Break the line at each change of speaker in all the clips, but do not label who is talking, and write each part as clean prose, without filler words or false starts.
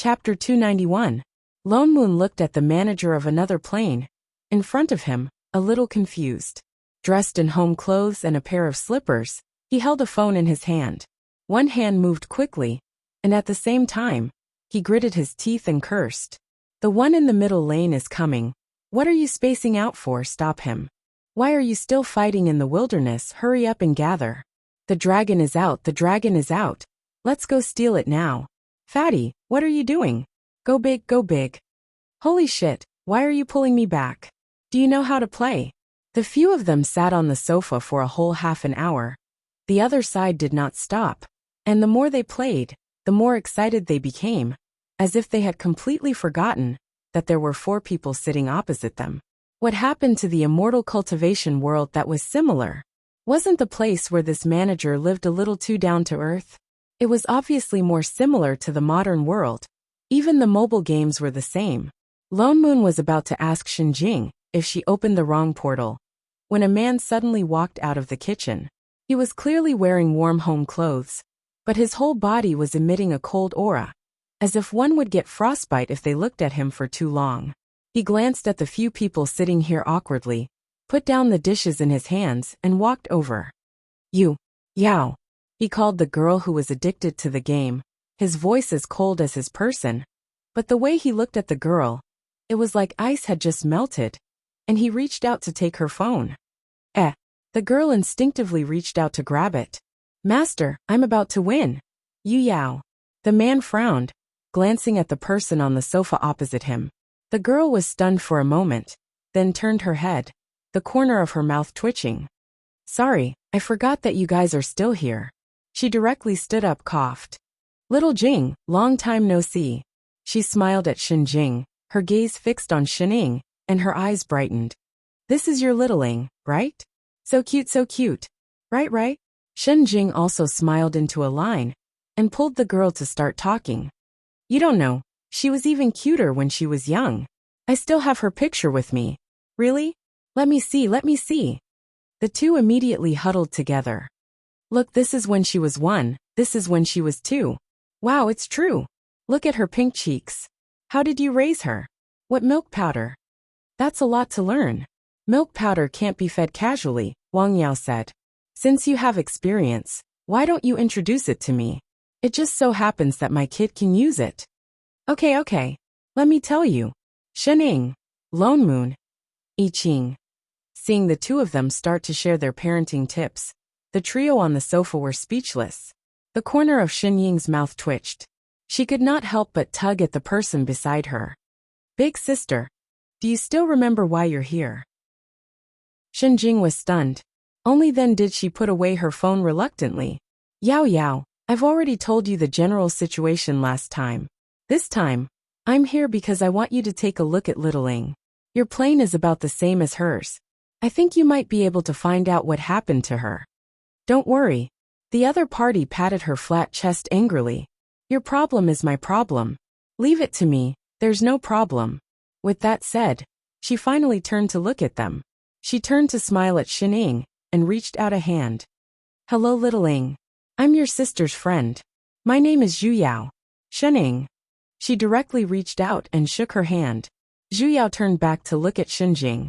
Chapter 291. Lone Moon looked at the manager of another plane. In front of him, a little confused. Dressed in home clothes and a pair of slippers, he held a phone in his hand. One hand moved quickly, and at the same time, he gritted his teeth and cursed. The one in the middle lane is coming. What are you spacing out for? Stop him. Why are you still fighting in the wilderness? Hurry up and gather. The dragon is out, the dragon is out. Let's go steal it now. Fatty, what are you doing? Go big, go big. Holy shit, why are you pulling me back? Do you know how to play? The few of them sat on the sofa for a whole half an hour. The other side did not stop. And the more they played, the more excited they became, as if they had completely forgotten that there were 4 people sitting opposite them. What happened to the immortal cultivation world that was similar? Wasn't the place where this manager lived a little too down to earth? It was obviously more similar to the modern world. Even the mobile games were the same. Lone Moon was about to ask Xinjing if she opened the wrong portal, when a man suddenly walked out of the kitchen. He was clearly wearing warm home clothes, but his whole body was emitting a cold aura, as if one would get frostbite if they looked at him for too long. He glanced at the few people sitting here awkwardly, put down the dishes in his hands, and walked over. You, Yao. He called the girl who was addicted to the game, his voice as cold as his person. But the way he looked at the girl, it was like ice had just melted, and he reached out to take her phone. The girl instinctively reached out to grab it. Master, I'm about to win. You Yao. The man frowned, glancing at the person on the sofa opposite him. The girl was stunned for a moment, then turned her head, the corner of her mouth twitching. Sorry, I forgot that you guys are still here. She directly stood up, coughed. Little Jing, long time no see. She smiled at Xinjing, her gaze fixed on Xining, and her eyes brightened. This is your littling, right? So cute, so cute. Right. Xinjing also smiled into a line, and pulled the girl to start talking. You don't know, she was even cuter when she was young. I still have her picture with me. Really? Let me see. The two immediately huddled together. Look, this is when she was 1, this is when she was 2. Wow, it's true. Look at her pink cheeks. How did you raise her? What milk powder? That's a lot to learn. Milk powder can't be fed casually, Wang Yao said. Since you have experience, why don't you introduce it to me? It just so happens that my kid can use it. Okay. Let me tell you. Xining, Lone Moon, I Ching. Seeing the two of them start to share their parenting tips, the trio on the sofa were speechless. The corner of Xinying's mouth twitched. She could not help but tug at the person beside her. Big sister, do you still remember why you're here? Xinjing was stunned. Only then did she put away her phone reluctantly. Yao, I've already told you the general situation last time. This time, I'm here because I want you to take a look at Littling. Your plane is about the same as hers. I think you might be able to find out what happened to her. Don't worry. The other party patted her flat chest angrily. Your problem is my problem. Leave it to me, there's no problem. With that said, she finally turned to look at them. She turned to smile at Xining, and reached out a hand. Hello Littling. I'm your sister's friend. My name is Zhu Yao. Xining. She directly reached out and shook her hand. Zhu Yao turned back to look at Xinjing.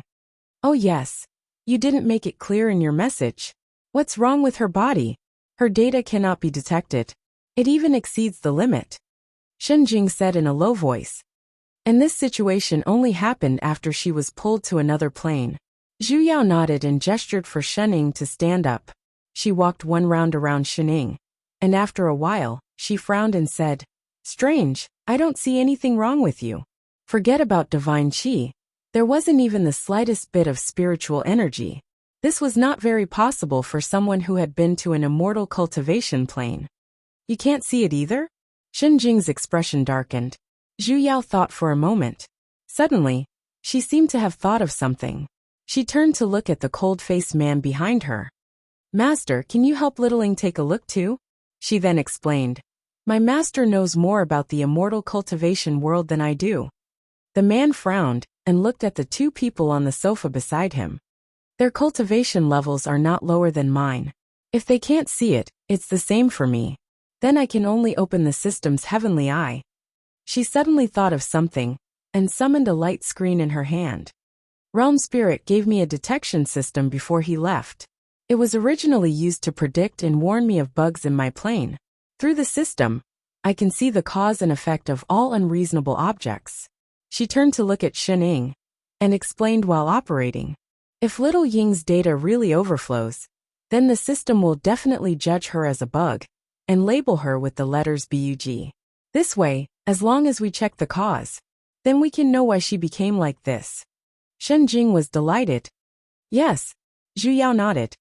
Oh yes. You didn't make it clear in your message. What's wrong with her body? Her data cannot be detected. It even exceeds the limit. Xinjing said in a low voice. And this situation only happened after she was pulled to another plane. Zhu Yao nodded and gestured for Xining to stand up. She walked one round around Xining, and after a while, she frowned and said, Strange, I don't see anything wrong with you. Forget about divine qi. There wasn't even the slightest bit of spiritual energy. This was not very possible for someone who had been to an immortal cultivation plane. You can't see it either? Xinjing's expression darkened. Zhu Yao thought for a moment. Suddenly, she seemed to have thought of something. She turned to look at the cold-faced man behind her. Master, can you help Littling take a look too? She then explained. My master knows more about the immortal cultivation world than I do. The man frowned and looked at the two people on the sofa beside him. Their cultivation levels are not lower than mine. If they can't see it, it's the same for me. Then I can only open the system's heavenly eye. She suddenly thought of something and summoned a light screen in her hand. Realm Spirit gave me a detection system before he left. It was originally used to predict and warn me of bugs in my plane. Through the system, I can see the cause and effect of all unreasonable objects. She turned to look at Shen Ying and explained while operating. If little Ying's data really overflows, then the system will definitely judge her as a bug and label her with the letters BUG. This way, as long as we check the cause, then we can know why she became like this. Shen Jing was delighted. Yes, Zhu Yao nodded.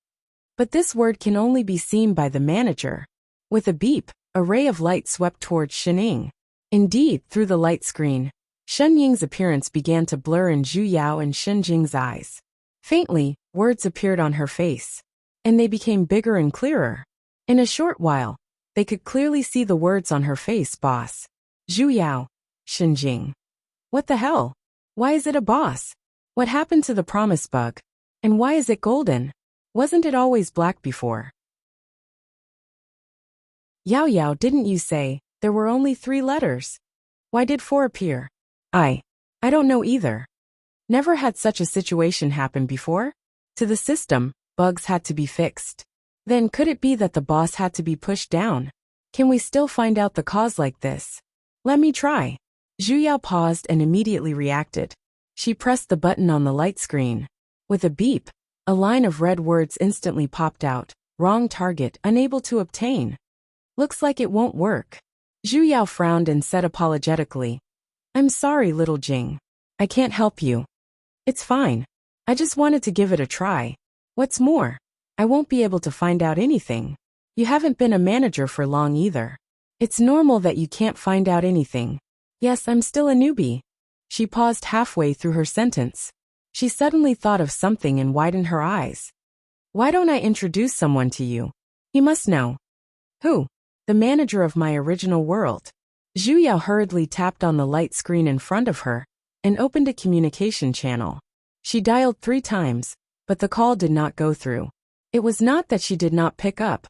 But this word can only be seen by the manager. With a beep, a ray of light swept towards Shen Ying. Indeed, through the light screen, Shen Ying's appearance began to blur in Zhu Yao and Shen Jing's eyes. Faintly, words appeared on her face, and they became bigger and clearer. In a short while, they could clearly see the words on her face, boss. Zhu Yao, Shen Jing. What the hell? Why is it a boss? What happened to the promise bug? And why is it golden? Wasn't it always black before? Yao Yao, didn't you say there were only 3 letters? Why did 4 appear? I don't know either. Never had such a situation happen before. To the system, bugs had to be fixed. Then could it be that the boss had to be pushed down? Can we still find out the cause like this? Let me try. Zhu Yao paused and immediately reacted. She pressed the button on the light screen. With a beep, a line of red words instantly popped out. Wrong target, unable to obtain. Looks like it won't work. Zhu Yao frowned and said apologetically, I'm sorry, little Jing. I can't help you. It's fine. I just wanted to give it a try. What's more, I won't be able to find out anything. You haven't been a manager for long either. It's normal that you can't find out anything. Yes, I'm still a newbie. She paused halfway through her sentence. She suddenly thought of something and widened her eyes. Why don't I introduce someone to you? He must know. Who? The manager of my original world. Zhu Yao hurriedly tapped on the light screen in front of her and opened a communication channel. She dialed 3 times, but the call did not go through. It was not that she did not pick up,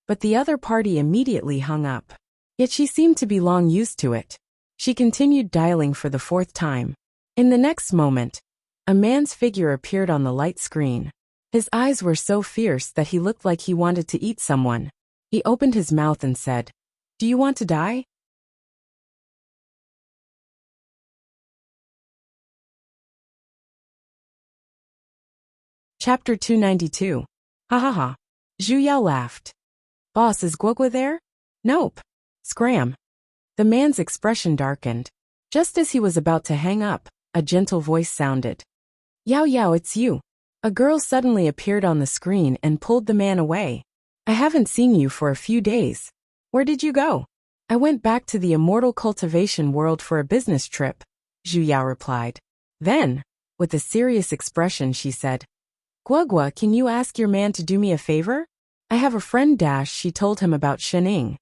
but the other party immediately hung up. Yet she seemed to be long used to it. She continued dialing for the 4th time. In the next moment, a man's figure appeared on the light screen. His eyes were so fierce that he looked like he wanted to eat someone. He opened his mouth and said, Do you want to die? Chapter 292. Ha ha ha. Zhu Yao laughed. Boss, is Guogua there? Nope. Scram. The man's expression darkened. Just as he was about to hang up, a gentle voice sounded. Yao Yao, it's you. A girl suddenly appeared on the screen and pulled the man away. I haven't seen you for a few days. Where did you go? I went back to the immortal cultivation world for a business trip, Zhu Yao replied. Then, with a serious expression, she said, Guogua, can you ask your man to do me a favor? I have a friend she told him about Shen Ying.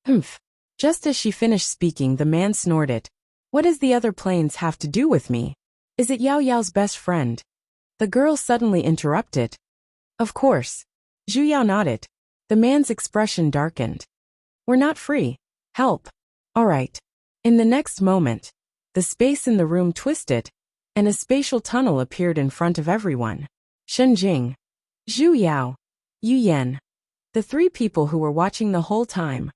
Humph. Just as she finished speaking, the man snorted. What does the other planes have to do with me? Is it Yao Yao's best friend? The girl suddenly interrupted. Of course. Zhu Yao nodded. The man's expression darkened. We're not free. Help. All right. In the next moment, the space in the room twisted, and a spatial tunnel appeared in front of everyone. Shen Jing, Zhu Yao, Yu Yan, the 3 people who were watching the whole time.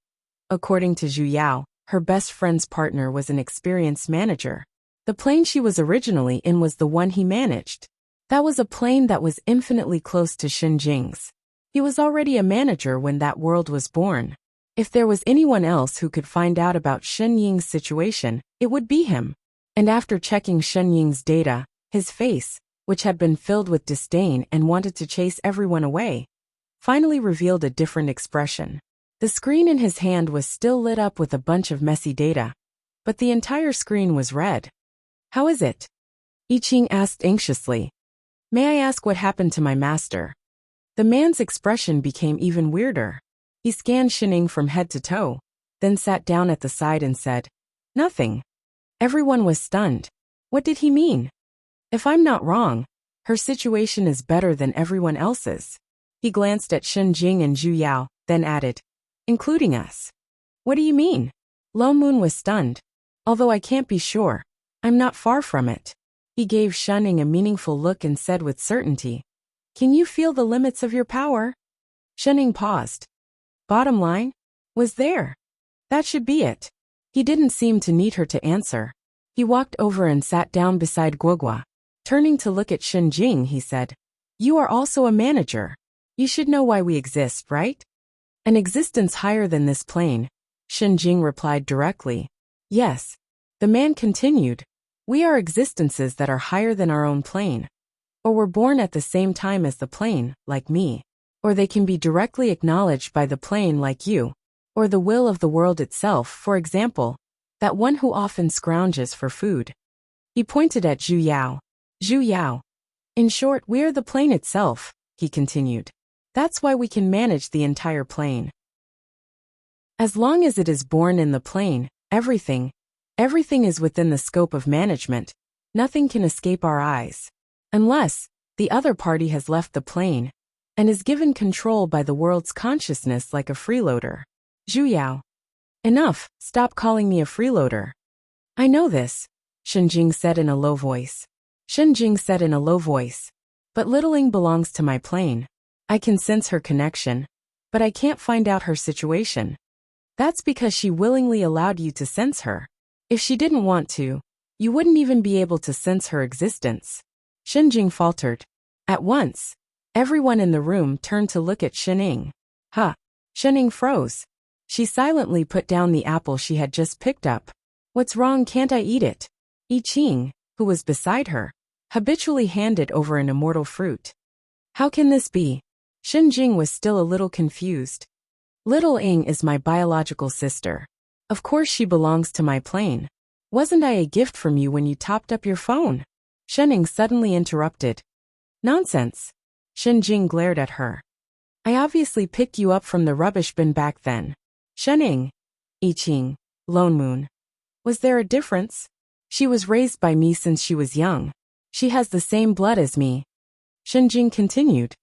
According to Zhu Yao, her best friend's partner was an experienced manager. The plane she was originally in was the one he managed. That was a plane that was infinitely close to Shen Jing's. He was already a manager when that world was born. If there was anyone else who could find out about Shen Ying's situation, it would be him. And after checking Shen Ying's data, his face, which had been filled with disdain and wanted to chase everyone away, finally revealed a different expression. The screen in his hand was still lit up with a bunch of messy data, but the entire screen was red. How is it? I Ching asked anxiously. May I ask what happened to my master? The man's expression became even weirder. He scanned Shen Ying from head to toe, then sat down at the side and said, Nothing. Everyone was stunned. What did he mean? If I'm not wrong, her situation is better than everyone else's. He glanced at Shen Jing and Zhu Yao, then added, Including us. What do you mean? Lo Moon was stunned. Although I can't be sure, I'm not far from it. He gave Shenning a meaningful look and said with certainty, "Can you feel the limits of your power?" Shenning paused. Bottom line? Was there? That should be it. He didn't seem to need her to answer. He walked over and sat down beside Guogua. Turning to look at Shenjing, he said, "You are also a manager. You should know why we exist, right?" "An existence higher than this plane," Shenjing replied directly. "Yes." The man continued, "We are existences that are higher than our own plane. Or were born at the same time as the plane, like me. Or they can be directly acknowledged by the plane like you. Or the will of the world itself, for example, that one who often scrounges for food." He pointed at Zhu Yao. Zhu Yao. "In short, we are the plane itself," he continued. "That's why we can manage the entire plane. As long as it is born in the plane, everything is within the scope of management. Nothing can escape our eyes. Unless the other party has left the plane and is given control by the world's consciousness like a freeloader." Zhu Yao. "Enough, stop calling me a freeloader." "I know this," Shenjing said in a low voice. "But Littling belongs to my plane. I can sense her connection, but I can't find out her situation." "That's because she willingly allowed you to sense her. If she didn't want to, you wouldn't even be able to sense her existence." Shenjing faltered. At once, everyone in the room turned to look at Shenning. "Huh." Shenning froze. She silently put down the apple she had just picked up. "What's wrong? Can't I eat it?" Yi Qing, who was beside her, habitually handed over an immortal fruit. "How can this be?" Shenjing was still a little confused. "Little Ing is my biological sister. Of course she belongs to my plane. Wasn't I a gift from you when you topped up your phone?" Shenning suddenly interrupted. "Nonsense." Shenjing glared at her. "I obviously picked you up from the rubbish bin back then." Shenning. Yi Qing. Lone Moon. "Was there a difference?" "She was raised by me since she was young. She has the same blood as me." Shenjing continued.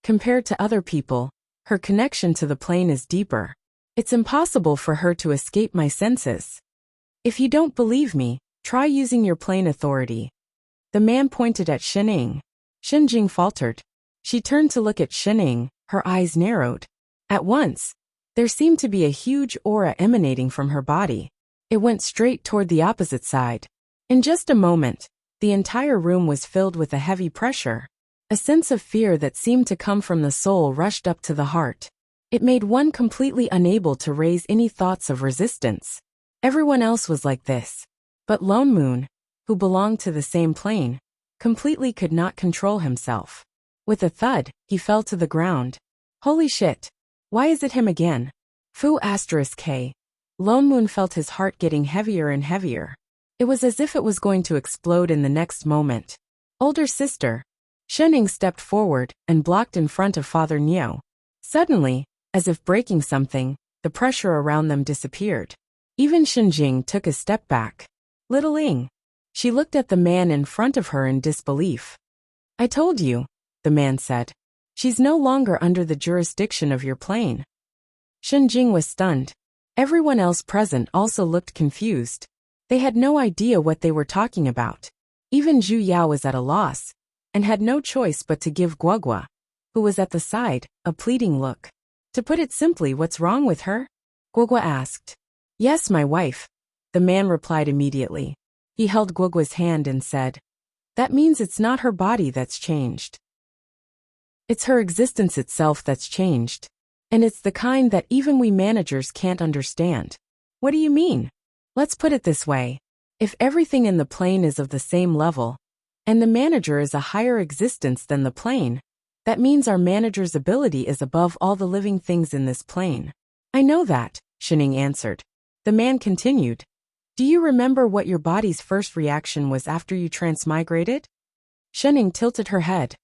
"Compared to other people, her connection to the plane is deeper. It's impossible for her to escape my senses. If you don't believe me, try using your plane authority." The man pointed at Shenning. Shenjing faltered. She turned to look at Shenning, her eyes narrowed. At once, there seemed to be a huge aura emanating from her body. It went straight toward the opposite side. In just a moment, the entire room was filled with a heavy pressure. A sense of fear that seemed to come from the soul rushed up to the heart. It made one completely unable to raise any thoughts of resistance. Everyone else was like this. But Lone Moon, who belonged to the same plane, completely could not control himself. With a thud, he fell to the ground. "Holy shit! Why is it him again?" K. Lone Moon felt his heart getting heavier and heavier. It was as if it was going to explode in the next moment. "Older sister." Shenning stepped forward and blocked in front of Father Niao. Suddenly, as if breaking something, the pressure around them disappeared. Even Shenjing took a step back. "Little Ing." She looked at the man in front of her in disbelief. "I told you," the man said. "She's no longer under the jurisdiction of your plane." Shenjing was stunned. Everyone else present also looked confused. They had no idea what they were talking about. Even Zhu Yao was at a loss, and had no choice but to give Guogua, who was at the side, a pleading look. "To put it simply, what's wrong with her?" Guogua asked. "Yes, my wife," the man replied immediately. He held Guogua's hand and said, "That means it's not her body that's changed. It's her existence itself that's changed. And it's the kind that even we managers can't understand." "What do you mean?" "Let's put it this way. If everything in the plane is of the same level, and the manager is a higher existence than the plane, that means our manager's ability is above all the living things in this plane." "I know that," Shenning answered. The man continued. "Do you remember what your body's first reaction was after you transmigrated?" Shenning tilted her head.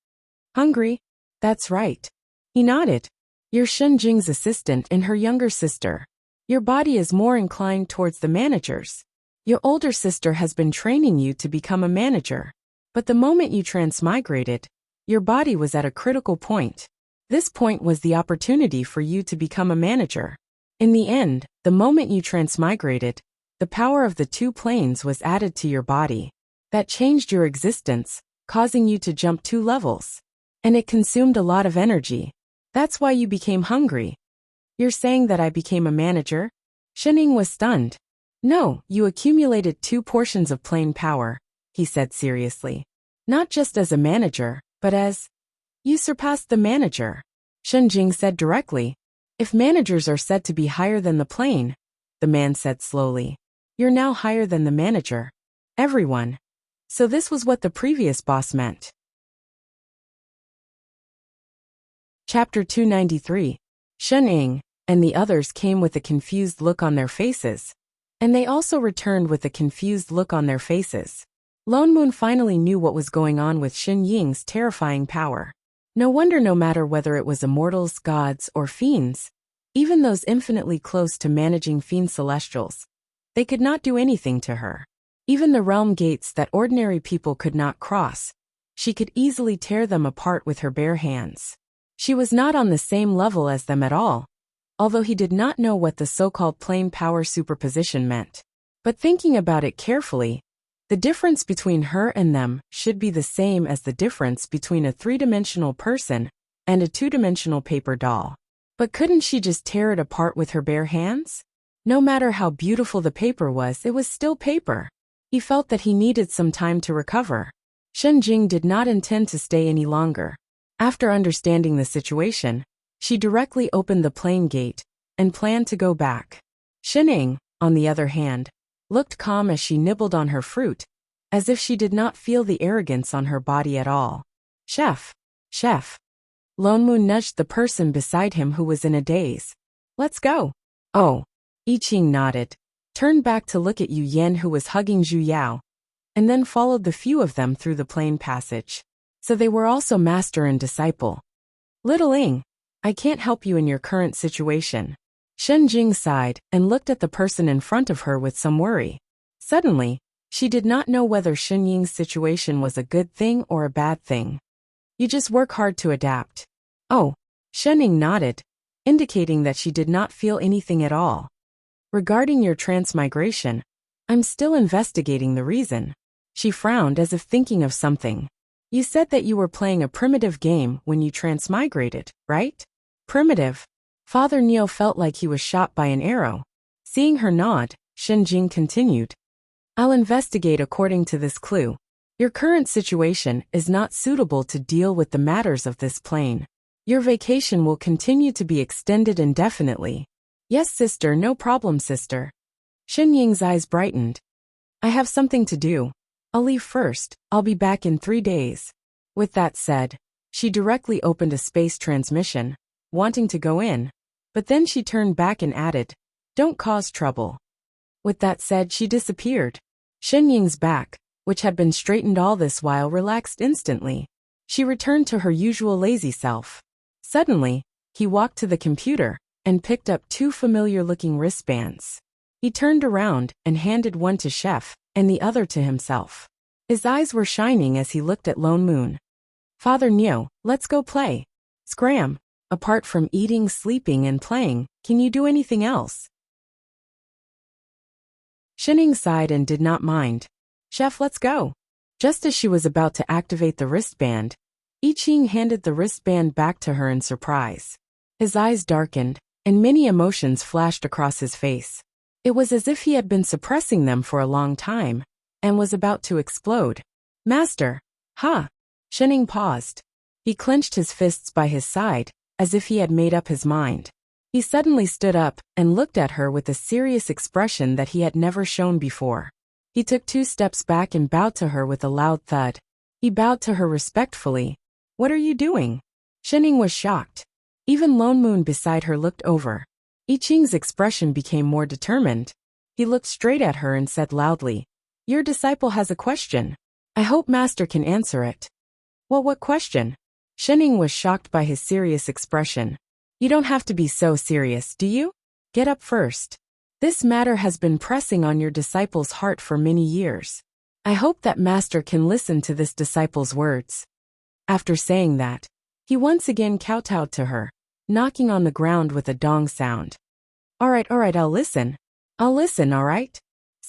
"Hungry?" "That's right." He nodded. "You're Shenjing's assistant and her younger sister. Your body is more inclined towards the managers. Your older sister has been training you to become a manager. But the moment you transmigrated, your body was at a critical point. This point was the opportunity for you to become a manager. In the end, the moment you transmigrated, the power of the two planes was added to your body. That changed your existence, causing you to jump 2 levels. And it consumed a lot of energy. That's why you became hungry. You're saying that I became a manager? Shening was stunned. No, you accumulated 2 portions of plane power, he said seriously. Not just as a manager, but as... You surpassed the manager. Shenjing said directly. If managers are said to be higher than the plane, the man said slowly, you're now higher than the manager. Everyone. So this was what the previous boss meant. Chapter 293. Shen-Ying and the others came with a confused look on their faces. And they also returned with a confused look on their faces. Lone Moon finally knew what was going on with Shen Ying's terrifying power. No wonder no matter whether it was immortals, gods, or fiends, even those infinitely close to managing fiend celestials, they could not do anything to her. Even the realm gates that ordinary people could not cross, she could easily tear them apart with her bare hands. She was not on the same level as them at all, although he did not know what the so-called plane power superposition meant. But thinking about it carefully, the difference between her and them should be the same as the difference between a 3-dimensional person and a 2-dimensional paper doll. But couldn't she just tear it apart with her bare hands? No matter how beautiful the paper was, it was still paper. He felt that he needed some time to recover. Shen Jing did not intend to stay any longer. After understanding the situation, she directly opened the plane gate and planned to go back. Shening, on the other hand, looked calm as she nibbled on her fruit, as if she did not feel the arrogance on her body at all. Chef. Lone Moon nudged the person beside him who was in a daze. Let's go. Oh. I Ching nodded, turned back to look at Yu Yan who was hugging Zhu Yao, and then followed the few of them through the plane passage. So they were also master and disciple. Little Ing, I can't help you in your current situation. Shen Jing sighed and looked at the person in front of her with some worry. Suddenly, she did not know whether Shen Ying's situation was a good thing or a bad thing. You just work hard to adapt. Oh, Shen Ying nodded, indicating that she did not feel anything at all. Regarding your transmigration, I'm still investigating the reason. She frowned as if thinking of something. You said that you were playing a primitive game when you transmigrated, right? Primitive. Father Neo felt like he was shot by an arrow. Seeing her nod, Shen Jing continued. I'll investigate according to this clue. Your current situation is not suitable to deal with the matters of this plane. Your vacation will continue to be extended indefinitely. Yes, sister, no problem, sister. Shen Ying's eyes brightened. I have something to do. I'll leave first. I'll be back in 3 days. With that said, she directly opened a space transmission, wanting to go in, but then she turned back and added, don't cause trouble. With that said, she disappeared. Shen Ying's back, which had been straightened all this while, relaxed instantly. She returned to her usual lazy self. Suddenly, he walked to the computer and picked up 2 familiar-looking wristbands. He turned around and handed one to Chef and the other to himself. His eyes were shining as he looked at Lone Moon. Father Neo, let's go play. Scram. Apart from eating, sleeping, and playing, can you do anything else? Shening sighed and did not mind. Chef, let's go. Just as she was about to activate the wristband, I Ching handed the wristband back to her in surprise. His eyes darkened, and many emotions flashed across his face. It was as if he had been suppressing them for a long time, and was about to explode. Master! Ha! Shening paused. He clenched his fists by his side, as if he had made up his mind. He suddenly stood up and looked at her with a serious expression that he had never shown before. He took 2 steps back and bowed to her with a loud thud. He bowed to her respectfully. What are you doing? Shening was shocked. Even Lone Moon beside her looked over. I Ching's expression became more determined. He looked straight at her and said loudly, your disciple has a question. I hope Master can answer it. Well, what question? Shening was shocked by his serious expression. You don't have to be so serious, do you? Get up first. This matter has been pressing on your disciple's heart for many years. I hope that Master can listen to this disciple's words. After saying that, he once again kowtowed to her, knocking on the ground with a dong sound. All right, I'll listen, all right?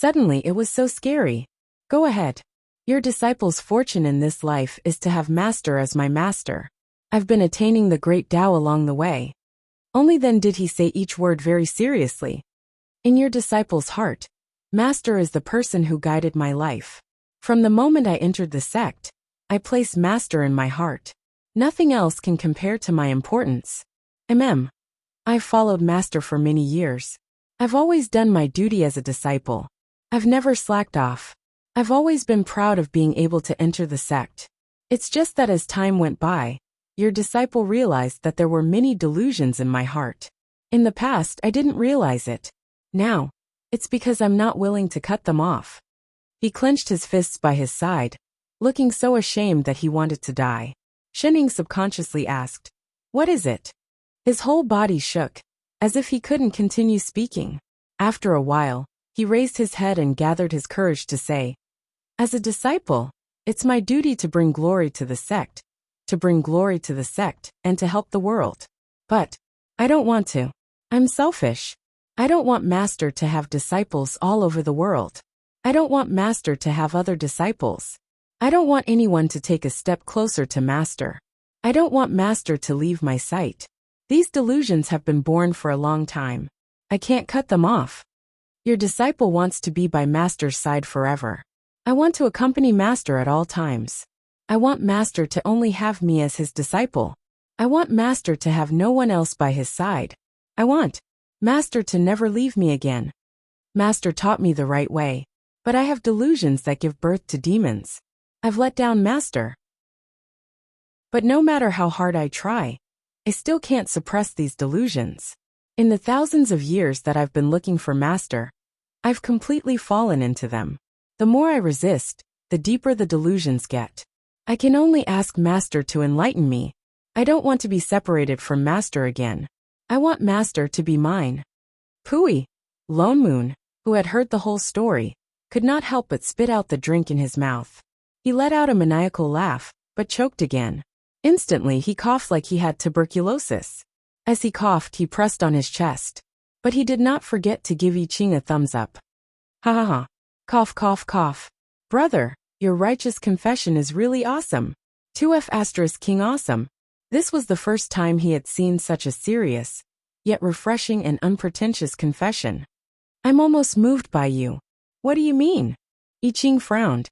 Suddenly it was so scary. Go ahead. Your disciple's fortune in this life is to have master as my master. I've been attaining the great Tao along the way. Only then did he say each word very seriously. In your disciple's heart, master is the person who guided my life. From the moment I entered the sect, I place master in my heart. Nothing else can compare to my importance. I've followed master for many years. I've always done my duty as a disciple. I've never slacked off. I've always been proud of being able to enter the sect. It's just that as time went by, your disciple realized that there were many delusions in my heart. In the past, I didn't realize it. Now, it's because I'm not willing to cut them off. He clenched his fists by his side, looking so ashamed that he wanted to die. Shening subconsciously asked, "What is it?" His whole body shook, as if he couldn't continue speaking. After a while, he raised his head and gathered his courage to say, "As a disciple, it's my duty to bring glory to the sect, and to help the world. But I don't want to. I'm selfish. I don't want master to have disciples all over the world. I don't want master to have other disciples. I don't want anyone to take a step closer to master. I don't want master to leave my sight. These delusions have been born for a long time. I can't cut them off. Your disciple wants to be by master's side forever. I want to accompany master at all times. I want master to only have me as his disciple. I want master to have no one else by his side. I want master to never leave me again. Master taught me the right way, but I have delusions that give birth to demons. I've let down master. But no matter how hard I try, I still can't suppress these delusions. In the thousands of years that I've been looking for master, I've completely fallen into them. The more I resist, the deeper the delusions get. I can only ask master to enlighten me. I don't want to be separated from master again. I want master to be mine." Pui, Lone Moon, who had heard the whole story, could not help but spit out the drink in his mouth. He let out a maniacal laugh, but choked again. Instantly he coughed like he had tuberculosis. As he coughed, he pressed on his chest. But he did not forget to give I Ching a thumbs up. "Ha ha ha. Cough cough cough. Brother, your righteous confession is really awesome. 2F** King awesome." This was the first time he had seen such a serious, yet refreshing and unpretentious confession. "I'm almost moved by you." "What do you mean?" I Ching frowned.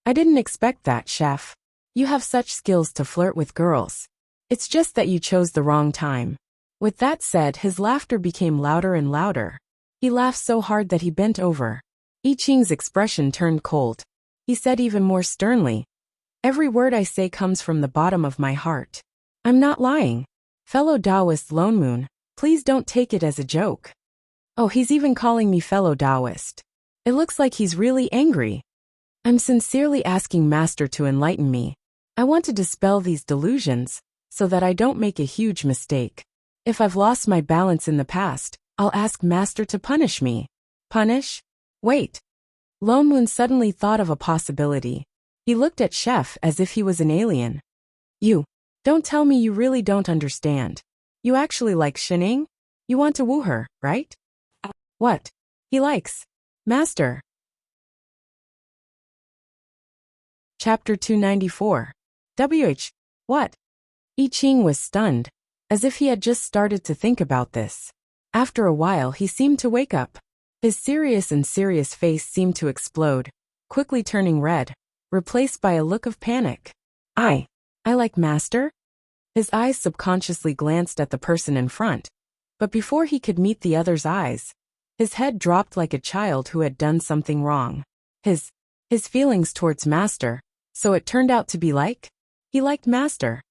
"I didn't expect that, chef. You have such skills to flirt with girls. It's just that you chose the wrong time." With that said, his laughter became louder and louder. He laughed so hard that he bent over. I Ching's expression turned cold. He said even more sternly, "Every word I say comes from the bottom of my heart. I'm not lying. Fellow Taoist Lone Moon, please don't take it as a joke." Oh, he's even calling me fellow Taoist. It looks like he's really angry. I'm sincerely asking master to enlighten me. I want to dispel these delusions, so that I don't make a huge mistake. If I've lost my balance in the past, I'll ask master to punish me. Punish? Wait. Lone Moon suddenly thought of a possibility. He looked at Chef as if he was an alien. "You. Don't tell me you really don't understand. You actually like Shening? You want to woo her, right?" "What? He likes master." Chapter 294. What? I Ching was stunned, as if he had just started to think about this. After a while he seemed to wake up. His serious face seemed to explode, quickly turning red, replaced by a look of panic. I like master?" His eyes subconsciously glanced at the person in front, but before he could meet the other's eyes, his head dropped like a child who had done something wrong. His feelings towards master, so it turned out to be like? He liked master.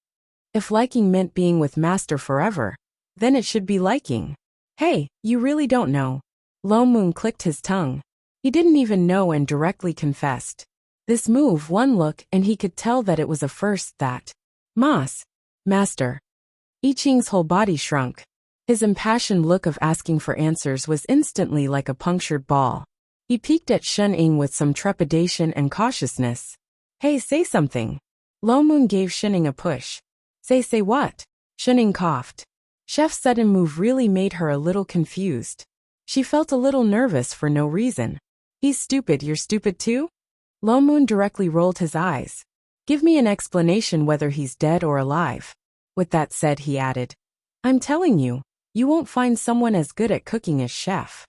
If liking meant being with master forever, then it should be liking. Hey, you really don't know. Lone Moon clicked his tongue. He didn't even know and directly confessed. This move, one look, and he could tell that it was a first that. Master. I Ching's whole body shrunk. His impassioned look of asking for answers was instantly like a punctured ball. He peeked at Shening with some trepidation and cautiousness. Hey, say something. Lone Moon gave Shening a push. Say what? Shening coughed. Chef's sudden move really made her a little confused. She felt a little nervous for no reason. He's stupid, you're stupid too? Lone Moon directly rolled his eyes. Give me an explanation whether he's dead or alive. With that said, he added, I'm telling you, you won't find someone as good at cooking as Chef.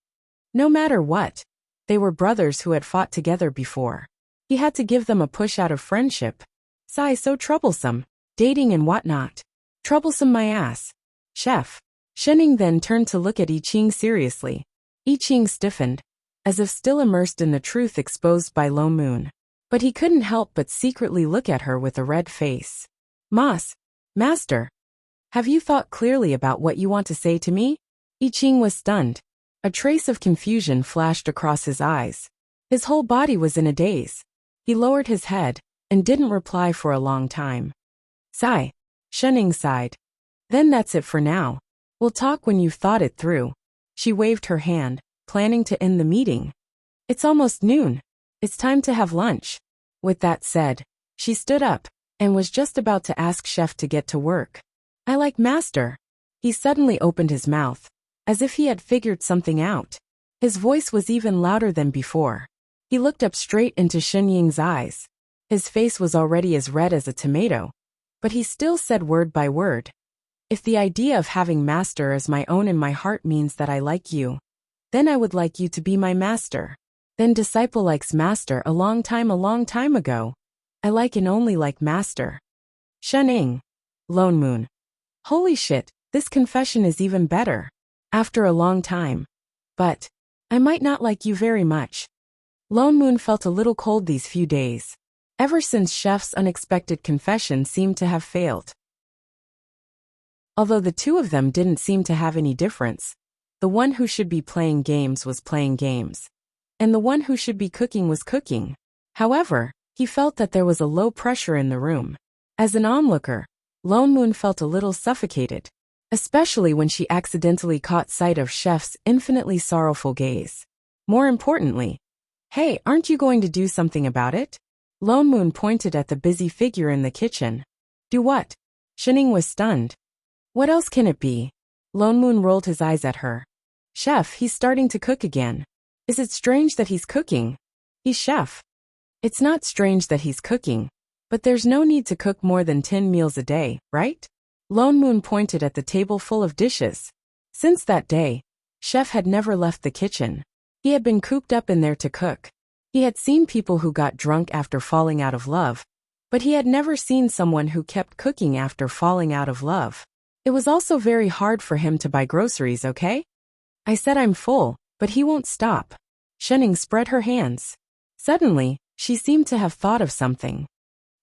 No matter what. They were brothers who had fought together before. He had to give them a push out of friendship. Sigh, so troublesome. Dating and whatnot. Troublesome my ass. Chef. Shenning then turned to look at I Ching seriously. I Ching stiffened, as if still immersed in the truth exposed by Lone Moon. But he couldn't help but secretly look at her with a red face. Master. Have you thought clearly about what you want to say to me? I Ching was stunned. A trace of confusion flashed across his eyes. His whole body was in a daze. He lowered his head, and didn't reply for a long time. Sigh. Shenning sighed. Then that's it for now. We'll talk when you've thought it through. She waved her hand, planning to end the meeting. It's almost noon. It's time to have lunch. With that said, she stood up, and was just about to ask Chef to get to work. I like Master. He suddenly opened his mouth, as if he had figured something out. His voice was even louder than before. He looked up straight into Shen Ying's eyes. His face was already as red as a tomato, but he still said word by word. If the idea of having Master as my own in my heart means that I like you, then I would like you to be my master. Then disciple likes Master a long time ago. I like and only like Master. Shen Ying. Lone Moon. Holy shit, this confession is even better. After a long time. But I might not like you very much. Lone Moon felt a little cold these few days. Ever since Chef's unexpected confession seemed to have failed. Although the two of them didn't seem to have any difference, the one who should be playing games was playing games, and the one who should be cooking was cooking. However, he felt that there was a low pressure in the room. As an onlooker, Lone Moon felt a little suffocated, especially when she accidentally caught sight of Chef's infinitely sorrowful gaze. More importantly, hey, aren't you going to do something about it? Lone Moon pointed at the busy figure in the kitchen. Do what? Shenning was stunned. What else can it be? Lone Moon rolled his eyes at her. Chef, he's starting to cook again. Is it strange that he's cooking? He's Chef. It's not strange that he's cooking, but there's no need to cook more than 10 meals a day, right? Lone Moon pointed at the table full of dishes. Since that day, Chef had never left the kitchen. He had been cooped up in there to cook. He had seen people who got drunk after falling out of love, but he had never seen someone who kept cooking after falling out of love. It was also very hard for him to buy groceries, okay? I said I'm full, but he won't stop. Shenning spread her hands. Suddenly, she seemed to have thought of something.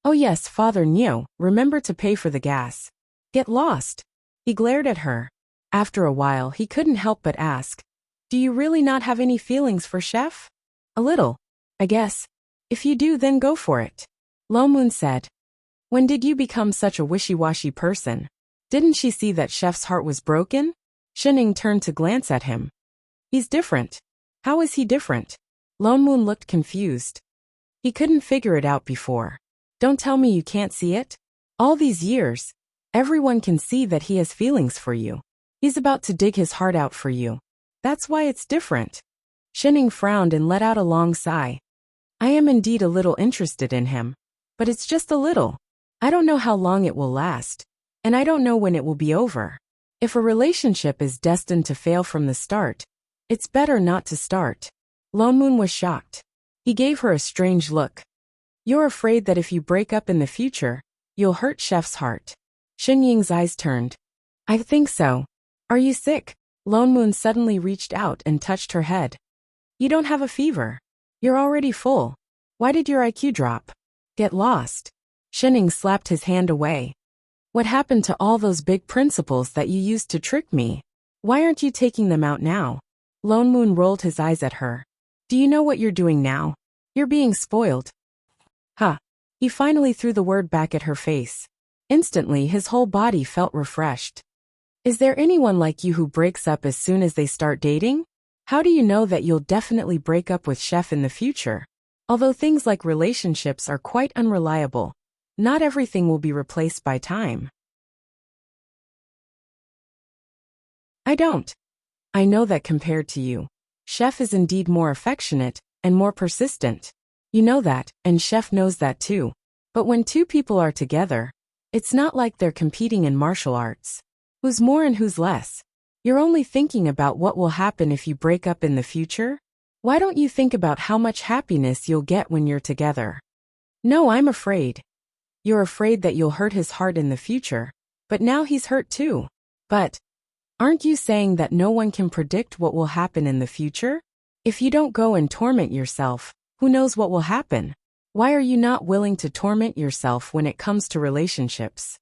Oh yes, Father Neo, remember to pay for the gas. Get lost. He glared at her. After a while, he couldn't help but ask, do you really not have any feelings for Chef? A little, I guess. If you do, then go for it. Lone Moon said. When did you become such a wishy-washy person? Didn't she see that Chef's heart was broken? Shenning turned to glance at him. He's different. How is he different? Lone Moon looked confused. He couldn't figure it out before. Don't tell me you can't see it. All these years, everyone can see that he has feelings for you. He's about to dig his heart out for you. That's why it's different. Shenning frowned and let out a long sigh. I am indeed a little interested in him, but it's just a little. I don't know how long it will last, and I don't know when it will be over. If a relationship is destined to fail from the start, it's better not to start. Lone Moon was shocked. He gave her a strange look. You're afraid that if you break up in the future, you'll hurt Chef's heart. Shen Ying's eyes turned. I think so. Are you sick? Lone Moon suddenly reached out and touched her head. You don't have a fever. You're already full. Why did your IQ drop? Get lost. Shenning slapped his hand away. What happened to all those big principles that you used to trick me? Why aren't you taking them out now? Lone Moon rolled his eyes at her. Do you know what you're doing now? You're being spoiled. Huh. He finally threw the word back at her face. Instantly, his whole body felt refreshed. Is there anyone like you who breaks up as soon as they start dating? How do you know that you'll definitely break up with Chef in the future? Although things like relationships are quite unreliable, not everything will be replaced by time. I don't. I know that compared to you, Chef is indeed more affectionate, and more persistent. You know that, and Chef knows that too. But when two people are together, it's not like they're competing in martial arts. Who's more and who's less? You're only thinking about what will happen if you break up in the future? Why don't you think about how much happiness you'll get when you're together? No, I'm afraid. You're afraid that you'll hurt his heart in the future, but now he's hurt too. But aren't you saying that no one can predict what will happen in the future? If you don't go and torment yourself, who knows what will happen? Why are you not willing to torment yourself when it comes to relationships?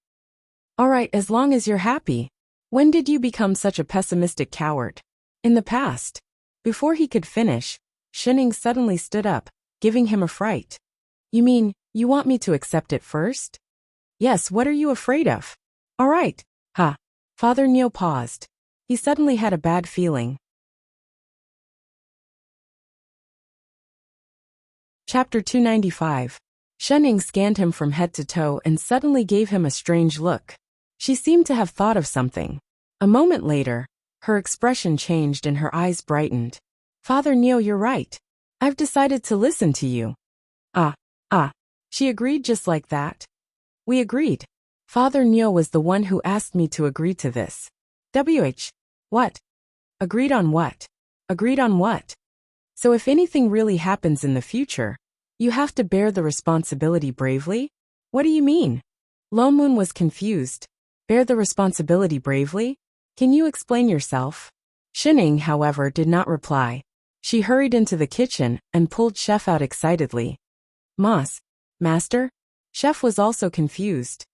All right, as long as you're happy. When did you become such a pessimistic coward? In the past. Before he could finish, Shining suddenly stood up, giving him a fright. You mean, you want me to accept it first? Yes, what are you afraid of? All right. Ha. Father Neo paused. He suddenly had a bad feeling. Chapter 295. Shining scanned him from head to toe and suddenly gave him a strange look. She seemed to have thought of something. A moment later, her expression changed and her eyes brightened. Father Neo, you're right. I've decided to listen to you. She agreed just like that. We agreed. Father Neo was the one who asked me to agree to this. What? Agreed on what? Agreed on what? So if anything really happens in the future, you have to bear the responsibility bravely? What do you mean? Lone Moon was confused. Bear the responsibility bravely? Can you explain yourself? Shining, however, did not reply. She hurried into the kitchen and pulled Chef out excitedly. Master? Chef was also confused.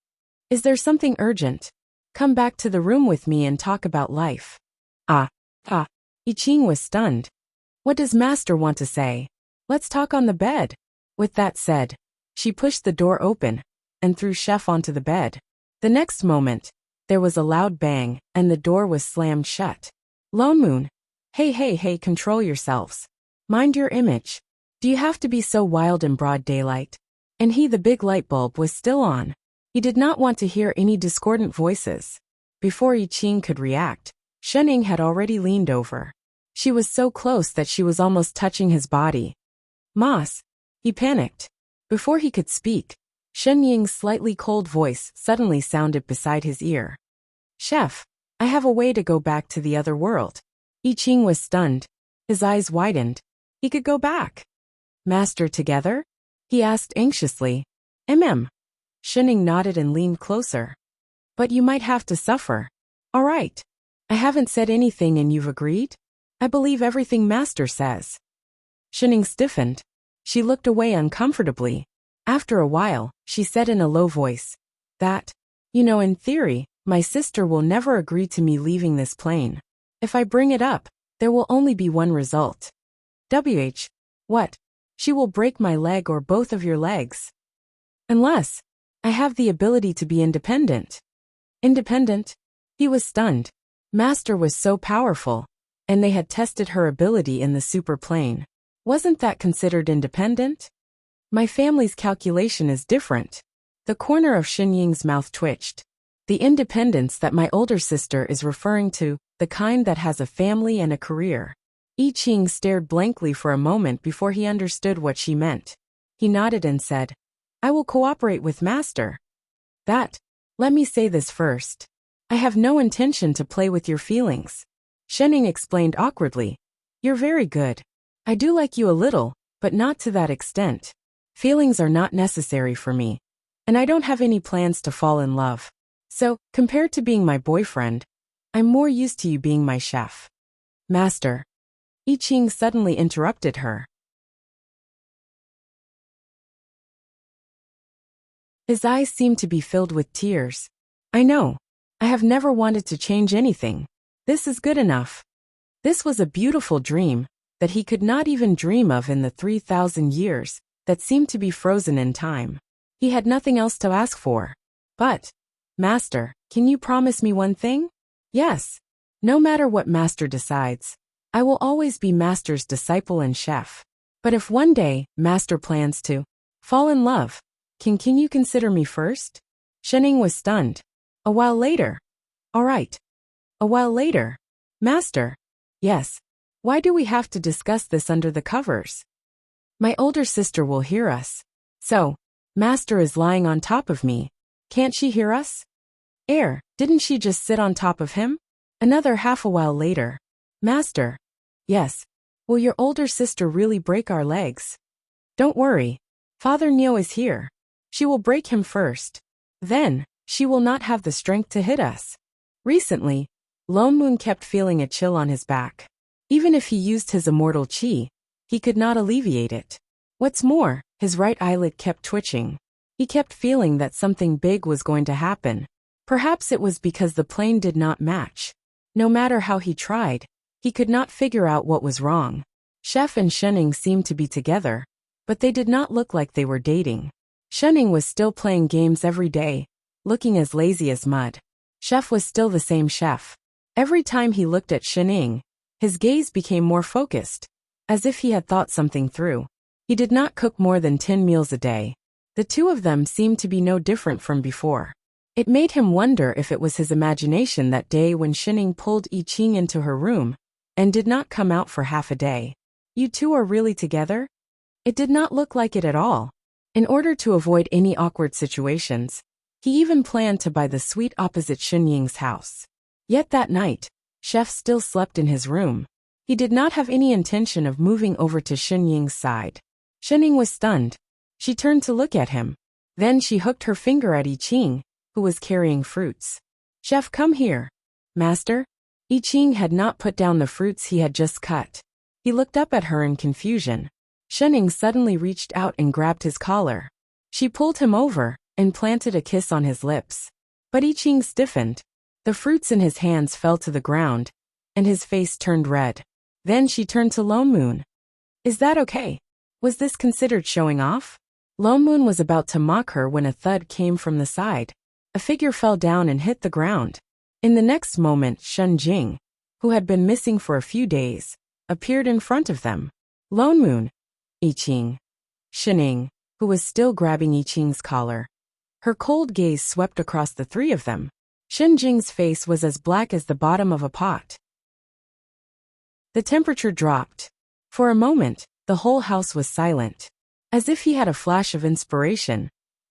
Is there something urgent? Come back to the room with me and talk about life. I Ching was stunned. What does Master want to say? Let's talk on the bed. With that said, she pushed the door open and threw Chef onto the bed. The next moment, there was a loud bang and the door was slammed shut. Lone Moon. Hey, control yourselves. Mind your image. Do you have to be so wild in broad daylight? And the big light bulb was still on. He did not want to hear any discordant voices. Before I Ching could react, Shining had already leaned over. She was so close that she was almost touching his body. He panicked. Before he could speak, Shen Ying's slightly cold voice suddenly sounded beside his ear. Chef, I have a way to go back to the other world. I Ching was stunned. His eyes widened. He could go back. Master together? He asked anxiously. Shining nodded and leaned closer. But you might have to suffer. All right. I haven't said anything and you've agreed? I believe everything Master says. Shining stiffened. She looked away uncomfortably. After a while, she said in a low voice, in theory, my sister will never agree to me leaving this plane. If I bring it up, there will only be one result. What? She will break my leg or both of your legs. Unless I have the ability to be independent. Independent? He was stunned. Master was so powerful, and they had tested her ability in the super plane. Wasn't that considered independent? My family's calculation is different. The corner of Shen Ying's mouth twitched. The independence that my older sister is referring to, the kind that has a family and a career. I Ching stared blankly for a moment before he understood what she meant. He nodded and said, I will cooperate with Master. Let me say this first. I have no intention to play with your feelings. Shining explained awkwardly. You're very good. I do like you a little, but not to that extent. Feelings are not necessary for me. And I don't have any plans to fall in love. So, compared to being my boyfriend, I'm more used to you being my chef. Master. I Ching suddenly interrupted her. His eyes seemed to be filled with tears. I know. I have never wanted to change anything. This is good enough. This was a beautiful dream that he could not even dream of in the 3,000 years that seemed to be frozen in time. He had nothing else to ask for. But, Master, can you promise me one thing? Yes. No matter what Master decides, I will always be Master's disciple and chef. But if one day Master plans to fall in love, can you consider me first? Shining was stunned. A while later. All right. A while later. Master. Yes. Why do we have to discuss this under the covers? My older sister will hear us. So, Master is lying on top of me. Can't she hear us? Didn't she just sit on top of him? Another half a while later. Master. Yes. Will your older sister really break our legs? Don't worry. Father Neo is here. She will break him first. Then, she will not have the strength to hit us. Recently, Lone Moon kept feeling a chill on his back. Even if he used his immortal chi, he could not alleviate it. What's more, his right eyelid kept twitching. He kept feeling that something big was going to happen. Perhaps it was because the plane did not match. No matter how he tried, he could not figure out what was wrong. Chef and Shenning seemed to be together, but they did not look like they were dating. Shenning was still playing games every day, looking as lazy as mud. Chef was still the same chef. Every time he looked at Shenning, his gaze became more focused, as if he had thought something through. He did not cook more than 10 meals a day. The two of them seemed to be no different from before. It made him wonder if it was his imagination that day when Shenning pulled I Ching into her room and did not come out for half a day. You two are really together? It did not look like it at all. In order to avoid any awkward situations, he even planned to buy the suite opposite Shenying's house. Yet that night, Chef still slept in his room. He did not have any intention of moving over to Shenying's side. Shenying was stunned. She turned to look at him. Then she hooked her finger at I Ching, who was carrying fruits. Chef, come here. Master? I Ching had not put down the fruits he had just cut. He looked up at her in confusion. Shenying suddenly reached out and grabbed his collar. She pulled him over and planted a kiss on his lips. But I Ching stiffened. The fruits in his hands fell to the ground, and his face turned red. Then she turned to Lone Moon. Is that okay? Was this considered showing off? Lone Moon was about to mock her when a thud came from the side. A figure fell down and hit the ground. In the next moment, Shen Jing, who had been missing for a few days, appeared in front of them. Lone Moon. I Ching. Shenying, who was still grabbing I Ching's collar. Her cold gaze swept across the three of them. Shen Jing's face was as black as the bottom of a pot. The temperature dropped. For a moment, the whole house was silent. As if he had a flash of inspiration,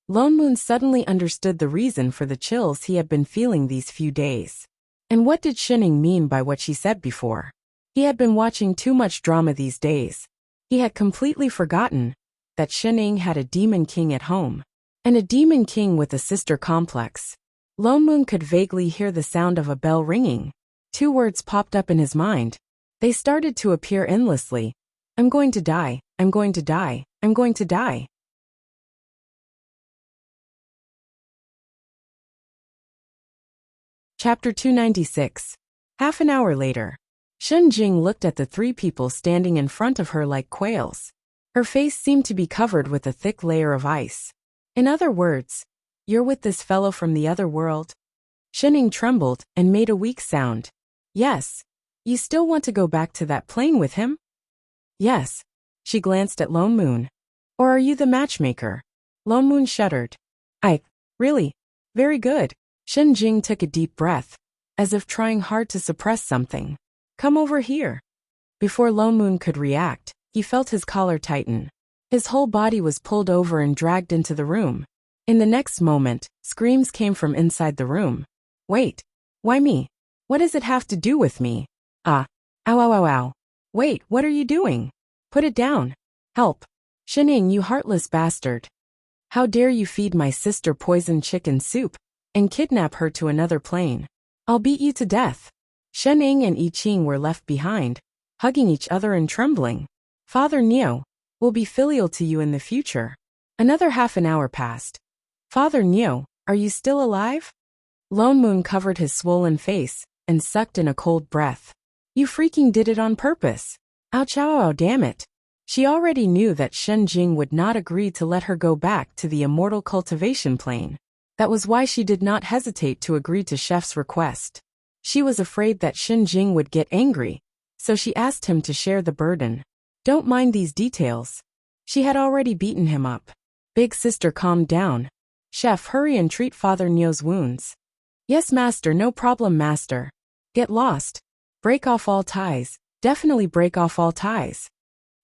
Lone Moon suddenly understood the reason for the chills he had been feeling these few days. And what did Shenying mean by what she said before? He had been watching too much drama these days. He had completely forgotten that Shenying had a demon king at home, and a demon king with a sister complex. Lone Moon could vaguely hear the sound of a bell ringing. Two words popped up in his mind. They started to appear endlessly. I'm going to die, I'm going to die, I'm going to die. Chapter 296. Half an hour later. Shen Jing looked at the three people standing in front of her like quails. Her face seemed to be covered with a thick layer of ice. In other words, you're with this fellow from the other world? Shenying trembled and made a weak sound. Yes. You still want to go back to that plane with him? Yes. She glanced at Lone Moon. Or are you the matchmaker? Lone Moon shuddered. Really? Very good. Shen Jing took a deep breath, as if trying hard to suppress something. Come over here. Before Lone Moon could react, he felt his collar tighten. His whole body was pulled over and dragged into the room. In the next moment, screams came from inside the room. Wait. Why me? What does it have to do with me? Ow, ow, ow, ow. Wait, what are you doing? Put it down. Help. Shenying, you heartless bastard. How dare you feed my sister poisoned chicken soup and kidnap her to another plane? I'll beat you to death. Shenying and I Ching were left behind, hugging each other and trembling. Father Neo will be filial to you in the future. Another half an hour passed. Father Neo, are you still alive? Lone Moon covered his swollen face and sucked in a cold breath. You freaking did it on purpose. Ouch, ow, ow, damn it. She already knew that Shen Jing would not agree to let her go back to the immortal cultivation plane. That was why she did not hesitate to agree to Chef's request. She was afraid that Shen Jing would get angry, so she asked him to share the burden. Don't mind these details. She had already beaten him up. Big sister calmed down. Chef, hurry and treat Father Neo's wounds. Yes, master, no problem, master. Get lost. Break off all ties. Definitely break off all ties.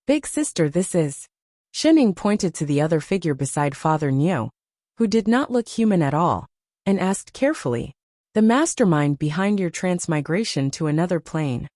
Big sister, this is. Shining pointed to the other figure beside Father Neo, who did not look human at all, and asked carefully, "The mastermind behind your transmigration to another plane?"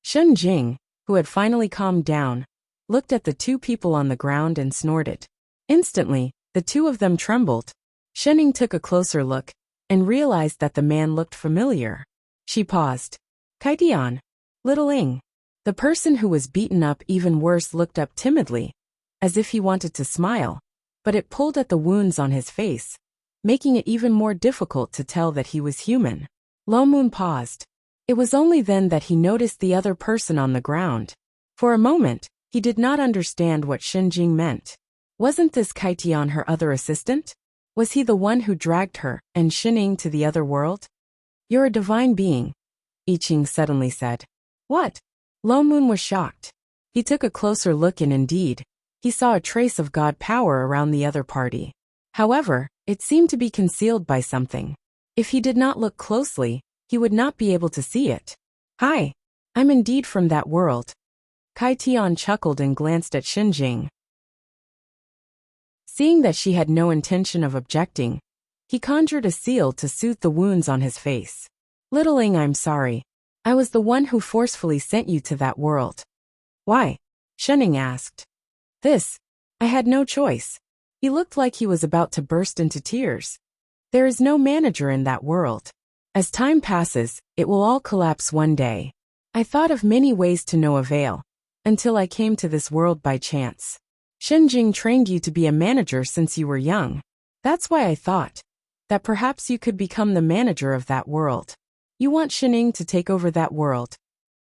Shen Jing, who had finally calmed down, looked at the two people on the ground and snorted. Instantly, the two of them trembled. Shening took a closer look and realized that the man looked familiar. She paused. "Kaitian, little Ing." The person who was beaten up even worse looked up timidly, as if he wanted to smile, but it pulled at the wounds on his face, making it even more difficult to tell that he was human. Lo Moon paused. It was only then that he noticed the other person on the ground. For a moment, he did not understand what Shinjing meant. Wasn't this Kaitian her other assistant? Was he the one who dragged her and Shining to the other world? "You're a divine being," I Ching suddenly said. "What?" Lo Moon was shocked. He took a closer look and indeed, he saw a trace of god power around the other party. However, it seemed to be concealed by something. If he did not look closely, he would not be able to see it. "Hi, I'm indeed from that world." Kai Tian chuckled and glanced at Shinjing. Seeing that she had no intention of objecting, he conjured a seal to soothe the wounds on his face. "Little Ing, I'm sorry. I was the one who forcefully sent you to that world." "Why?" Shening asked. I had no choice." He looked like he was about to burst into tears. "There is no manager in that world. As time passes, it will all collapse one day. I thought of many ways to no avail, until I came to this world by chance. Shenjing trained you to be a manager since you were young. That's why I thought that perhaps you could become the manager of that world. You want Shining to take over that world?"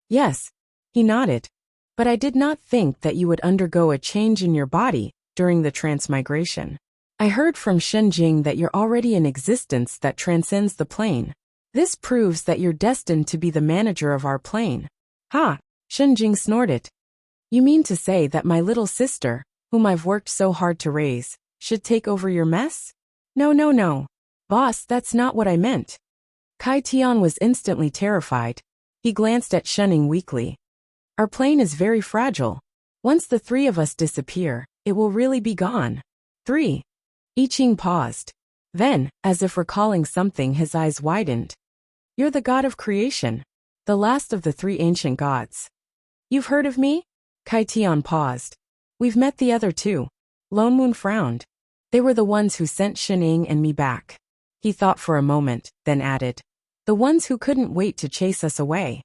"Yes," he nodded. "But I did not think that you would undergo a change in your body during the transmigration. I heard from Shenjing that you're already in existence that transcends the plane. This proves that you're destined to be the manager of our plane." "Ha!" Shenjing snorted. "You mean to say that my little sister, whom I've worked so hard to raise, should take over your mess?" No. Boss, that's not what I meant." Kai Tian was instantly terrified. He glanced at Shening weakly. "Our plane is very fragile. Once the three of us disappear, it will really be gone." "Three." I Ching paused. Then, as if recalling something, his eyes widened. "You're the god of creation, the last of the three ancient gods." "You've heard of me?" Kai Tian paused. "We've met the other two." Lone Moon frowned. "They were the ones who sent Shining and me back." He thought for a moment, then added, "The ones who couldn't wait to chase us away."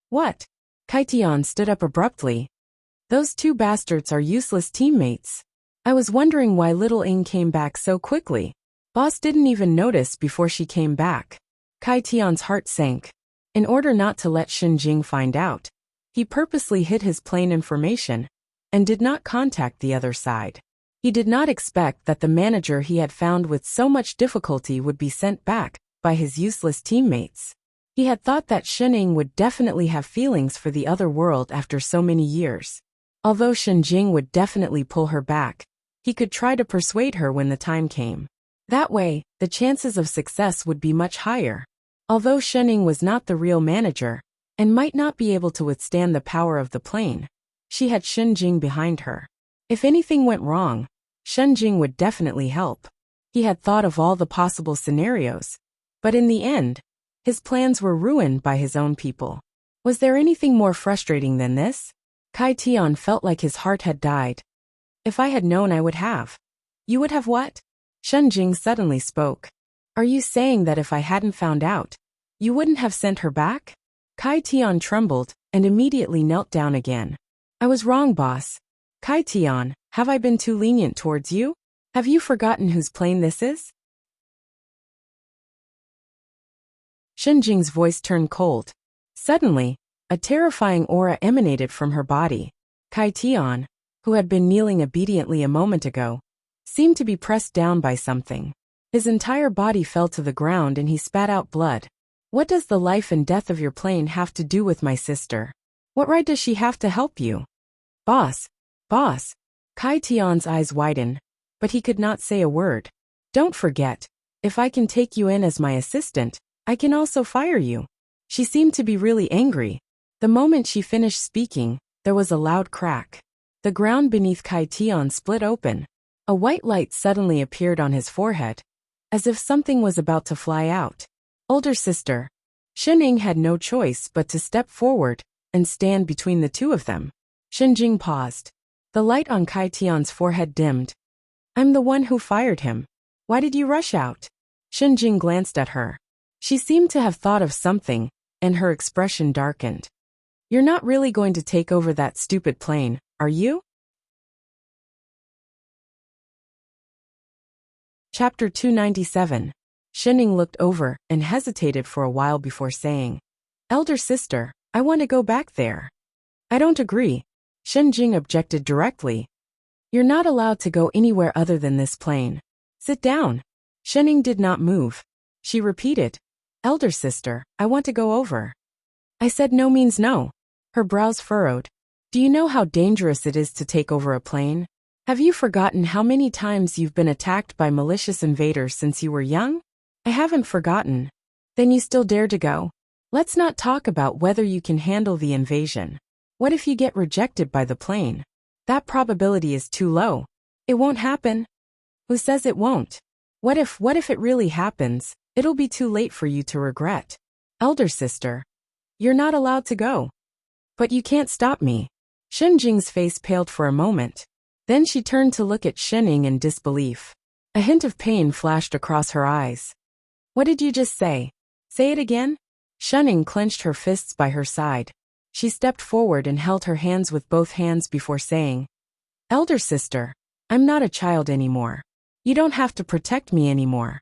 "What?" Kai Tian stood up abruptly. "Those two bastards are useless teammates. I was wondering why little Ing came back so quickly. Boss didn't even notice before she came back." Kai Tian's heart sank. In order not to let Shinjing find out, he purposely hid his plane information and did not contact the other side. He did not expect that the manager he had found with so much difficulty would be sent back by his useless teammates. He had thought that Shining would definitely have feelings for the other world after so many years. Although Shinjing would definitely pull her back, he could try to persuade her when the time came. That way, the chances of success would be much higher. Although Shining was not the real manager, and might not be able to withstand the power of the plane, she had Shinjing behind her. If anything went wrong, Shinjing would definitely help. He had thought of all the possible scenarios, but in the end, his plans were ruined by his own people. Was there anything more frustrating than this? Kai Tian felt like his heart had died. "If I had known, I would have." "You would have what?" Shenjing suddenly spoke. "Are you saying that if I hadn't found out, you wouldn't have sent her back?" Kai Tian trembled and immediately knelt down again. "I was wrong, boss. Kai Tian, have I been too lenient towards you? Have you forgotten whose plane this is?" Shinjing's voice turned cold. Suddenly, a terrifying aura emanated from her body. Kai Tian, who had been kneeling obediently a moment ago, seemed to be pressed down by something. His entire body fell to the ground and he spat out blood. "What does the life and death of your plane have to do with my sister? What right does she have to help you?" Boss. Kai Tian's eyes widened, but he could not say a word. "Don't forget, if I can take you in as my assistant, I can also fire you." She seemed to be really angry. The moment she finished speaking, there was a loud crack. The ground beneath Kai Tian split open. A white light suddenly appeared on his forehead, as if something was about to fly out. Older sister. Xining had no choice but to step forward and stand between the two of them. Xinjing paused. The light on Kai Tian's forehead dimmed. I'm the one who fired him. Why did you rush out? Xinjing glanced at her. She seemed to have thought of something, and her expression darkened. You're not really going to take over that stupid plane, are you? Chapter 297. Xining looked over and hesitated for a while before saying, Elder sister, I want to go back there. I don't agree. Xinjing objected directly. You're not allowed to go anywhere other than this plane. Sit down. Xining did not move. She repeated, Elder sister, I want to go over. I said no means no. Her brows furrowed. Do you know how dangerous it is to take over a plane? Have you forgotten how many times you've been attacked by malicious invaders since you were young? I haven't forgotten. Then you still dare to go? Let's not talk about whether you can handle the invasion. What if you get rejected by the plane? That probability is too low. It won't happen. Who says it won't? What if it really happens? It'll be too late for you to regret. Elder sister. You're not allowed to go. But you can't stop me. Xinjing's face paled for a moment. Then she turned to look at Xining in disbelief. A hint of pain flashed across her eyes. What did you just say? Say it again? Xining clenched her fists by her side. She stepped forward and held her hands with both hands before saying, Elder sister, I'm not a child anymore. You don't have to protect me anymore.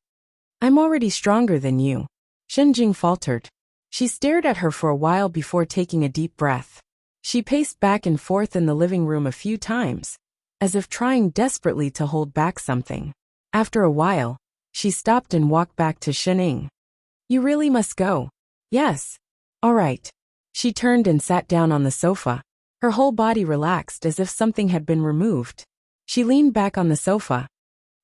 I'm already stronger than you. Xinjing faltered. She stared at her for a while before taking a deep breath. She paced back and forth in the living room a few times, as if trying desperately to hold back something. After a while, she stopped and walked back to Xining. You really must go. Yes. All right. She turned and sat down on the sofa. Her whole body relaxed as if something had been removed. She leaned back on the sofa.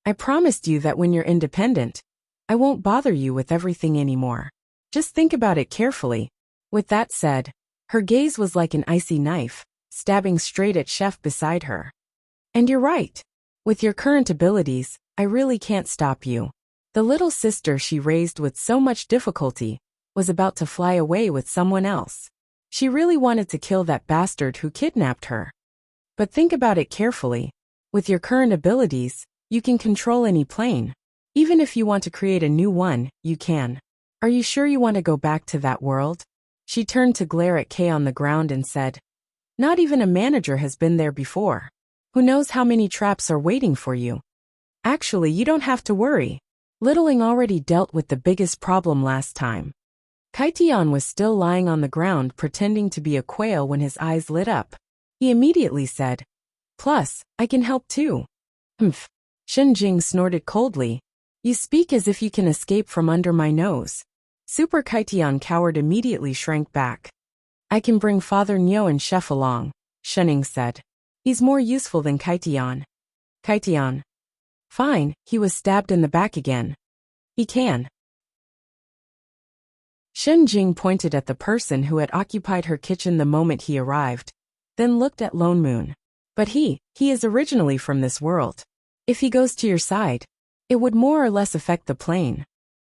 I promised you that when you're independent, I won't bother you with everything anymore. Just think about it carefully. With that said, her gaze was like an icy knife, stabbing straight at Chef beside her. And you're right. With your current abilities, I really can't stop you. The little sister she raised with so much difficulty was about to fly away with someone else. She really wanted to kill that bastard who kidnapped her. But think about it carefully. With your current abilities, you can control any plane. Even if you want to create a new one, you can. Are you sure you want to go back to that world? She turned to glare at Kay on the ground and said, Not even a manager has been there before. Who knows how many traps are waiting for you? Actually, you don't have to worry. Littling already dealt with the biggest problem last time. Kai Tian was still lying on the ground pretending to be a quail when his eyes lit up. He immediately said, Plus, I can help too. Humph. Xinjing snorted coldly. You speak as if you can escape from under my nose. Super Kai Tian coward immediately shrank back. I can bring Father Niu and Chef along, Xining said. He's more useful than Kai Tian. Kai Tian. Fine, he was stabbed in the back again. He can. Xinjing pointed at the person who had occupied her kitchen the moment he arrived, then looked at Lone Moon. But he is originally from this world. If he goes to your side, it would more or less affect the plane.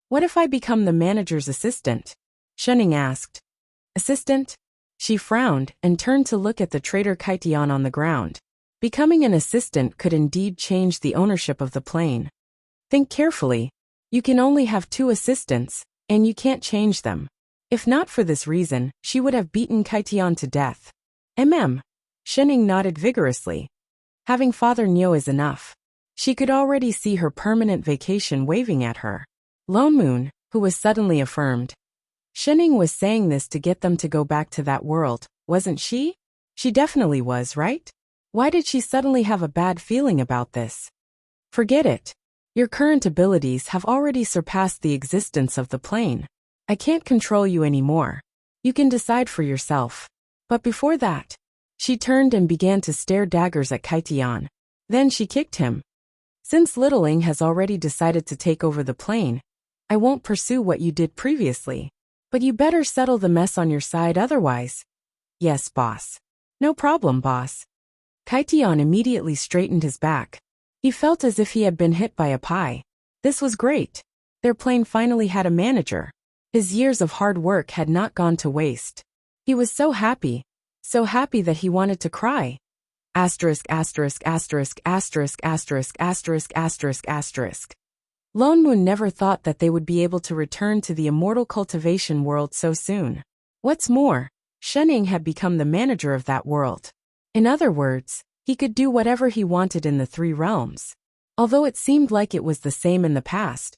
What if I become the manager's assistant? Xining asked. Assistant? She frowned and turned to look at the traitor Kai Tian on the ground. Becoming an assistant could indeed change the ownership of the plane. Think carefully. You can only have 2 assistants, and you can't change them. If not for this reason, she would have beaten Kai Tian to death. Xining nodded vigorously. Having Father Niu is enough. She could already see her permanent vacation waving at her. Lone Moon, who was suddenly affirmed. Xining was saying this to get them to go back to that world, wasn't she? She definitely was, right? Why did she suddenly have a bad feeling about this? Forget it. Your current abilities have already surpassed the existence of the plane. I can't control you anymore. You can decide for yourself. But before that, she turned and began to stare daggers at Kai Tian. Then she kicked him. Since Littling has already decided to take over the plane, I won't pursue what you did previously. But you better settle the mess on your side otherwise. Yes, boss. No problem, boss. Kaitian immediately straightened his back. He felt as if he had been hit by a pie. This was great. Their plane finally had a manager. His years of hard work had not gone to waste. He was so happy that he wanted to cry. Asterisk asterisk asterisk asterisk asterisk asterisk asterisk asterisk. Lone Moon never thought that they would be able to return to the immortal cultivation world so soon. What's more, Shening had become the manager of that world. In other words, he could do whatever he wanted in the three realms. Although it seemed like it was the same in the past,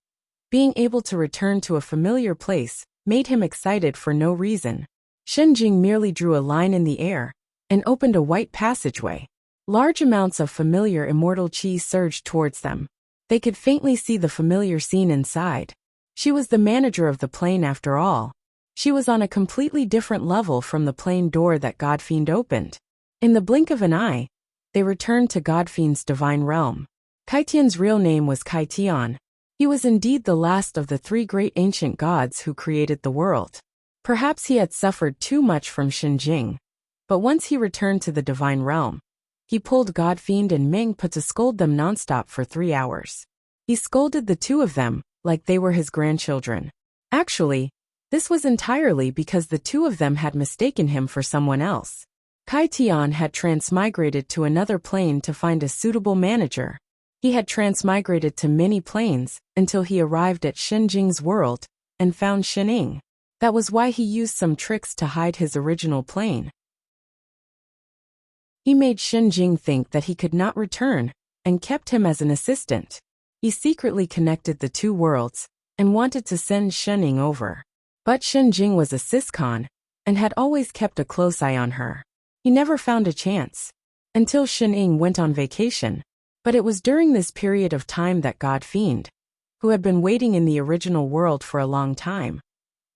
being able to return to a familiar place made him excited for no reason. Shenjing merely drew a line in the air and opened a white passageway. Large amounts of familiar immortal chi surged towards them. They could faintly see the familiar scene inside. She was the manager of the plane after all. She was on a completely different level from the plane door that Godfiend opened. In the blink of an eye, they returned to Godfiend's divine realm. Kaitian's real name was Kaitian. He was indeed the last of the three great ancient gods who created the world. Perhaps he had suffered too much from Shenjing, but once he returned to the divine realm, he pulled Godfiend and Mingpa to scold them nonstop for 3 hours. He scolded the two of them like they were his grandchildren. Actually, this was entirely because the two of them had mistaken him for someone else. Kaitian had transmigrated to another plane to find a suitable manager. He had transmigrated to many planes until he arrived at Shenjing's world and found Shening. That was why he used some tricks to hide his original plane. He made Shenjing think that he could not return and kept him as an assistant. He secretly connected the two worlds and wanted to send Shening over. But Shenjing was a siscon and had always kept a close eye on her. He never found a chance until Shening went on vacation. But it was during this period of time that Godfiend, who had been waiting in the original world for a long time,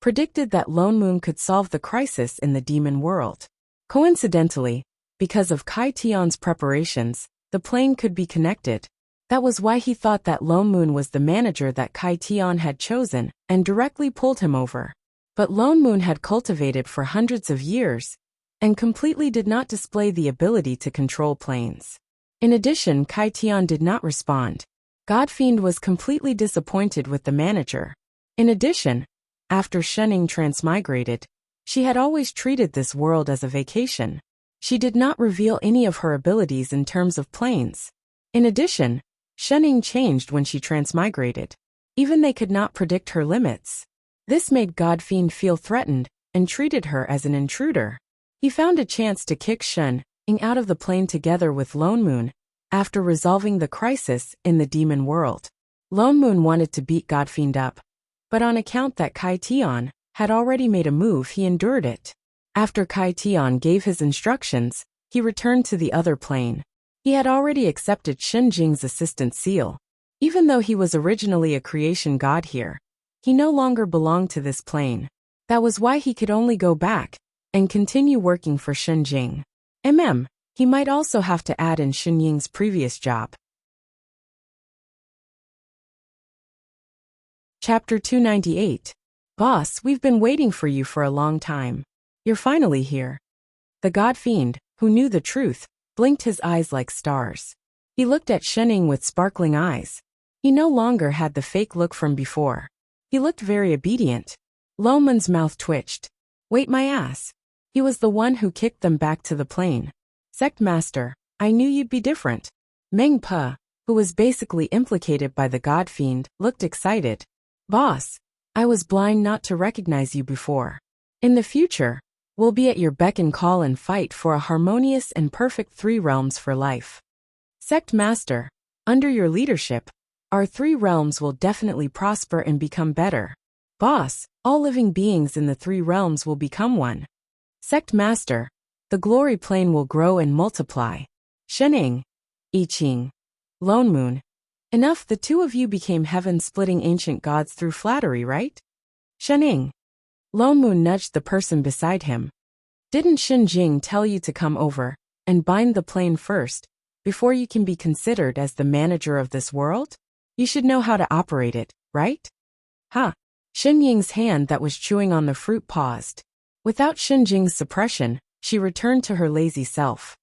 predicted that Lone Moon could solve the crisis in the demon world. Coincidentally, because of Kaitian's preparations, the plane could be connected. That was why he thought that Lone Moon was the manager that Kaitian had chosen and directly pulled him over. But Lone Moon had cultivated for hundreds of years and completely did not display the ability to control planes. In addition, Kaitian did not respond. Godfiend was completely disappointed with the manager. In addition, after Shening transmigrated, she had always treated this world as a vacation. She did not reveal any of her abilities in terms of planes. In addition, Shening changed when she transmigrated. Even they could not predict her limits. This made Godfiend feel threatened and treated her as an intruder. He found a chance to kick Shening out of the plane together with Lone Moon after resolving the crisis in the demon world. Lone Moon wanted to beat Godfiend up, but on account that Kaitian had already made a move, he endured it. After Kaitian gave his instructions, he returned to the other plane. He had already accepted Shenjing's assistant seal. Even though he was originally a creation god here, he no longer belonged to this plane. That was why he could only go back and continue working for Shenjing. He might also have to add in Shenying's previous job. Chapter 298. Boss, we've been waiting for you for a long time. You're finally here. The Godfiend, who knew the truth, blinked his eyes like stars. He looked at Shening with sparkling eyes. He no longer had the fake look from before. He looked very obedient. Lone Moon's mouth twitched. Wait my ass. He was the one who kicked them back to the plane. Sect Master, I knew you'd be different. Mingpa, who was basically implicated by the Godfiend, looked excited. Boss, I was blind not to recognize you before. In the future, we'll be at your beck and call and fight for a harmonious and perfect three realms for life. Sect Master, under your leadership, our three realms will definitely prosper and become better. Boss, all living beings in the three realms will become one. Sect Master, the glory plane will grow and multiply. Shening, I Ching, Lone Moon. Enough, the two of you became heaven-splitting ancient gods through flattery, right? Shening. Lone Moon nudged the person beside him. Didn't Shenjing tell you to come over and bind the plane first, before you can be considered as the manager of this world? You should know how to operate it, right? Ha! Shenying's hand that was chewing on the fruit paused. Without Shenjing's suppression, she returned to her lazy self.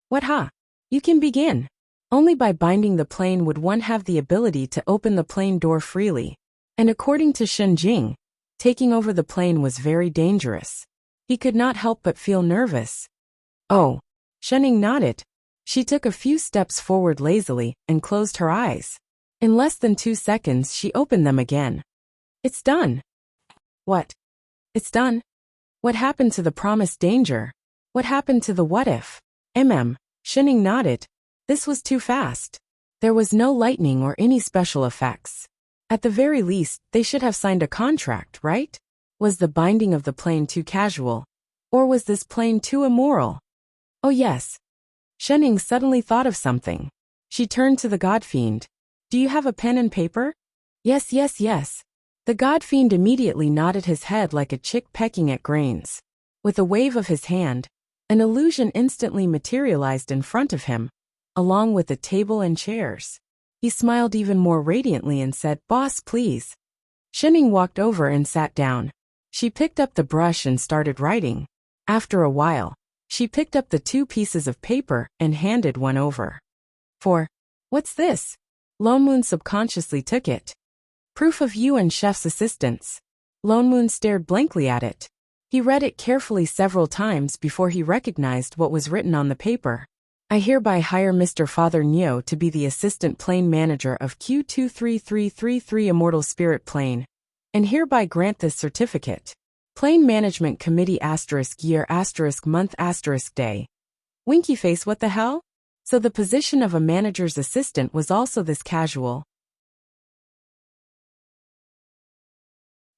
What ha? You can begin. Only by binding the plane would one have the ability to open the plane door freely. And according to Shen Jing, taking over the plane was very dangerous. He could not help but feel nervous. Oh. Shenning nodded. She took a few steps forward lazily and closed her eyes. In less than 2 seconds she opened them again. It's done. What? It's done? What happened to the promised danger? What happened to the what if? Shenning nodded. This was too fast. There was no lightning or any special effects. At the very least, they should have signed a contract, right? Was the binding of the plane too casual? Or was this plane too immoral? Oh yes. Shenning suddenly thought of something. She turned to the godfiend. Do you have a pen and paper? Yes. The godfiend immediately nodded his head like a chick pecking at grains. With a wave of his hand, an illusion instantly materialized in front of him, along with the table and chairs. He smiled even more radiantly and said, "Boss, please." Shenning walked over and sat down. She picked up the brush and started writing. After a while, she picked up the 2 pieces of paper and handed one over. What's this? Lone Moon subconsciously took it. Proof of you and Chef's assistance. Lone Moon stared blankly at it. He read it carefully several times before he recognized what was written on the paper. I hereby hire Mr. Father Neo to be the assistant plane manager of Q23333 Immortal Spirit Plane, and hereby grant this certificate. Plane Management Committee *year *month *day. Winky face, what the hell? So the position of a manager's assistant was also this casual.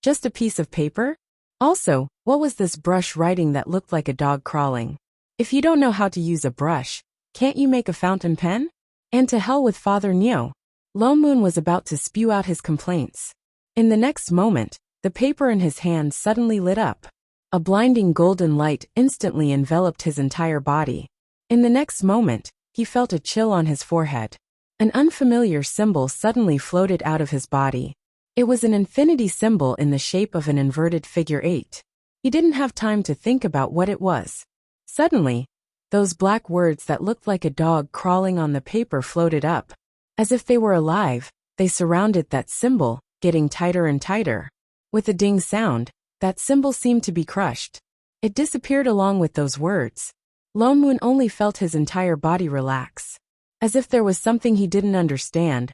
Just a piece of paper? Also, what was this brush writing that looked like a dog crawling? If you don't know how to use a brush, can't you make a fountain pen? And to hell with Father Neo. Lone Moon was about to spew out his complaints. In the next moment, the paper in his hand suddenly lit up. A blinding golden light instantly enveloped his entire body. In the next moment, he felt a chill on his forehead. An unfamiliar symbol suddenly floated out of his body. It was an infinity symbol in the shape of an inverted figure 8. He didn't have time to think about what it was. Suddenly, those black words that looked like a dog crawling on the paper floated up. As if they were alive, they surrounded that symbol, getting tighter and tighter. With a ding sound, that symbol seemed to be crushed. It disappeared along with those words. Lone Moon only felt his entire body relax. As if there was something he didn't understand.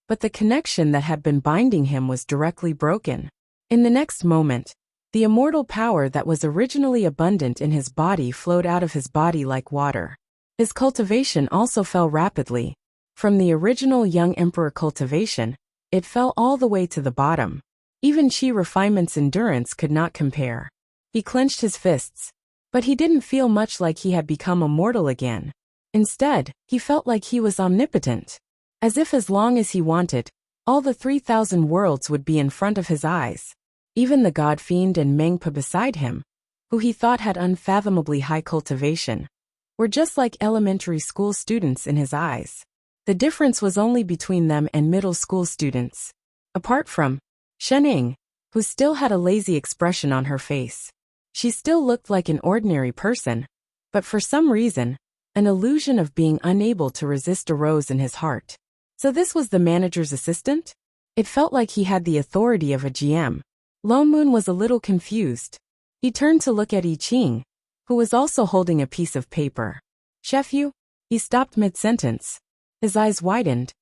But the connection that had been binding him was directly broken. In the next moment, the immortal power that was originally abundant in his body flowed out of his body like water. His cultivation also fell rapidly. From the original young emperor cultivation, it fell all the way to the bottom. Even Chi Refinement's endurance could not compare. He clenched his fists. But he didn't feel much like he had become immortal again. Instead, he felt like he was omnipotent. As if as long as he wanted, all the 3,000 worlds would be in front of his eyes. Even the godfiend and Mengpa beside him, who he thought had unfathomably high cultivation, were just like elementary school students in his eyes. The difference was only between them and middle school students. Apart from Shenning, who still had a lazy expression on her face. She still looked like an ordinary person, but for some reason, an illusion of being unable to resist arose in his heart. So this was the manager's assistant? It felt like he had the authority of a GM. Lone Moon was a little confused. He turned to look at I Ching, who was also holding a piece of paper. Chef, you? He stopped mid-sentence. His eyes widened.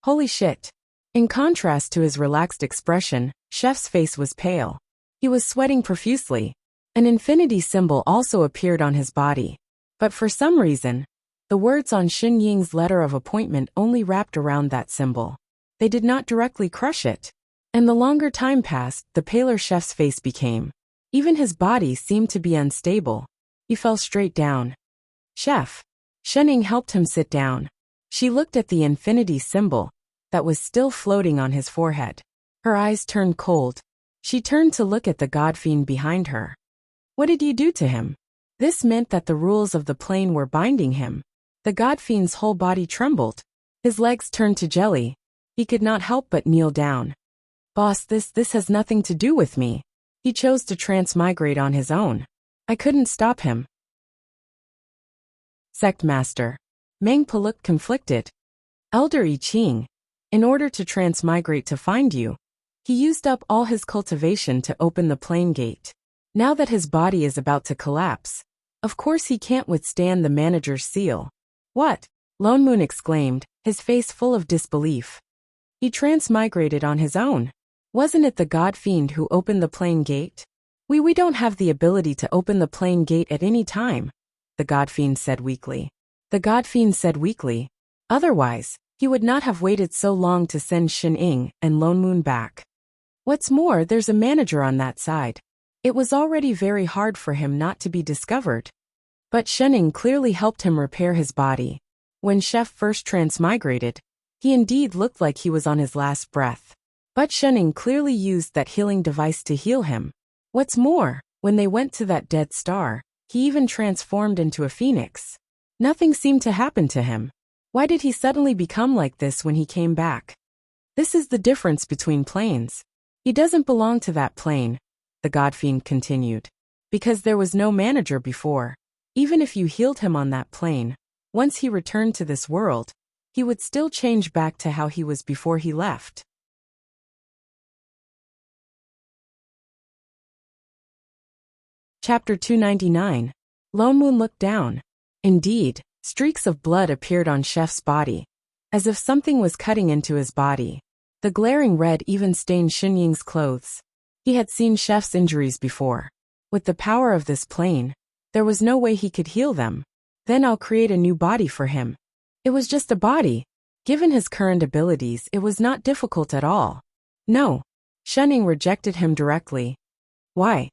Holy shit. In contrast to his relaxed expression, Chef's face was pale. He was sweating profusely. An infinity symbol also appeared on his body. But for some reason, the words on Xin Ying's letter of appointment only wrapped around that symbol. They did not directly crush it. And the longer time passed, the paler Chef's face became. Even his body seemed to be unstable. He fell straight down. Chef. Shenning helped him sit down. She looked at the infinity symbol that was still floating on his forehead. Her eyes turned cold. She turned to look at the godfiend behind her. What did you do to him? This meant that the rules of the plane were binding him. The godfiend's whole body trembled. His legs turned to jelly. He could not help but kneel down. Boss, this has nothing to do with me. He chose to transmigrate on his own. I couldn't stop him. Sect Master. Mengpa looked conflicted. Elder I Ching, in order to transmigrate to find you, he used up all his cultivation to open the plane gate. Now that his body is about to collapse, of course he can't withstand the manager's seal. What? Lone Moon exclaimed, his face full of disbelief. He transmigrated on his own. Wasn't it the God Fiend who opened the plane gate? We don't have the ability to open the plane gate at any time, the God Fiend said weakly. The God Fiend said weakly. Otherwise, he would not have waited so long to send Shen Ying and Lone Moon back. What's more, there's a manager on that side. It was already very hard for him not to be discovered. But Shen Ying clearly helped him repair his body. When Chef first transmigrated, he indeed looked like he was on his last breath. But Shen Ying clearly used that healing device to heal him. What's more, when they went to that dead star, he even transformed into a phoenix. Nothing seemed to happen to him. Why did he suddenly become like this when he came back? This is the difference between planes. He doesn't belong to that plane, the God Fiend continued. Because there was no manager before. Even if you healed him on that plane, once he returned to this world, he would still change back to how he was before he left. Chapter 299. Lone Moon looked down. Indeed, streaks of blood appeared on Chef's body, as if something was cutting into his body. The glaring red even stained Shen Ying's clothes. He had seen Chef's injuries before. With the power of this plane, there was no way he could heal them. Then I'll create a new body for him. It was just a body. Given his current abilities, it was not difficult at all. No. Shen Ying rejected him directly. Why?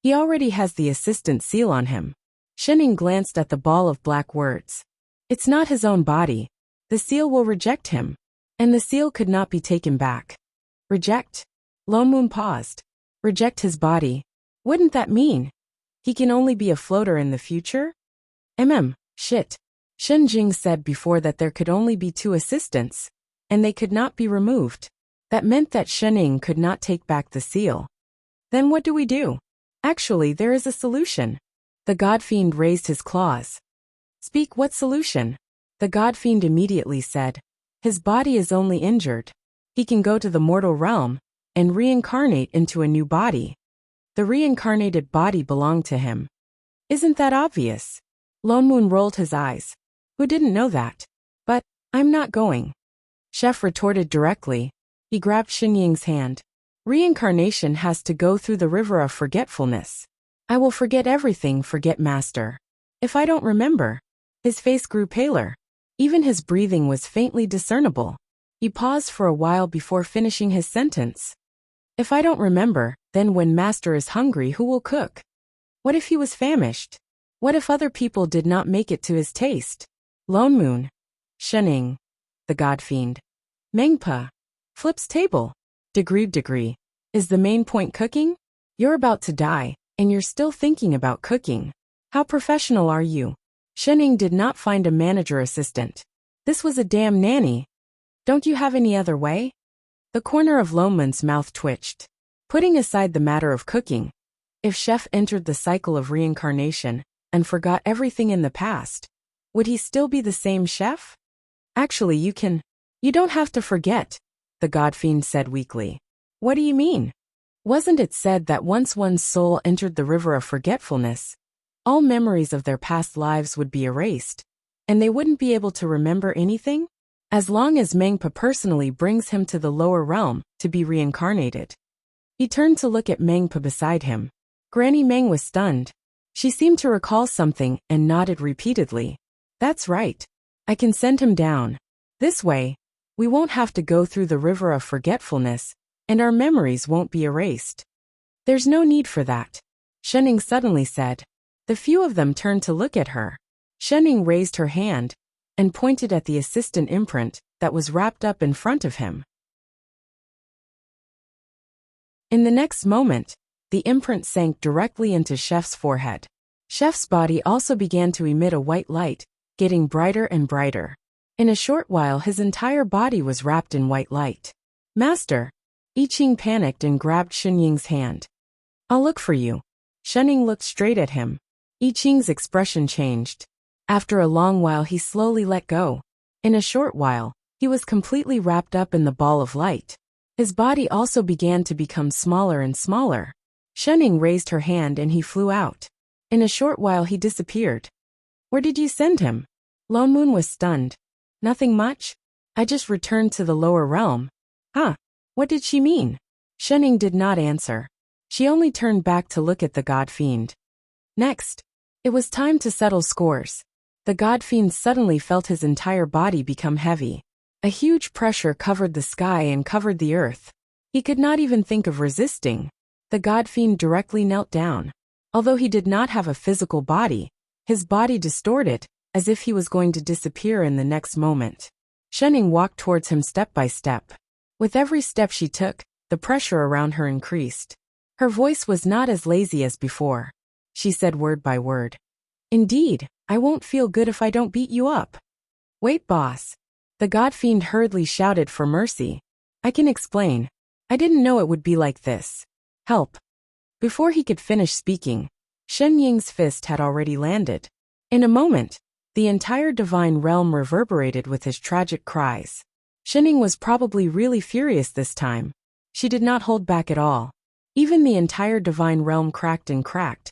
He already has the assistant seal on him. Shen Ying glanced at the ball of black words. It's not his own body. The seal will reject him. And the seal could not be taken back. Reject? Lone Moon paused. Reject his body. Wouldn't that mean he can only be a floater in the future? Shit. Shen Jing said before that there could only be 2 assistants, and they could not be removed. That meant that Shen Ying could not take back the seal. Then what do we do? Actually, there is a solution. The God Fiend raised his claws. Speak, what solution? The God Fiend immediately said. His body is only injured. He can go to the mortal realm and reincarnate into a new body. The reincarnated body belonged to him. Isn't that obvious? Lone Moon rolled his eyes. Who didn't know that? But, I'm not going. Chef retorted directly. He grabbed Shen Ying's hand. Reincarnation has to go through the river of forgetfulness. I will forget everything, forget master. If I don't remember. His face grew paler. Even his breathing was faintly discernible. He paused for a while before finishing his sentence. If I don't remember, then when master is hungry, who will cook? What if he was famished? What if other people did not make it to his taste? Lone Moon. Shen Ying. The God Fiend. Mengpa. Flip's table. Degree. Is the main point cooking? You're about to die, and you're still thinking about cooking. How professional are you? Shen Ying did not find a manager assistant. This was a damn nanny. Don't you have any other way? The corner of Lone Moon's mouth twitched. Putting aside the matter of cooking, if Chef entered the cycle of reincarnation and forgot everything in the past, would he still be the same chef? Actually, you don't have to forget, the God Fiend said weakly. What do you mean? Wasn't it said that once one's soul entered the river of forgetfulness, all memories of their past lives would be erased, and they wouldn't be able to remember anything? As long as Mengpa personally brings him to the lower realm to be reincarnated. He turned to look at Mengpa beside him. Granny Meng was stunned. She seemed to recall something and nodded repeatedly. That's right. I can send him down. This way, we won't have to go through the river of forgetfulness, and our memories won't be erased. There's no need for that, Shen Ying suddenly said. The few of them turned to look at her. Shen Ying raised her hand and pointed at the assistant imprint that was wrapped up in front of him. In the next moment, the imprint sank directly into Chef's forehead. Chef's body also began to emit a white light, getting brighter and brighter. In a short while, his entire body was wrapped in white light. Master! I Ching panicked and grabbed Shen Ying's hand. I'll look for you. Shen Ying looked straight at him. I Ching's expression changed. After a long while he slowly let go. In a short while, he was completely wrapped up in the ball of light. His body also began to become smaller and smaller. Shenning raised her hand and he flew out. In a short while he disappeared. Where did you send him? Lone Moon was stunned. Nothing much. I just returned to the lower realm. Huh? What did she mean? Shenning did not answer. She only turned back to look at the god fiend. Next, it was time to settle scores. The god fiend suddenly felt his entire body become heavy. A huge pressure covered the sky and covered the earth. He could not even think of resisting. The god fiend directly knelt down. Although he did not have a physical body, his body distorted, as if he was going to disappear in the next moment. Shenning walked towards him step by step. With every step she took, the pressure around her increased. Her voice was not as lazy as before. She said word by word. Indeed, I won't feel good if I don't beat you up. Wait, boss. The god fiend hurriedly shouted for mercy. I can explain. I didn't know it would be like this. Help. Before he could finish speaking, Shen Ying's fist had already landed. In a moment, the entire divine realm reverberated with his tragic cries. Shenning was probably really furious this time. She did not hold back at all. Even the entire divine realm cracked and cracked.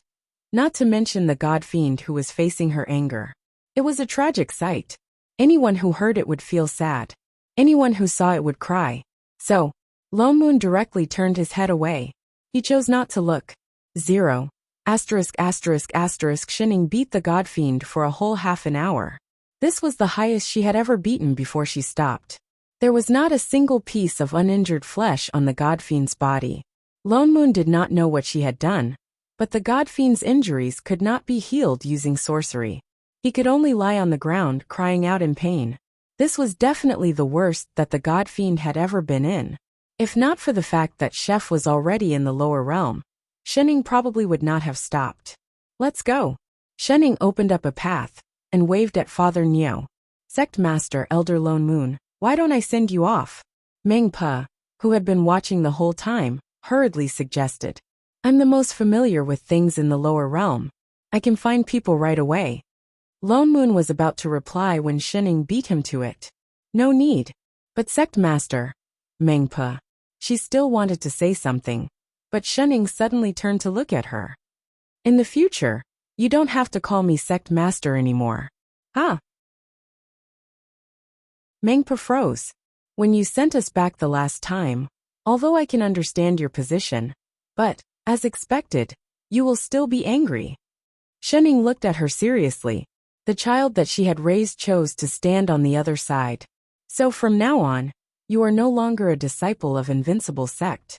Not to mention the god fiend who was facing her anger. It was a tragic sight. Anyone who heard it would feel sad. Anyone who saw it would cry. So, Lone Moon directly turned his head away. He chose not to look. 0. Shenning beat the god fiend for a whole half an hour. This was the highest she had ever beaten before she stopped. There was not a single piece of uninjured flesh on the god fiend's body. Lone Moon did not know what she had done, but the god fiend's injuries could not be healed using sorcery. He could only lie on the ground crying out in pain. This was definitely the worst that the god fiend had ever been in. If not for the fact that Chef was already in the lower realm, Shenning probably would not have stopped. Let's go. Shenning opened up a path and waved at Father Niu. Sect Master Elder Lone Moon, why don't I send you off? Meng Pa, who had been watching the whole time, hurriedly suggested. I'm the most familiar with things in the lower realm. I can find people right away. Lone Moon was about to reply when Shenning beat him to it. No need. But Sect Master, Meng Pa. She still wanted to say something, but Shenning suddenly turned to look at her. In the future, you don't have to call me Sect Master anymore. Huh? Meng Pa froze. When you sent us back the last time, although I can understand your position, but, as expected, you will still be angry. Shenning looked at her seriously. The child that she had raised chose to stand on the other side. So from now on, you are no longer a disciple of Invincible Sect.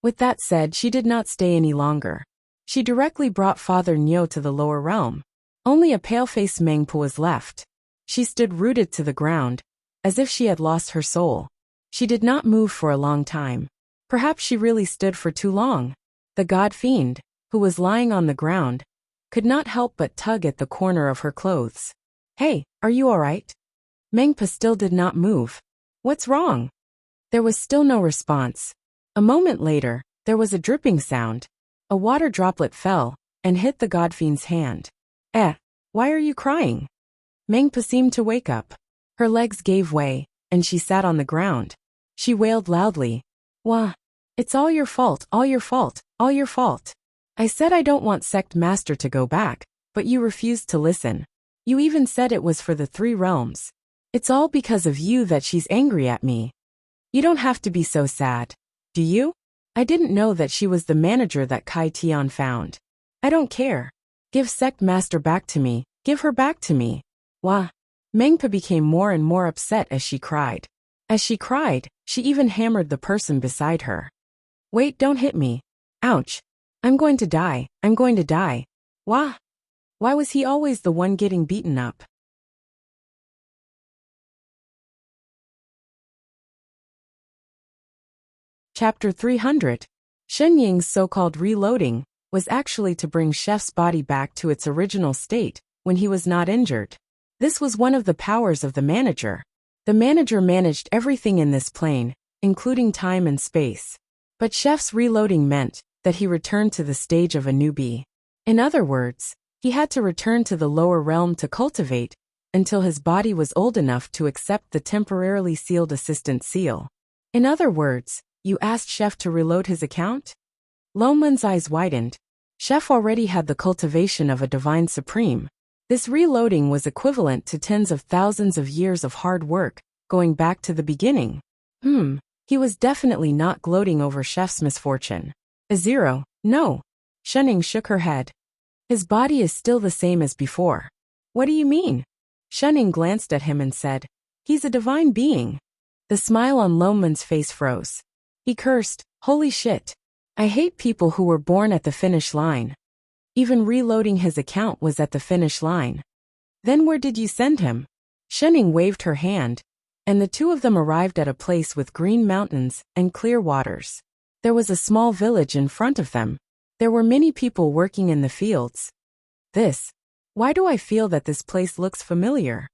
With that said, she did not stay any longer. She directly brought Father Niu to the lower realm. Only a pale-faced Meng Pa was left. She stood rooted to the ground, as if she had lost her soul. She did not move for a long time. Perhaps she really stood for too long. The god fiend, who was lying on the ground, could not help but tug at the corner of her clothes. Hey, are you alright? Meng Pa still did not move. What's wrong? There was still no response. A moment later, there was a dripping sound. A water droplet fell and hit the god fiend's hand. Why are you crying? Meng Pa seemed to wake up. Her legs gave way, and she sat on the ground. She wailed loudly. Wah! It's all your fault, all your fault, all your fault. I said I don't want Sect Master to go back, but you refused to listen. You even said it was for the 3 realms. It's all because of you that she's angry at me. You don't have to be so sad, do you? I didn't know that she was the manager that Kai Tian found. I don't care. Give Sect Master back to me, give her back to me. Wah! Meng Pa became more and more upset as she cried. As she cried, she even hammered the person beside her. Wait, don't hit me. Ouch. I'm going to die, I'm going to die. Wah! Why was he always the one getting beaten up? Chapter 300. Shen Ying's so-called reloading was actually to bring Chef's body back to its original state when he was not injured. This was one of the powers of the manager. The manager managed everything in this plane, including time and space. But Chef's reloading meant that he returned to the stage of a newbie. In other words, He had to return to the lower realm to cultivate, until his body was old enough to accept the temporarily sealed assistant seal. In other words, you asked Chef to reload his account? Loneman's eyes widened. Chef already had the cultivation of a divine supreme. This reloading was equivalent to tens of thousands of years of hard work, going back to the beginning. He was definitely not gloating over Chef's misfortune. A zero, no. Shenning shook her head. His body is still the same as before. What do you mean? Shenning glanced at him and said, he's a divine being. The smile on Loneman's face froze. He cursed, holy shit. I hate people who were born at the finish line. Even reloading his account was at the finish line. Then where did you send him? Shenning waved her hand, and the two of them arrived at a place with green mountains and clear waters. There was a small village in front of them. There were many people working in the fields. Why do I feel that this place looks familiar?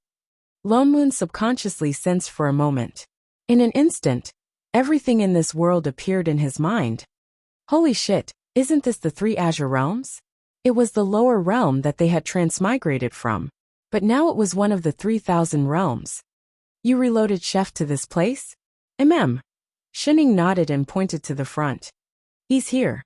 Lone Moon subconsciously sensed for a moment. In an instant, everything in this world appeared in his mind. Holy shit, isn't this the 3 Azure Realms? It was the lower realm that they had transmigrated from, but now it was one of the 3,000 realms. You reloaded Chef to this place? Shinning nodded and pointed to the front. He's here.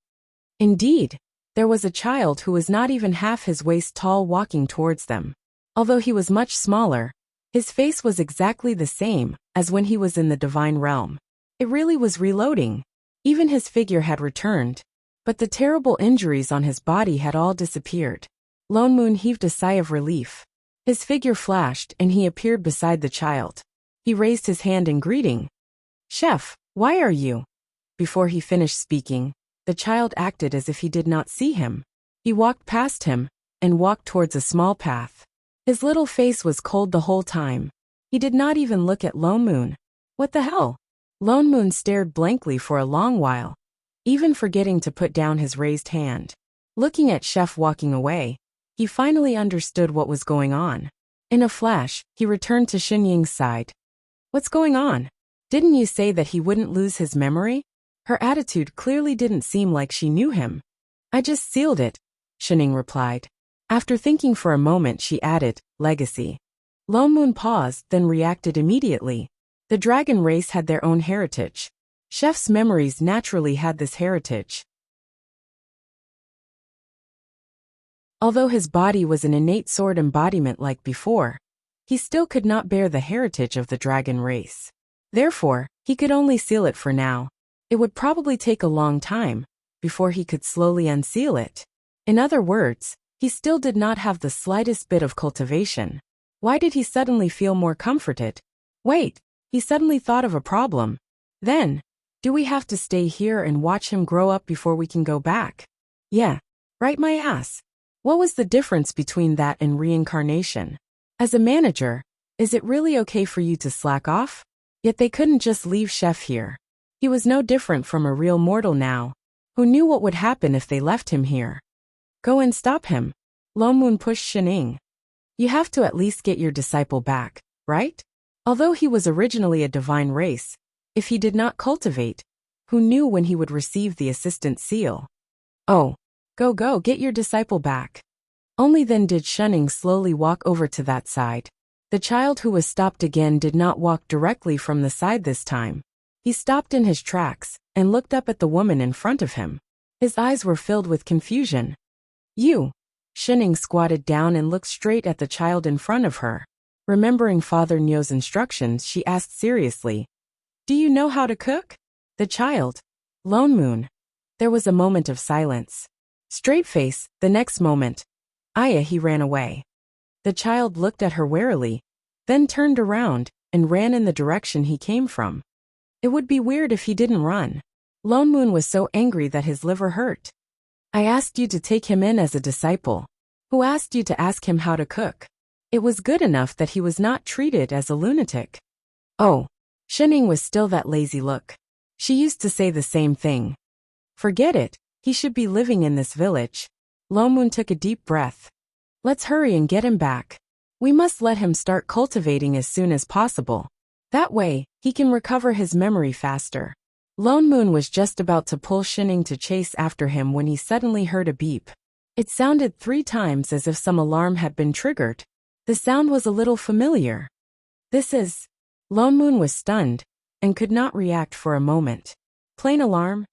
Indeed, there was a child who was not even half his waist tall walking towards them. Although he was much smaller, his face was exactly the same as when he was in the divine realm. It really was reloading. Even his figure had returned, but the terrible injuries on his body had all disappeared. Lone Moon heaved a sigh of relief. His figure flashed and he appeared beside the child. He raised his hand in greeting. Chef, why are you? Before he finished speaking, the child acted as if he did not see him. He walked past him and walked towards a small path. His little face was cold the whole time. He did not even look at Lone Moon. What the hell? Lone Moon stared blankly for a long while, even forgetting to put down his raised hand. Looking at Chef walking away, he finally understood what was going on. In a flash, he returned to Xinying's side. What's going on? Didn't you say that he wouldn't lose his memory? Her attitude clearly didn't seem like she knew him. I just sealed it, Xinying replied. After thinking for a moment, she added, legacy. Lone Moon paused, then reacted immediately. The dragon race had their own heritage. Chef's memories naturally had this heritage. Although his body was an innate sword embodiment like before, he still could not bear the heritage of the dragon race. Therefore, he could only seal it for now. It would probably take a long time before he could slowly unseal it. In other words, he still did not have the slightest bit of cultivation. Why did he suddenly feel more comforted? Wait, he suddenly thought of a problem. Then, do we have to stay here and watch him grow up before we can go back? Yeah, right my ass. What was the difference between that and reincarnation? As a manager, is it really okay for you to slack off? Yet they couldn't just leave Chef here. He was no different from a real mortal now, who knew what would happen if they left him here. Go and stop him. Lone Moon pushed Xinying. You have to at least get your disciple back, right? Although he was originally a divine race, if he did not cultivate, who knew when he would receive the assistant seal? Oh, go get your disciple back. Only then did Xinying slowly walk over to that side. The child who was stopped again did not walk directly from the side this time. He stopped in his tracks and looked up at the woman in front of him. His eyes were filled with confusion. You. Xinying squatted down and looked straight at the child in front of her. Remembering Father Nyo's instructions, she asked seriously, do you know how to cook? The child. Lone Moon. There was a moment of silence. Straight face, the next moment. He ran away. The child looked at her warily, then turned around and ran in the direction he came from. It would be weird if he didn't run. Lone Moon was so angry that his liver hurt. I asked you to take him in as a disciple. Who asked you to ask him how to cook? It was good enough that he was not treated as a lunatic. Oh, Xinying was still that lazy look. She used to say the same thing. Forget it, he should be living in this village. Lone Moon took a deep breath. Let's hurry and get him back. We must let him start cultivating as soon as possible. That way, he can recover his memory faster. Lone Moon was just about to pull Xinying to chase after him when he suddenly heard a beep. It sounded 3 times as if some alarm had been triggered. The sound was a little familiar. This is... Lone Moon was stunned and could not react for a moment. Plane alarm?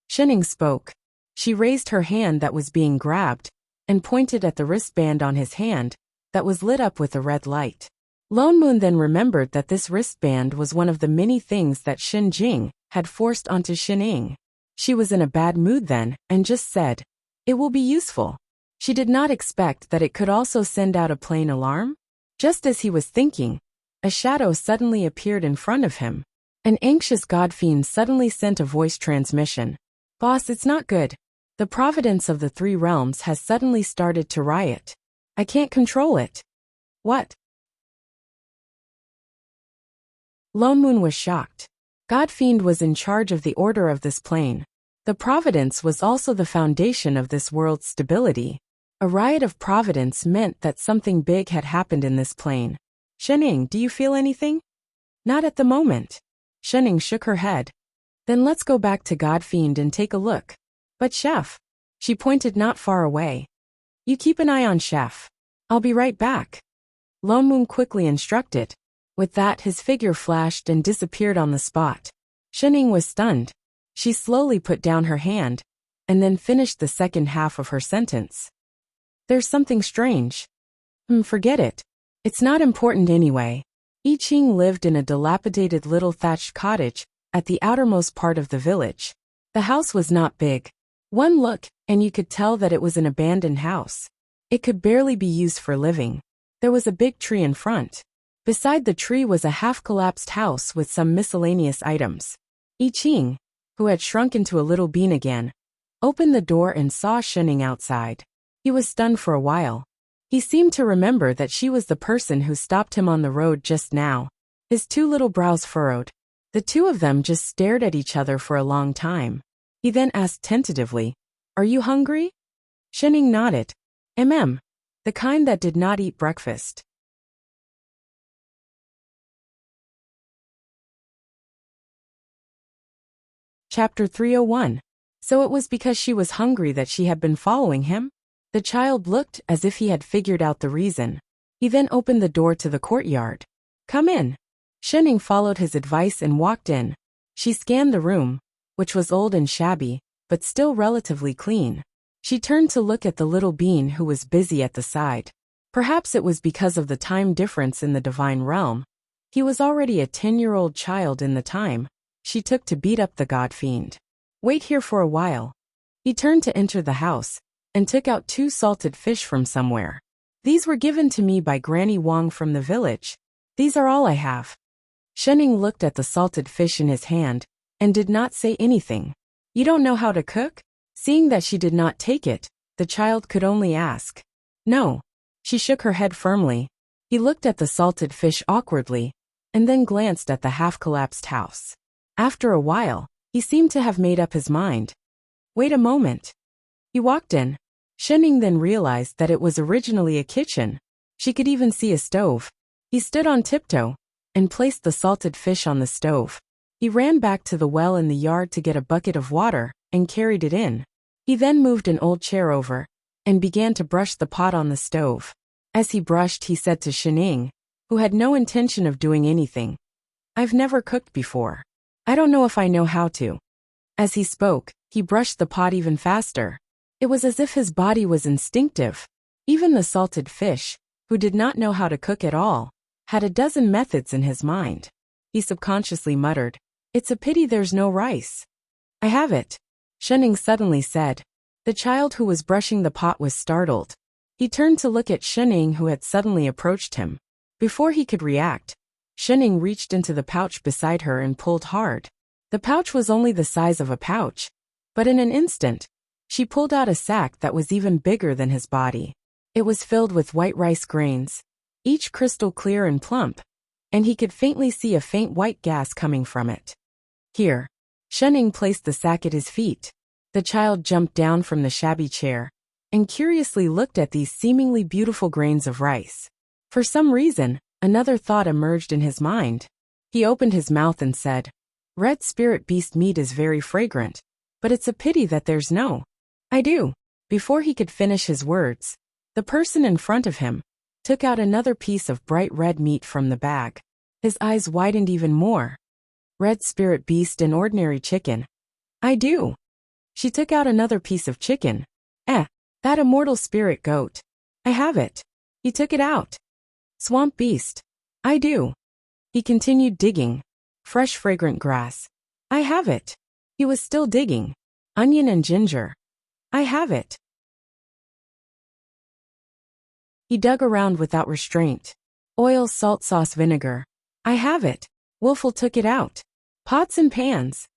Shining spoke. She raised her hand that was being grabbed and pointed at the wristband on his hand that was lit up with a red light. Lone Moon then remembered that this wristband was one of the many things that Xin Jing had forced onto Xining. She was in a bad mood then and just said, "It will be useful." She did not expect that it could also send out a plane alarm. Just as he was thinking, a shadow suddenly appeared in front of him. An anxious godfiend suddenly sent a voice transmission. "Boss, it's not good. The providence of the 3 realms has suddenly started to riot. I can't control it." "What?" Lone Moon was shocked. Godfiend was in charge of the order of this plane. The providence was also the foundation of this world's stability. A riot of providence meant that something big had happened in this plane. "Xining, do you feel anything?" "Not at the moment." Xining shook her head. "Then let's go back to Godfiend and take a look." "But Chef." She pointed not far away. "You keep an eye on Chef. I'll be right back." Lone Moon quickly instructed. With that, his figure flashed and disappeared on the spot. Xining was stunned. She slowly put down her hand and then finished the second half of her sentence. "There's something strange." Forget it. It's not important anyway." I Ching lived in a dilapidated little thatched cottage at the outermost part of the village. The house was not big. One look, and you could tell that it was an abandoned house. It could barely be used for living. There was a big tree in front. Beside the tree was a half-collapsed house with some miscellaneous items. I Ching, who had shrunk into a little bean again, opened the door and saw Xining outside. He was stunned for a while. He seemed to remember that she was the person who stopped him on the road just now. His 2 little brows furrowed. The 2 of them just stared at each other for a long time. He then asked tentatively, "Are you hungry?" Xining nodded. The kind that did not eat breakfast." Chapter 301. So it was because she was hungry that she had been following him? The child looked as if he had figured out the reason. He then opened the door to the courtyard. "Come in." Xining followed his advice and walked in. She scanned the room, which was old and shabby, but still relatively clean. She turned to look at the little bean who was busy at the side. Perhaps it was because of the time difference in the divine realm. He was already a 10-year-old child in the time she took to beat up the godfiend. "Wait here for a while." He turned to enter the house and took out 2 salted fish from somewhere. "These were given to me by Granny Wang from the village. These are all I have." Xining looked at the salted fish in his hand and did not say anything. "You don't know how to cook?" Seeing that she did not take it, the child could only ask. "No." She shook her head firmly. He looked at the salted fish awkwardly and then glanced at the half-collapsed house. After a while, he seemed to have made up his mind. "Wait a moment." He walked in. Xining then realized that it was originally a kitchen. She could even see a stove. He stood on tiptoe and placed the salted fish on the stove. He ran back to the well in the yard to get a bucket of water and carried it in. He then moved an old chair over and began to brush the pot on the stove. As he brushed, he said to Xining, who had no intention of doing anything, "I've never cooked before. I don't know if I know how to." As he spoke, he brushed the pot even faster. It was as if his body was instinctive. Even the salted fish, who did not know how to cook at all, had a dozen methods in his mind. He subconsciously muttered, "It's a pity there's no rice." "I have it," Xining suddenly said. The child who was brushing the pot was startled. He turned to look at Xining, who had suddenly approached him. Before he could react, Xining reached into the pouch beside her and pulled hard. The pouch was only the size of a pouch, but in an instant, she pulled out a sack that was even bigger than his body. It was filled with white rice grains, each crystal clear and plump, and he could faintly see a faint white gas coming from it. "Here." Xining placed the sack at his feet. The child jumped down from the shabby chair and curiously looked at these seemingly beautiful grains of rice. For some reason, another thought emerged in his mind. He opened his mouth and said, "Red spirit beast meat is very fragrant, but it's a pity that there's no." "I do." Before he could finish his words, the person in front of him took out another piece of bright red meat from the bag. His eyes widened even more. Red spirit beast and ordinary chicken. I do. She took out another piece of chicken. That immortal spirit goat. I have it. He took it out. Swamp beast. I do. He continued digging. Fresh fragrant grass. I have it. He was still digging. Onion and ginger. I have it. He dug around without restraint. Oil, salt, sauce, vinegar. I have it. Wolfel took it out. Pots and pans.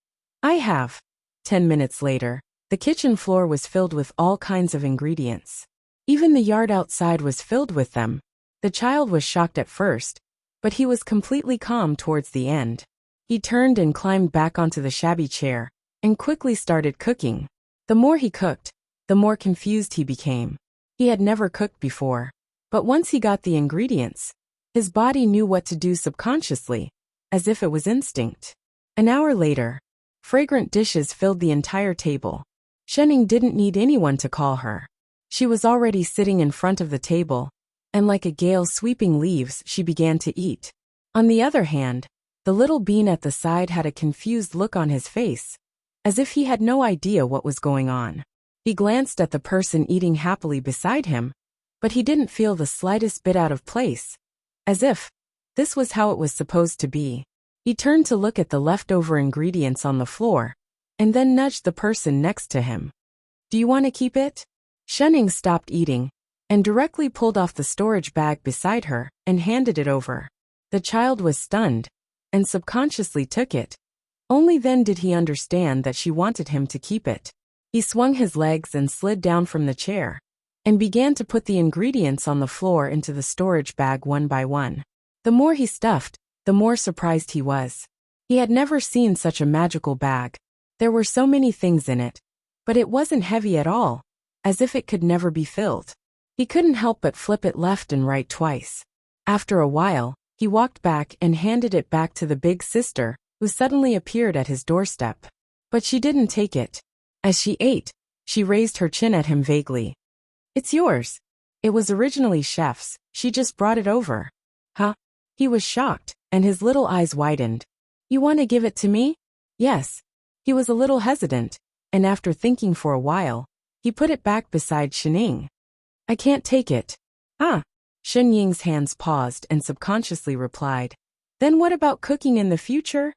I have. 10 minutes later, the kitchen floor was filled with all kinds of ingredients. Even the yard outside was filled with them. The child was shocked at first, but he was completely calm towards the end. He turned and climbed back onto the shabby chair, and quickly started cooking. The more he cooked, the more confused he became. He had never cooked before, but once he got the ingredients, his body knew what to do subconsciously, as if it was instinct. An hour later, fragrant dishes filled the entire table. Shenning didn't need anyone to call her. She was already sitting in front of the table, and like a gale sweeping leaves, she began to eat. On the other hand, the little bean at the side had a confused look on his face, as if he had no idea what was going on. He glanced at the person eating happily beside him, but he didn't feel the slightest bit out of place, as if this was how it was supposed to be. He turned to look at the leftover ingredients on the floor, and then nudged the person next to him. Do you want to keep it? Shenning stopped eating, and directly pulled off the storage bag beside her, and handed it over. The child was stunned, and subconsciously took it. Only then did he understand that she wanted him to keep it. He swung his legs and slid down from the chair, and began to put the ingredients on the floor into the storage bag one by one. The more he stuffed, the more surprised he was. He had never seen such a magical bag. There were so many things in it, but it wasn't heavy at all, as if it could never be filled. He couldn't help but flip it left and right twice. After a while, he walked back and handed it back to the big sister, who suddenly appeared at his doorstep. But she didn't take it. As she ate, she raised her chin at him vaguely. It's yours. It was originally chef's, she just brought it over. Huh? He was shocked, and his little eyes widened. You want to give it to me? Yes. He was a little hesitant, and after thinking for a while, he put it back beside Shenning. I can't take it. Shen Ying's hands paused and subconsciously replied. Then what about cooking in the future?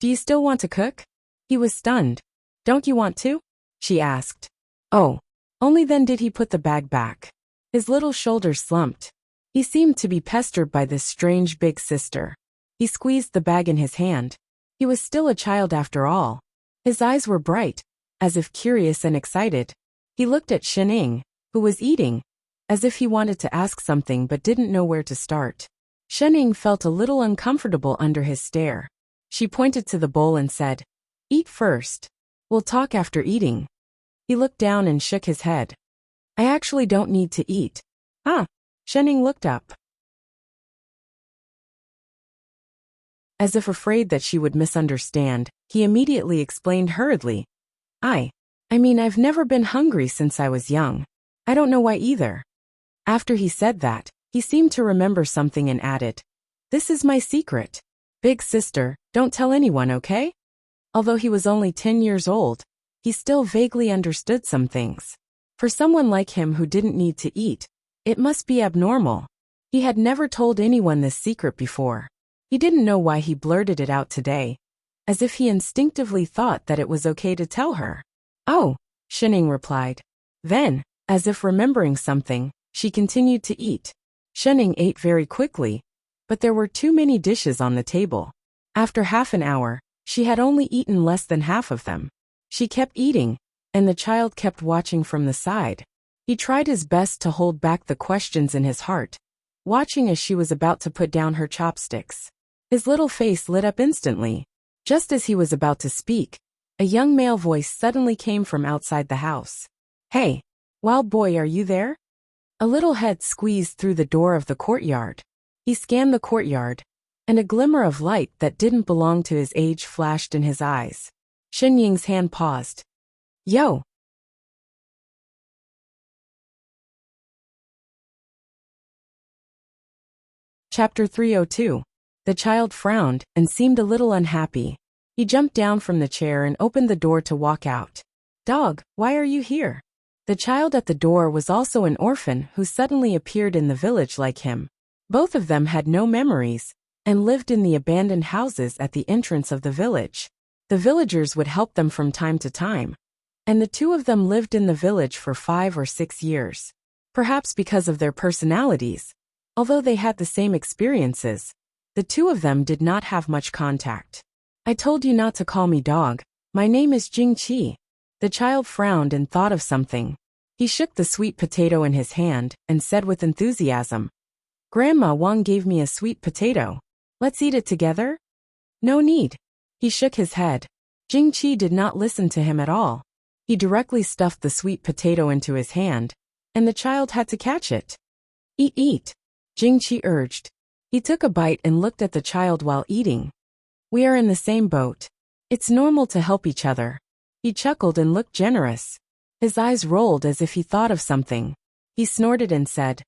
Do you still want to cook? He was stunned. Don't you want to? She asked. Oh. Only then did he put the bag back. His little shoulders slumped. He seemed to be pestered by this strange big sister. He squeezed the bag in his hand. He was still a child after all. His eyes were bright, as if curious and excited. He looked at Shenning, who was eating, as if he wanted to ask something but didn't know where to start. Shenning felt a little uncomfortable under his stare. She pointed to the bowl and said, Eat first. We'll talk after eating. He looked down and shook his head. I actually don't need to eat. Shenning looked up. As if afraid that she would misunderstand, he immediately explained hurriedly. I mean I've never been hungry since I was young. I don't know why either. After he said that, he seemed to remember something and added, This is my secret. Big sister, don't tell anyone, okay? Although he was only 10 years old, he still vaguely understood some things. For someone like him who didn't need to eat, it must be abnormal. He had never told anyone this secret before. He didn't know why he blurted it out today, as if he instinctively thought that it was okay to tell her. Oh, Shenning replied. Then, as if remembering something, she continued to eat. Shenning ate very quickly, but there were too many dishes on the table. After half an hour, she had only eaten less than half of them. She kept eating, and the child kept watching from the side. He tried his best to hold back the questions in his heart, watching as she was about to put down her chopsticks. His little face lit up instantly. Just as he was about to speak, a young male voice suddenly came from outside the house. Hey, wild boy, are you there? A little head squeezed through the door of the courtyard. He scanned the courtyard, and a glimmer of light that didn't belong to his age flashed in his eyes. Shen Ying's hand paused. Yo! Chapter 302. The child frowned and seemed a little unhappy. He jumped down from the chair and opened the door to walk out. "Dog, why are you here?" The child at the door was also an orphan who suddenly appeared in the village like him. Both of them had no memories and lived in the abandoned houses at the entrance of the village. The villagers would help them from time to time, and the two of them lived in the village for 5 or 6 years. Perhaps because of their personalities, although they had the same experiences, the two of them did not have much contact. "I told you not to call me dog. My name is Jingqi." The child frowned and thought of something. He shook the sweet potato in his hand and said with enthusiasm, "Grandma Wang gave me a sweet potato. Let's eat it together?" "No need." He shook his head. Jingqi did not listen to him at all. He directly stuffed the sweet potato into his hand, and the child had to catch it. "Eat, eat," Jingqi urged. He took a bite and looked at the child while eating. "We are in the same boat. It's normal to help each other." He chuckled and looked generous. His eyes rolled as if he thought of something. He snorted and said,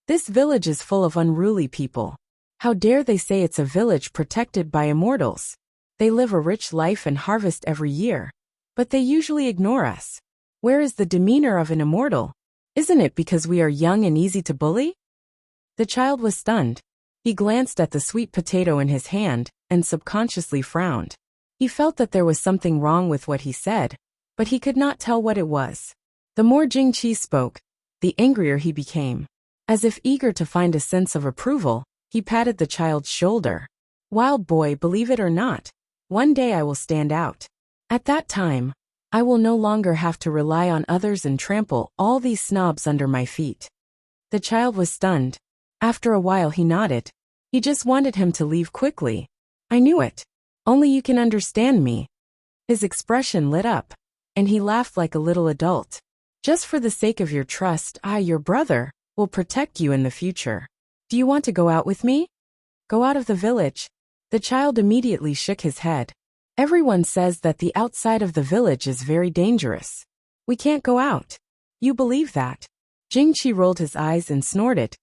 "This village is full of unruly people. How dare they say it's a village protected by immortals? They live a rich life and harvest every year, but they usually ignore us. Where is the demeanor of an immortal? Isn't it because we are young and easy to bully?" The child was stunned. He glanced at the sweet potato in his hand and subconsciously frowned. He felt that there was something wrong with what he said, but he could not tell what it was. The more Jingqi spoke, the angrier he became. As if eager to find a sense of approval, he patted the child's shoulder. "Wild boy, believe it or not, one day I will stand out. At that time, I will no longer have to rely on others and trample all these snobs under my feet." The child was stunned. After a while he nodded. He just wanted him to leave quickly. "I knew it. Only you can understand me." His expression lit up, and he laughed like a little adult. "Just for the sake of your trust, I, your brother, will protect you in the future. Do you want to go out with me?" "Go out of the village?" The child immediately shook his head. "Everyone says that the outside of the village is very dangerous. We can't go out." "You believe that?" Jingqi rolled his eyes and snorted.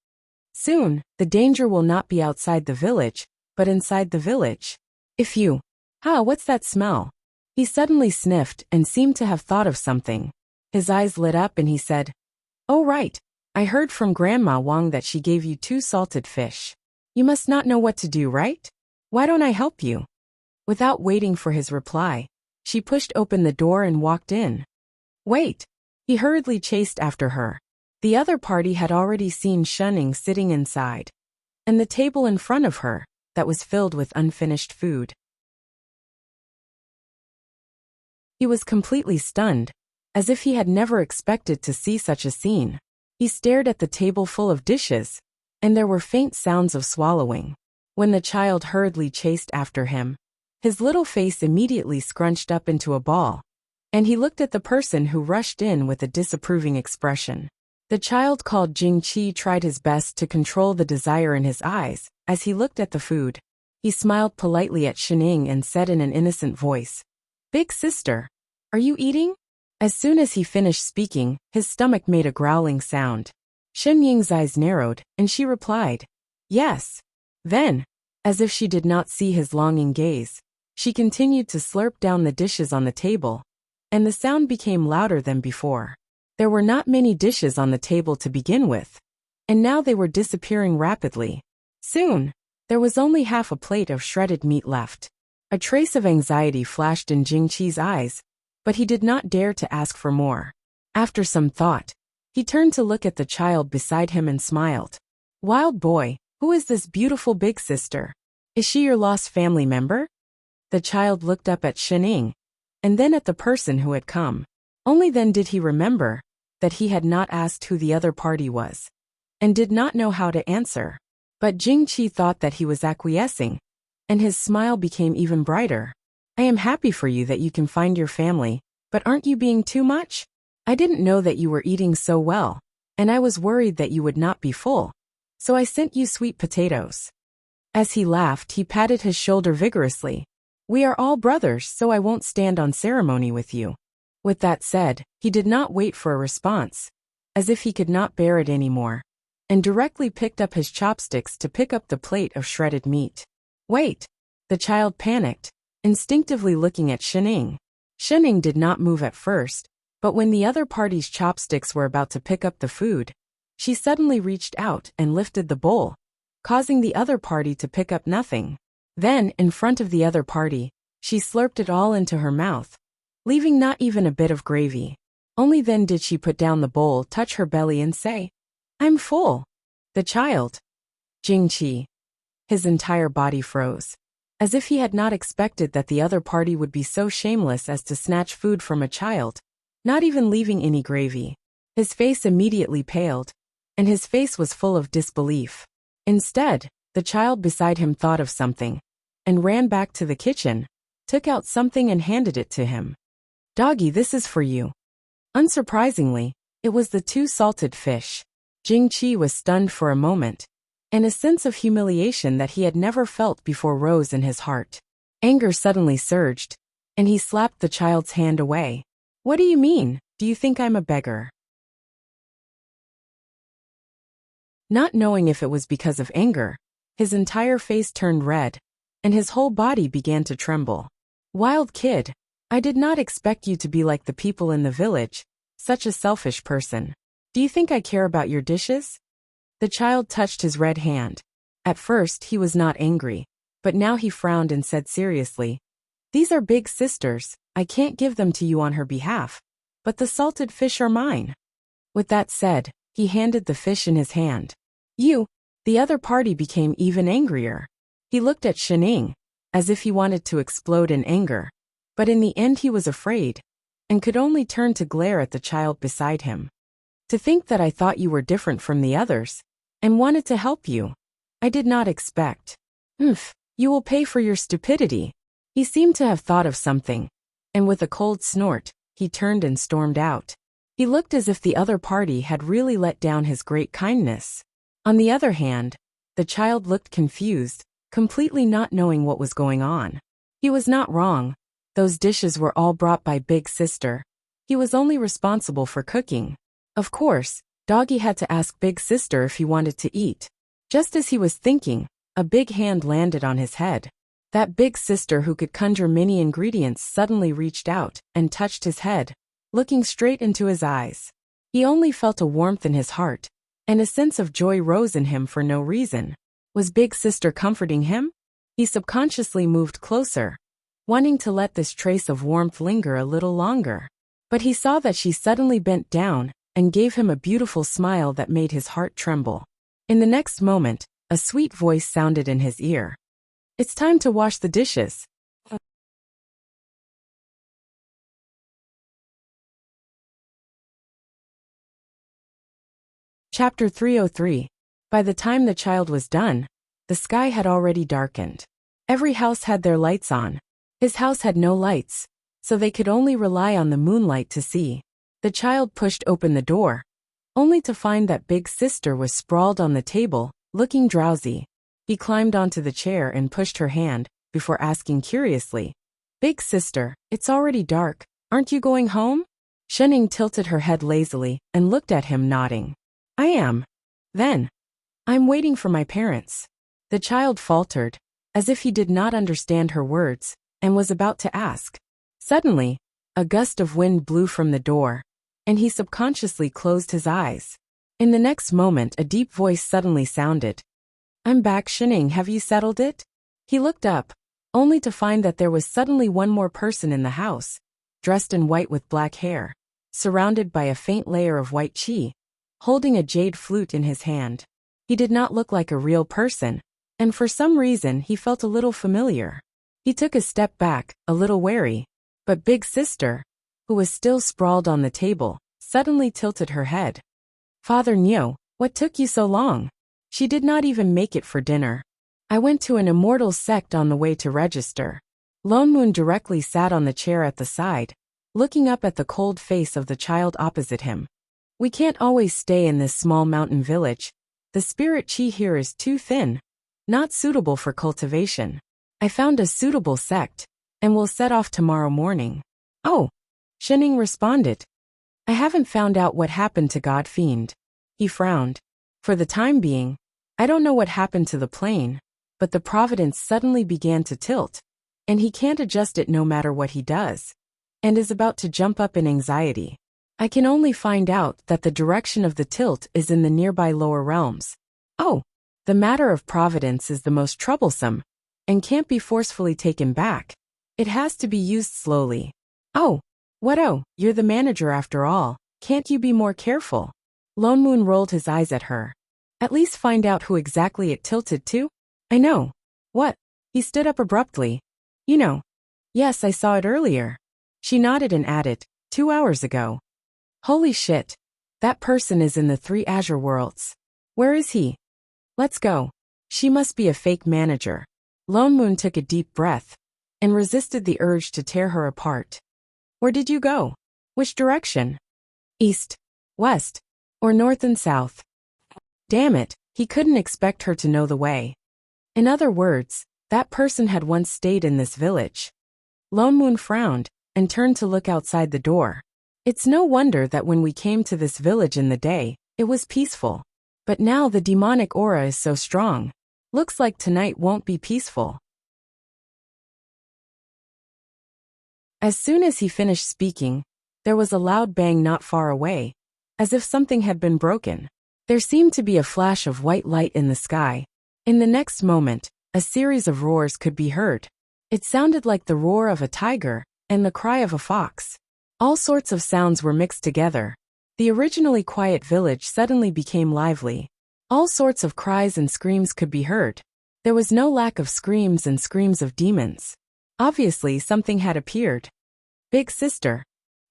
"Soon, the danger will not be outside the village, but inside the village. If you... what's that smell?" He suddenly sniffed and seemed to have thought of something. His eyes lit up and he said, "Oh right, I heard from Grandma Wang that she gave you 2 salted fish. You must not know what to do, right? Why don't I help you?" Without waiting for his reply, she pushed open the door and walked in. "Wait!" He hurriedly chased after her. The other party had already seen Shunning sitting inside, and the table in front of her, that was filled with unfinished food. He was completely stunned, as if he had never expected to see such a scene. He stared at the table full of dishes, and there were faint sounds of swallowing. When the child hurriedly chased after him, his little face immediately scrunched up into a ball, and he looked at the person who rushed in with a disapproving expression. The child called Jingqi tried his best to control the desire in his eyes as he looked at the food. He smiled politely at Shening and said in an innocent voice, "Big sister, are you eating?" As soon as he finished speaking, his stomach made a growling sound. Shenying's eyes narrowed, and she replied, "Yes." Then, as if she did not see his longing gaze, she continued to slurp down the dishes on the table, and the sound became louder than before. There were not many dishes on the table to begin with, and now they were disappearing rapidly. Soon, there was only half a plate of shredded meat left. A trace of anxiety flashed in Jingqi's eyes, but he did not dare to ask for more. After some thought, he turned to look at the child beside him and smiled. "Wild boy, who is this beautiful big sister? Is she your lost family member?" The child looked up at Shening, and then at the person who had come. Only then did he remember that he had not asked who the other party was, and did not know how to answer. But Jingqi thought that he was acquiescing, and his smile became even brighter. "I am happy for you that you can find your family, but aren't you being too much? I didn't know that you were eating so well, and I was worried that you would not be full, so I sent you sweet potatoes." As he laughed, he patted his shoulder vigorously. "We are all brothers, so I won't stand on ceremony with you." With that said, he did not wait for a response, as if he could not bear it anymore, and directly picked up his chopsticks to pick up the plate of shredded meat. Wait! The child panicked, instinctively looking at Shining. Shining did not move at first, but when the other party's chopsticks were about to pick up the food, she suddenly reached out and lifted the bowl, causing the other party to pick up nothing. Then, in front of the other party, she slurped it all into her mouth, leaving not even a bit of gravy. Only then did she put down the bowl, touch her belly and say, "I'm full." The child, Jingqi, his entire body froze, as if he had not expected that the other party would be so shameless as to snatch food from a child, not even leaving any gravy. His face immediately paled, and his face was full of disbelief. Instead, the child beside him thought of something, and ran back to the kitchen, took out something and handed it to him. "Doggy, this is for you." Unsurprisingly, it was the 2 salted fish. Jingqi was stunned for a moment, and a sense of humiliation that he had never felt before rose in his heart. Anger suddenly surged, and he slapped the child's hand away. "What do you mean? Do you think I'm a beggar?" Not knowing if it was because of anger, his entire face turned red, and his whole body began to tremble. "Wild kid, I did not expect you to be like the people in the village, such a selfish person. Do you think I care about your dishes?" The child touched his red hand. At first he was not angry, but now he frowned and said seriously, "These are big sisters, I can't give them to you on her behalf, but the salted fish are mine." With that said, he handed the fish in his hand. "You!" The other party became even angrier. He looked at Shining, as if he wanted to explode in anger, but in the end he was afraid, and could only turn to glare at the child beside him. "To think that I thought you were different from the others, and wanted to help you. I did not expect. You will pay for your stupidity." He seemed to have thought of something, and with a cold snort, he turned and stormed out. He looked as if the other party had really let down his great kindness. On the other hand, the child looked confused, completely not knowing what was going on. He was not wrong. Those dishes were all brought by Big Sister. He was only responsible for cooking. Of course, Doggy had to ask Big Sister if he wanted to eat. Just as he was thinking, a big hand landed on his head. That Big Sister who could conjure many ingredients suddenly reached out and touched his head, looking straight into his eyes. He only felt a warmth in his heart, and a sense of joy rose in him for no reason. Was Big Sister comforting him? He subconsciously moved closer, wanting to let this trace of warmth linger a little longer. But he saw that she suddenly bent down and gave him a beautiful smile that made his heart tremble. In the next moment, a sweet voice sounded in his ear. "It's time to wash the dishes." Chapter 303. By the time the child was done, the sky had already darkened. Every house had their lights on. His house had no lights, so they could only rely on the moonlight to see. The child pushed open the door, only to find that Big Sister was sprawled on the table, looking drowsy. He climbed onto the chair and pushed her hand, before asking curiously, "Big Sister, it's already dark, aren't you going home?" Shining tilted her head lazily and looked at him, nodding. "I am." "Then, I'm waiting for my parents." The child faltered, as if he did not understand her words, and was about to ask. Suddenly, a gust of wind blew from the door, and he subconsciously closed his eyes. In the next moment, a deep voice suddenly sounded. "I'm back, Shining, have you settled it?" He looked up, only to find that there was suddenly one more person in the house, dressed in white with black hair, surrounded by a faint layer of white chi, holding a jade flute in his hand. He did not look like a real person, and for some reason he felt a little familiar. He took a step back, a little wary, but Big Sister, who was still sprawled on the table, suddenly tilted her head. "Father Nyo, what took you so long? She did not even make it for dinner. I went to an immortal sect on the way to register." Lone Moon directly sat on the chair at the side, looking up at the cold face of the child opposite him. "We can't always stay in this small mountain village. The spirit chi here is too thin, not suitable for cultivation. I found a suitable sect, and will set off tomorrow morning." "Oh," Shining responded. "I haven't found out what happened to God Fiend." He frowned. For the time being, I don't know what happened to the plane, but the providence suddenly began to tilt, and he can't adjust it no matter what he does, and is about to jump up in anxiety. I can only find out that the direction of the tilt is in the nearby lower realms. Oh, the matter of providence is the most troublesome, and can't be forcefully taken back. It has to be used slowly. Oh, you're the manager after all, can't you be more careful? Lone Moon rolled his eyes at her. At least find out who exactly it tilted to? I know. What? He stood up abruptly. You know. Yes, I saw it earlier. She nodded and added, 2 hours ago. Holy shit. That person is in the 3 Azure worlds. Where is he? Let's go. She must be a fake manager. Lone Moon took a deep breath and resisted the urge to tear her apart. Where did you go? Which direction? East, west, or north and south? Damn it, he couldn't expect her to know the way. In other words, that person had once stayed in this village. Lone Moon frowned and turned to look outside the door. It's no wonder that when we came to this village in the day, it was peaceful. But now the demonic aura is so strong. Looks like tonight won't be peaceful. As soon as he finished speaking, there was a loud bang not far away, as if something had been broken. There seemed to be a flash of white light in the sky. In the next moment, a series of roars could be heard. It sounded like the roar of a tiger and the cry of a fox. All sorts of sounds were mixed together. The originally quiet village suddenly became lively. All sorts of cries and screams could be heard. There was no lack of screams and screams of demons. Obviously, something had appeared. Big sister.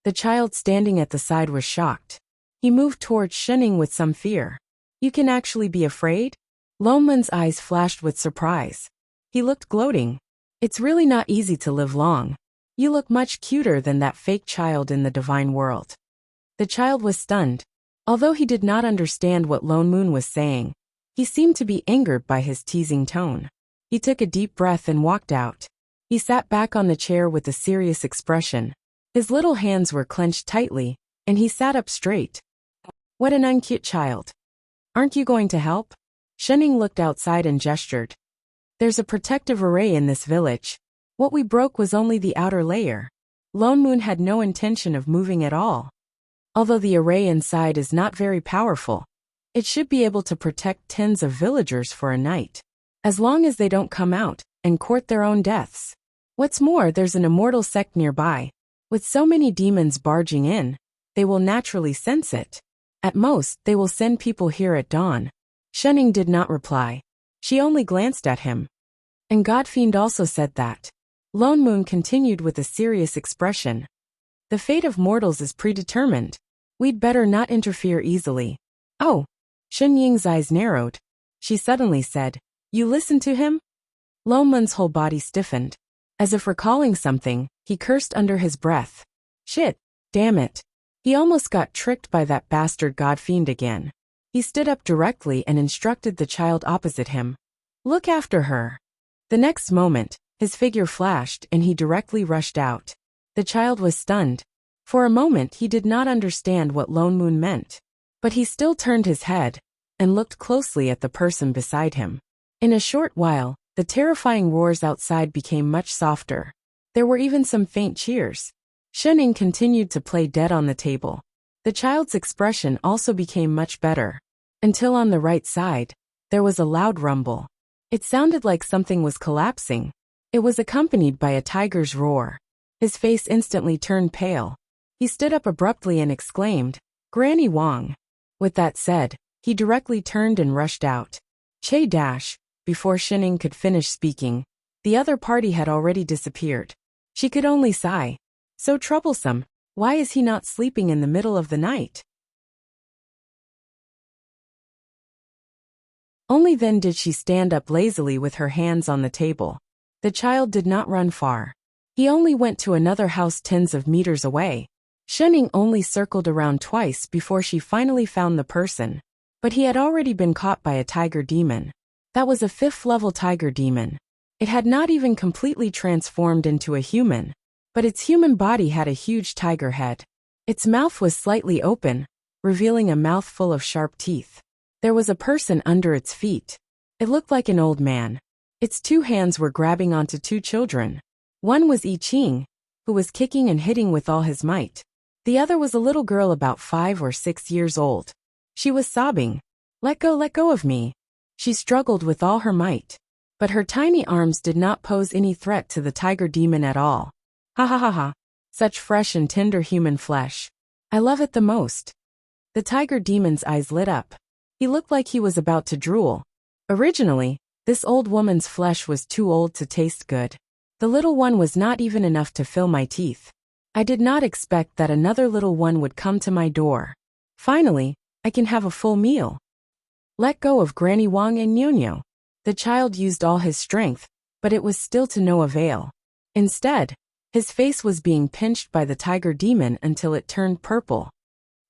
The child standing at the side was shocked. He moved towards Shenning with some fear. You can actually be afraid? Lone Moon's eyes flashed with surprise. He looked gloating. It's really not easy to live long. You look much cuter than that fake child in the divine world. The child was stunned. Although he did not understand what Lone Moon was saying, he seemed to be angered by his teasing tone. He took a deep breath and walked out. He sat back on the chair with a serious expression. His little hands were clenched tightly, and he sat up straight. What an uncute child. Aren't you going to help? Shenning looked outside and gestured. There's a protective array in this village. What we broke was only the outer layer. Lone Moon had no intention of moving at all. Although the array inside is not very powerful, it should be able to protect tens of villagers for a night. As long as they don't come out and court their own deaths. What's more, there's an immortal sect nearby. With so many demons barging in, they will naturally sense it. At most, they will send people here at dawn. Shenning did not reply. She only glanced at him. And Godfiend also said that. Lone Moon continued with a serious expression. The fate of mortals is predetermined. We'd better not interfere easily. Oh. Shen Ying's eyes narrowed. She suddenly said, You listened to him? Lone Moon's whole body stiffened. As if recalling something, he cursed under his breath. Shit. Damn it. He almost got tricked by that bastard Godfiend again. He stood up directly and instructed the child opposite him. Look after her. The next moment, his figure flashed and he directly rushed out. The child was stunned. For a moment he did not understand what Lone Moon meant. But he still turned his head and looked closely at the person beside him. In a short while, the terrifying roars outside became much softer. There were even some faint cheers. Shenning continued to play dead on the table. The child's expression also became much better. Until on the right side, there was a loud rumble. It sounded like something was collapsing. It was accompanied by a tiger's roar. His face instantly turned pale. He stood up abruptly and exclaimed, Granny Wong. With that said, he directly turned and rushed out. Che dash. Before Shenning could finish speaking, the other party had already disappeared. She could only sigh. So troublesome. Why is he not sleeping in the middle of the night? Only then did she stand up lazily with her hands on the table. The child did not run far. He only went to another house tens of meters away. Shenning only circled around twice before she finally found the person. But he had already been caught by a tiger demon. That was a 5th-level tiger demon. It had not even completely transformed into a human, but its human body had a huge tiger head. Its mouth was slightly open, revealing a mouth full of sharp teeth. There was a person under its feet. It looked like an old man. Its two hands were grabbing onto two children. One was I Ching, who was kicking and hitting with all his might. The other was a little girl about 5 or 6 years old. She was sobbing. Let go of me. She struggled with all her might. But her tiny arms did not pose any threat to the tiger demon at all. Ha ha ha ha. Such fresh and tender human flesh. I love it the most. The tiger demon's eyes lit up. He looked like he was about to drool. Originally, this old woman's flesh was too old to taste good. The little one was not even enough to fill my teeth. I did not expect that another little one would come to my door. Finally, I can have a full meal. Let go of Granny Wang and Ñoño. The child used all his strength, but it was still to no avail. Instead, his face was being pinched by the tiger demon until it turned purple.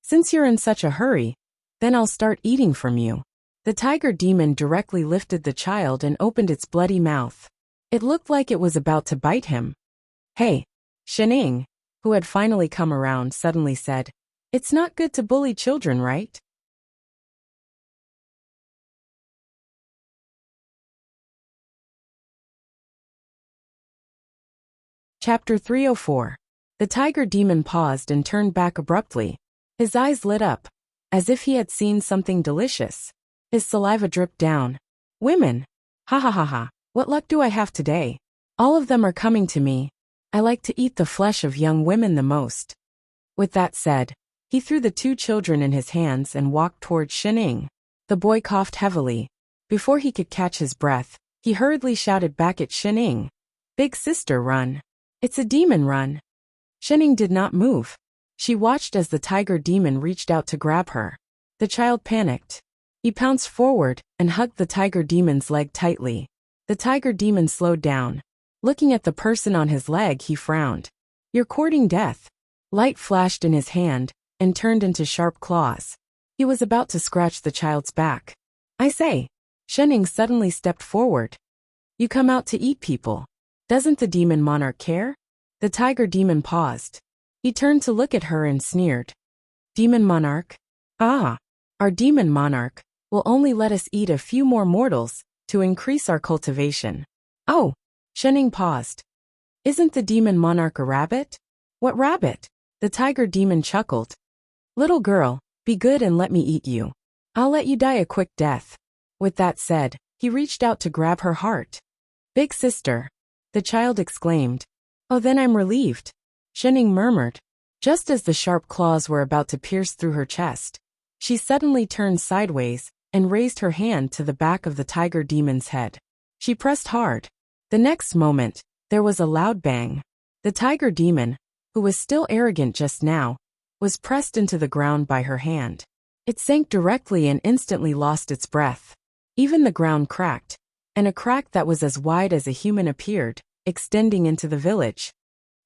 Since you're in such a hurry, then I'll start eating from you. The tiger demon directly lifted the child and opened its bloody mouth. It looked like it was about to bite him. Hey, Shening, who had finally come around, suddenly said, "It's not good to bully children, right?" Chapter 304. The tiger demon paused and turned back abruptly. His eyes lit up, as if he had seen something delicious. His saliva dripped down. Women! Ha ha ha ha, what luck do I have today? All of them are coming to me. I like to eat the flesh of young women the most. With that said, he threw the two children in his hands and walked toward Shening. The boy coughed heavily. Before he could catch his breath, he hurriedly shouted back at Shening, "Big sister, run. It's a demon, run." Shening did not move. She watched as the tiger demon reached out to grab her. The child panicked. He pounced forward and hugged the tiger demon's leg tightly. The tiger demon slowed down. Looking at the person on his leg, he frowned. "You're courting death." Light flashed in his hand and turned into sharp claws. He was about to scratch the child's back. "I say." Shening suddenly stepped forward. "You come out to eat people. Doesn't the demon monarch care?" The tiger demon paused. He turned to look at her and sneered. "Demon monarch? Ah, our demon monarch will only let us eat a few more mortals to increase our cultivation." "Oh," Shening paused. "Isn't the demon monarch a rabbit?" "What rabbit?" The tiger demon chuckled. "Little girl, be good and let me eat you. I'll let you die a quick death." With that said, he reached out to grab her heart. "Big sister," the child exclaimed. "Oh, then I'm relieved," Shening murmured. Just as the sharp claws were about to pierce through her chest, she suddenly turned sideways and raised her hand to the back of the tiger demon's head. She pressed hard. The next moment, there was a loud bang. The tiger demon, who was still arrogant just now, was pressed into the ground by her hand. It sank directly and instantly lost its breath. Even the ground cracked, and a crack that was as wide as a human appeared, extending into the village.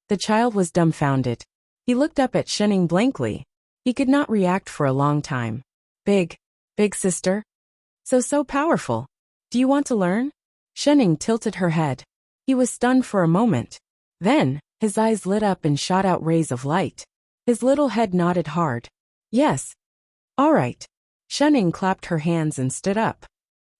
The child was dumbfounded. He looked up at Shening blankly. He could not react for a long time. Big sister? So powerful. Do you want to learn?" Shening tilted her head. He was stunned for a moment. Then, his eyes lit up and shot out rays of light. His little head nodded hard. "Yes." "All right." Shening clapped her hands and stood up.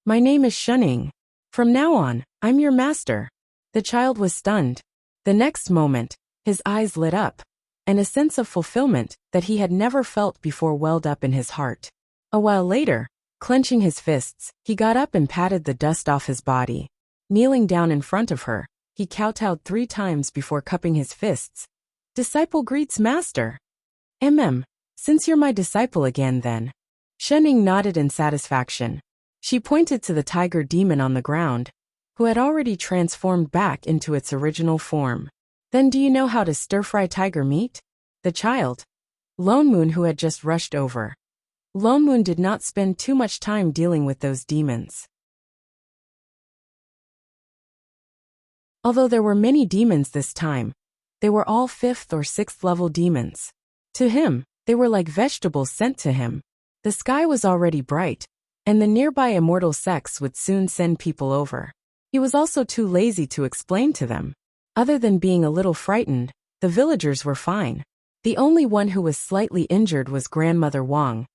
"My name is Shening. From now on, I'm your master." The child was stunned. The next moment, his eyes lit up, and a sense of fulfillment that he had never felt before welled up in his heart. A while later, clenching his fists, he got up and patted the dust off his body. Kneeling down in front of her, he kowtowed 3 times before cupping his fists. "Disciple greets master." Since you're my disciple again then." Shening nodded in satisfaction. She pointed to the tiger demon on the ground, who had already transformed back into its original form. "Then do you know how to stir-fry tiger meat?" The child, Lone Moon, who had just rushed over. Lone Moon did not spend too much time dealing with those demons. Although there were many demons this time, they were all 5th or 6th level demons. To him, they were like vegetables sent to him. The sky was already bright, and the nearby immortal sects would soon send people over. He was also too lazy to explain to them. Other than being a little frightened, the villagers were fine. The only one who was slightly injured was Grandmother Wang,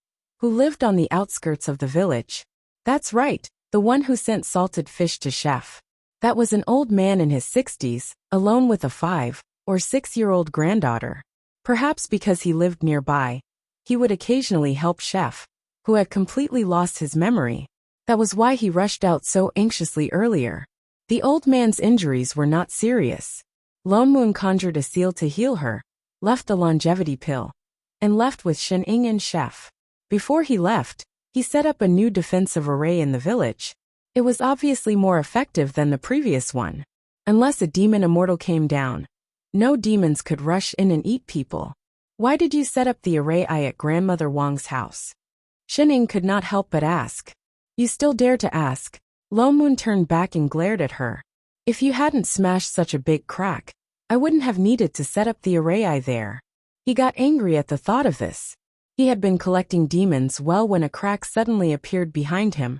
who lived on the outskirts of the village. That's right, the one who sent salted fish to Chef. That was an old man in his 60s, alone with a 5 or 6-year-old granddaughter. Perhaps because he lived nearby, he would occasionally help Chef, who had completely lost his memory. That was why he rushed out so anxiously earlier. The old man's injuries were not serious. Lone Moon conjured a seal to heal her, left the longevity pill, and left with Shen-Ing and Chef. Before he left, he set up a new defensive array in the village. It was obviously more effective than the previous one. Unless a demon immortal came down, no demons could rush in and eat people. Why did you set up the array at Grandmother Wang's house? Shen-Ing could not help but ask. You still dare to ask? Lone Moon turned back and glared at her. If you hadn't smashed such a big crack, I wouldn't have needed to set up the array there. He got angry at the thought of this. He had been collecting demons well when a crack suddenly appeared behind him,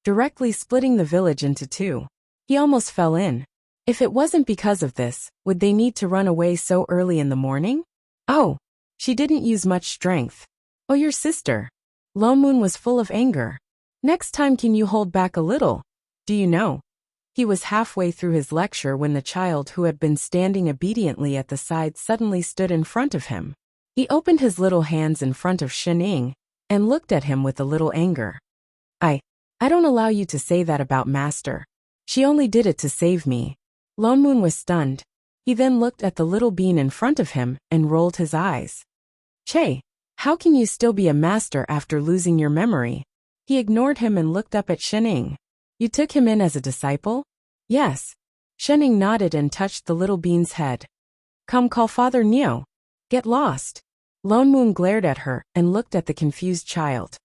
directly splitting the village into two. He almost fell in. If it wasn't because of this, would they need to run away so early in the morning? Oh, she didn't use much strength. Oh, your sister. Lone Moon was full of anger. Next time can you hold back a little? Do you know? He was halfway through his lecture when the child who had been standing obediently at the side suddenly stood in front of him. He opened his little hands in front of Shen-Ing and looked at him with a little anger. I don't allow you to say that about Master. She only did it to save me. Lone Moon was stunned. He then looked at the little bean in front of him and rolled his eyes. Che, how can you still be a master after losing your memory? He ignored him and looked up at Shen-Ing. You took him in as a disciple? Yes. Shen-Ing nodded and touched the little bean's head. Come call Father Neo. Get lost. Lone Moon glared at her and looked at the confused child.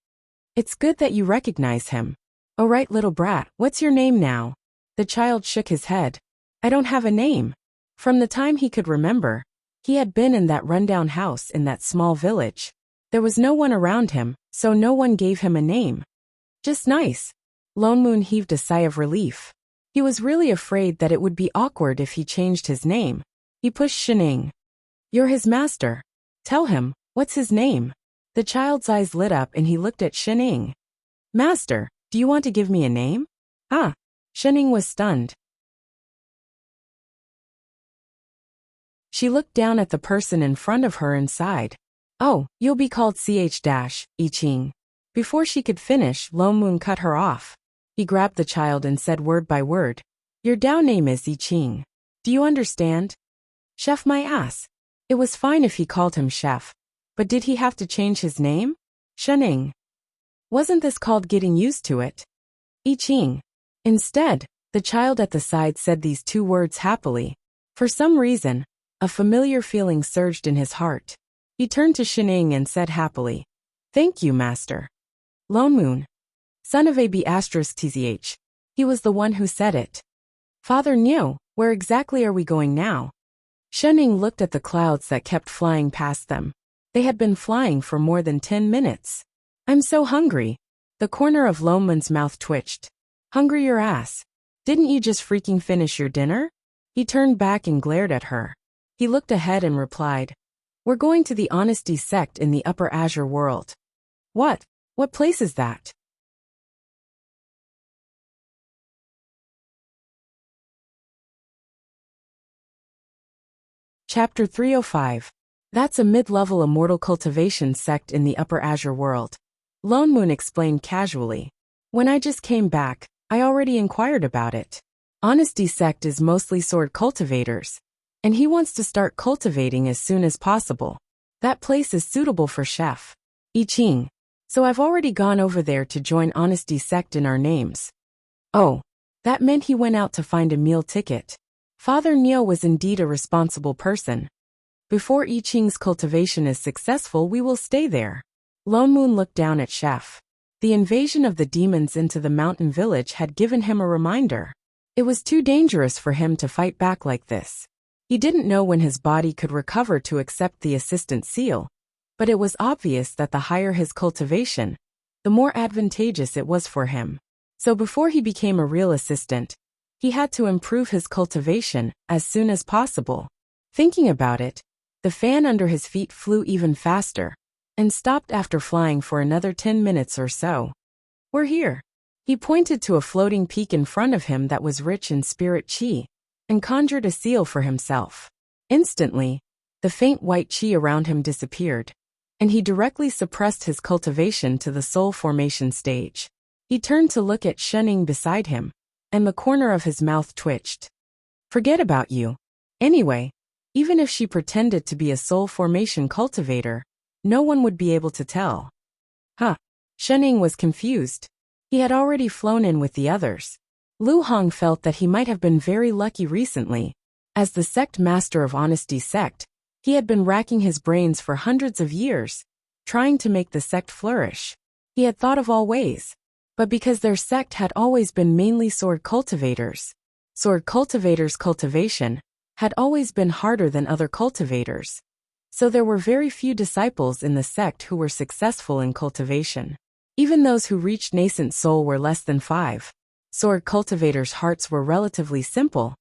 It's good that you recognize him. Oh right, little brat, what's your name now? The child shook his head. I don't have a name. From the time he could remember, he had been in that rundown house in that small village. There was no one around him, so no one gave him a name. Just nice. Lone Moon heaved a sigh of relief. He was really afraid that it would be awkward if he changed his name. He pushed Shen-Ing. You're his master. Tell him, what's his name? The child's eyes lit up and he looked at Shen-Ing. Master, do you want to give me a name? Ah. Shen-Ing was stunned. She looked down at the person in front of her and sighed. Oh, you'll be called Ch-I-Ching. Before she could finish, Lone Moon cut her off. He grabbed the child and said word by word. Your Dao name is I-Ching. Do you understand? Chef my ass. It was fine if he called him Chef. But did he have to change his name? Shen-Ing. Wasn't this called getting used to it? I-Ching. Instead, the child at the side said these two words happily. For some reason, a familiar feeling surged in his heart. He turned to Shen-Ing and said happily, Thank you, Master. Lone Moon. Son of A-B*TZH. He was the one who said it. Father Neo, where exactly are we going now? Shen-Ing looked at the clouds that kept flying past them. They had been flying for more than 10 minutes. I'm so hungry. The corner of Lone Moon's mouth twitched. Hungry your ass. Didn't you just freaking finish your dinner? He turned back and glared at her. He looked ahead and replied, We're going to the Honesty sect in the Upper Azure world. What? What place is that? Chapter 305. That's a mid-level immortal cultivation sect in the Upper Azure world. Lone Moon explained casually. When I just came back, I already inquired about it. Honesty sect is mostly sword cultivators, and he wants to start cultivating as soon as possible. That place is suitable for Chef I-Ching, so I've already gone over there to join Honesty sect in our names. Oh, that meant he went out to find a meal ticket. Father Neo was indeed a responsible person. Before I-Ching's cultivation is successful, we will stay there. Lone Moon looked down at Chef. The invasion of the demons into the mountain village had given him a reminder. It was too dangerous for him to fight back like this. He didn't know when his body could recover to accept the assistant seal, but it was obvious that the higher his cultivation, the more advantageous it was for him. So before he became a real assistant, he had to improve his cultivation as soon as possible. Thinking about it, the fan under his feet flew even faster. and stopped after flying for another 10 minutes or so. "We're here." He pointed to a floating peak in front of him that was rich in spirit chi, and conjured a seal for himself. Instantly, the faint white chi around him disappeared, and he directly suppressed his cultivation to the soul formation stage. He turned to look at Shening beside him, and the corner of his mouth twitched. "Forget about you. Anyway, even if she pretended to be a soul formation cultivator, no one would be able to tell." Huh. Shening was confused. He had already flown in with the others. Lu Hong felt that he might have been very lucky recently. As the sect master of Honesty Sect, he had been racking his brains for hundreds of years, trying to make the sect flourish. He had thought of all ways. But because their sect had always been mainly sword cultivators, sword cultivators' cultivation had always been harder than other cultivators. So there were very few disciples in the sect who were successful in cultivation. Even those who reached nascent soul were less than 5. Sword cultivators' hearts were relatively simple,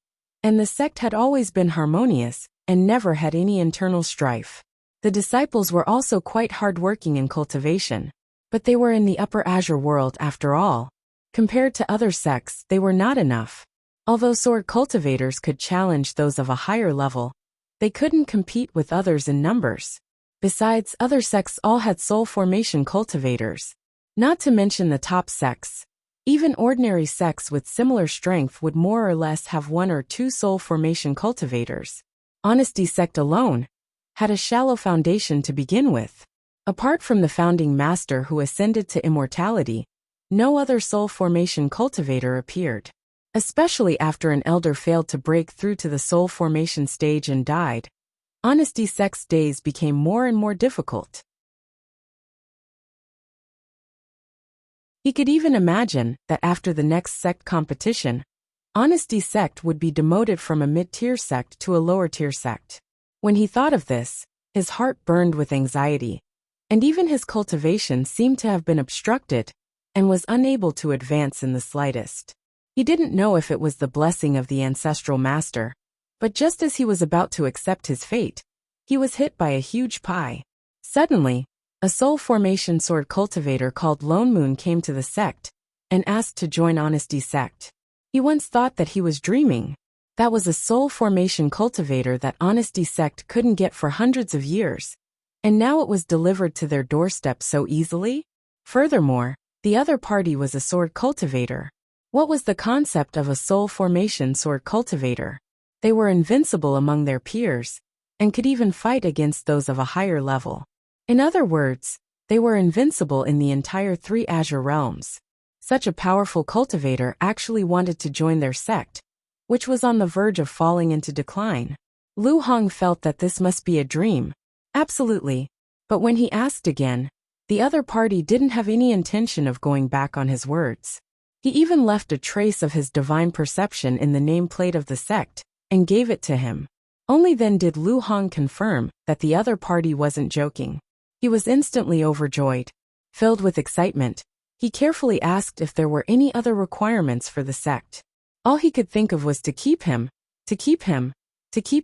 and the sect had always been harmonious and never had any internal strife. The disciples were also quite hard-working in cultivation, but they were in the upper azure world after all. Compared to other sects, they were not enough. Although sword cultivators could challenge those of a higher level, they couldn't compete with others in numbers. Besides, other sects all had soul formation cultivators. Not to mention the top sects. Even ordinary sects with similar strength would more or less have 1 or 2 soul formation cultivators. Honesty Sect alone had a shallow foundation to begin with. Apart from the founding master who ascended to immortality, no other soul formation cultivator appeared. Especially after an elder failed to break through to the soul formation stage and died, Honesty Sect's days became more and more difficult. He could even imagine that after the next sect competition, Honesty Sect would be demoted from a mid-tier sect to a lower-tier sect. When he thought of this, his heart burned with anxiety, and even his cultivation seemed to have been obstructed and was unable to advance in the slightest. He didn't know if it was the blessing of the ancestral master, but just as he was about to accept his fate, he was hit by a huge pie. Suddenly, a soul formation sword cultivator called Lone Moon came to the sect and asked to join Honesty Sect. He once thought that he was dreaming. That was a soul formation cultivator that Honesty Sect couldn't get for hundreds of years, and now it was delivered to their doorstep so easily? Furthermore, the other party was a sword cultivator. What was the concept of a soul formation sword cultivator? They were invincible among their peers, and could even fight against those of a higher level. In other words, they were invincible in the entire 3 azure realms. Such a powerful cultivator actually wanted to join their sect, which was on the verge of falling into decline. Lu Hong felt that this must be a dream. Absolutely. But when he asked again, the other party didn't have any intention of going back on his words. He even left a trace of his divine perception in the nameplate of the sect, and gave it to him. Only then did Lu Hong confirm that the other party wasn't joking. He was instantly overjoyed. Filled with excitement, he carefully asked if there were any other requirements for the sect. All he could think of was to keep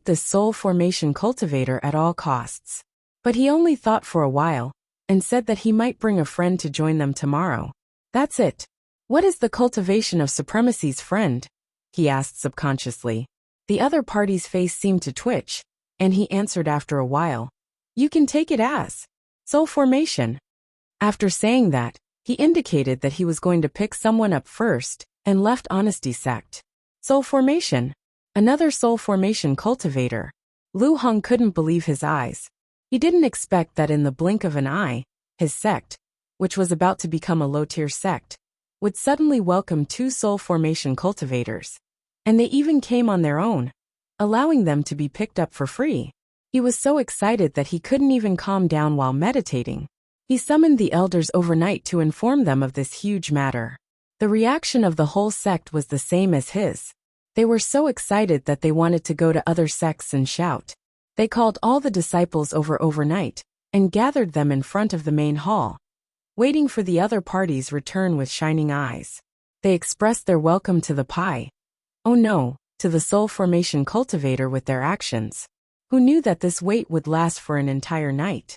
this soul formation cultivator at all costs. But he only thought for a while, and said that he might bring a friend to join them tomorrow. "That's it. What is the cultivation of supremacy's friend?" he asked subconsciously. The other party's face seemed to twitch, and he answered after a while, "You can take it as soul formation." After saying that, he indicated that he was going to pick someone up first, and left Honesty Sect. Soul formation? Another soul formation cultivator. Lu Hong couldn't believe his eyes. He didn't expect that in the blink of an eye, his sect, which was about to become a low-tier sect, would suddenly welcome 2 soul formation cultivators. And they even came on their own, allowing them to be picked up for free. He was so excited that he couldn't even calm down while meditating. He summoned the elders overnight to inform them of this huge matter. The reaction of the whole sect was the same as his. They were so excited that they wanted to go to other sects and shout. They called all the disciples over overnight, and gathered them in front of the main hall, waiting for the other party's return with shining eyes. They expressed their welcome to the pie. Oh no, to the soul formation cultivator with their actions. Who knew that this wait would last for an entire night?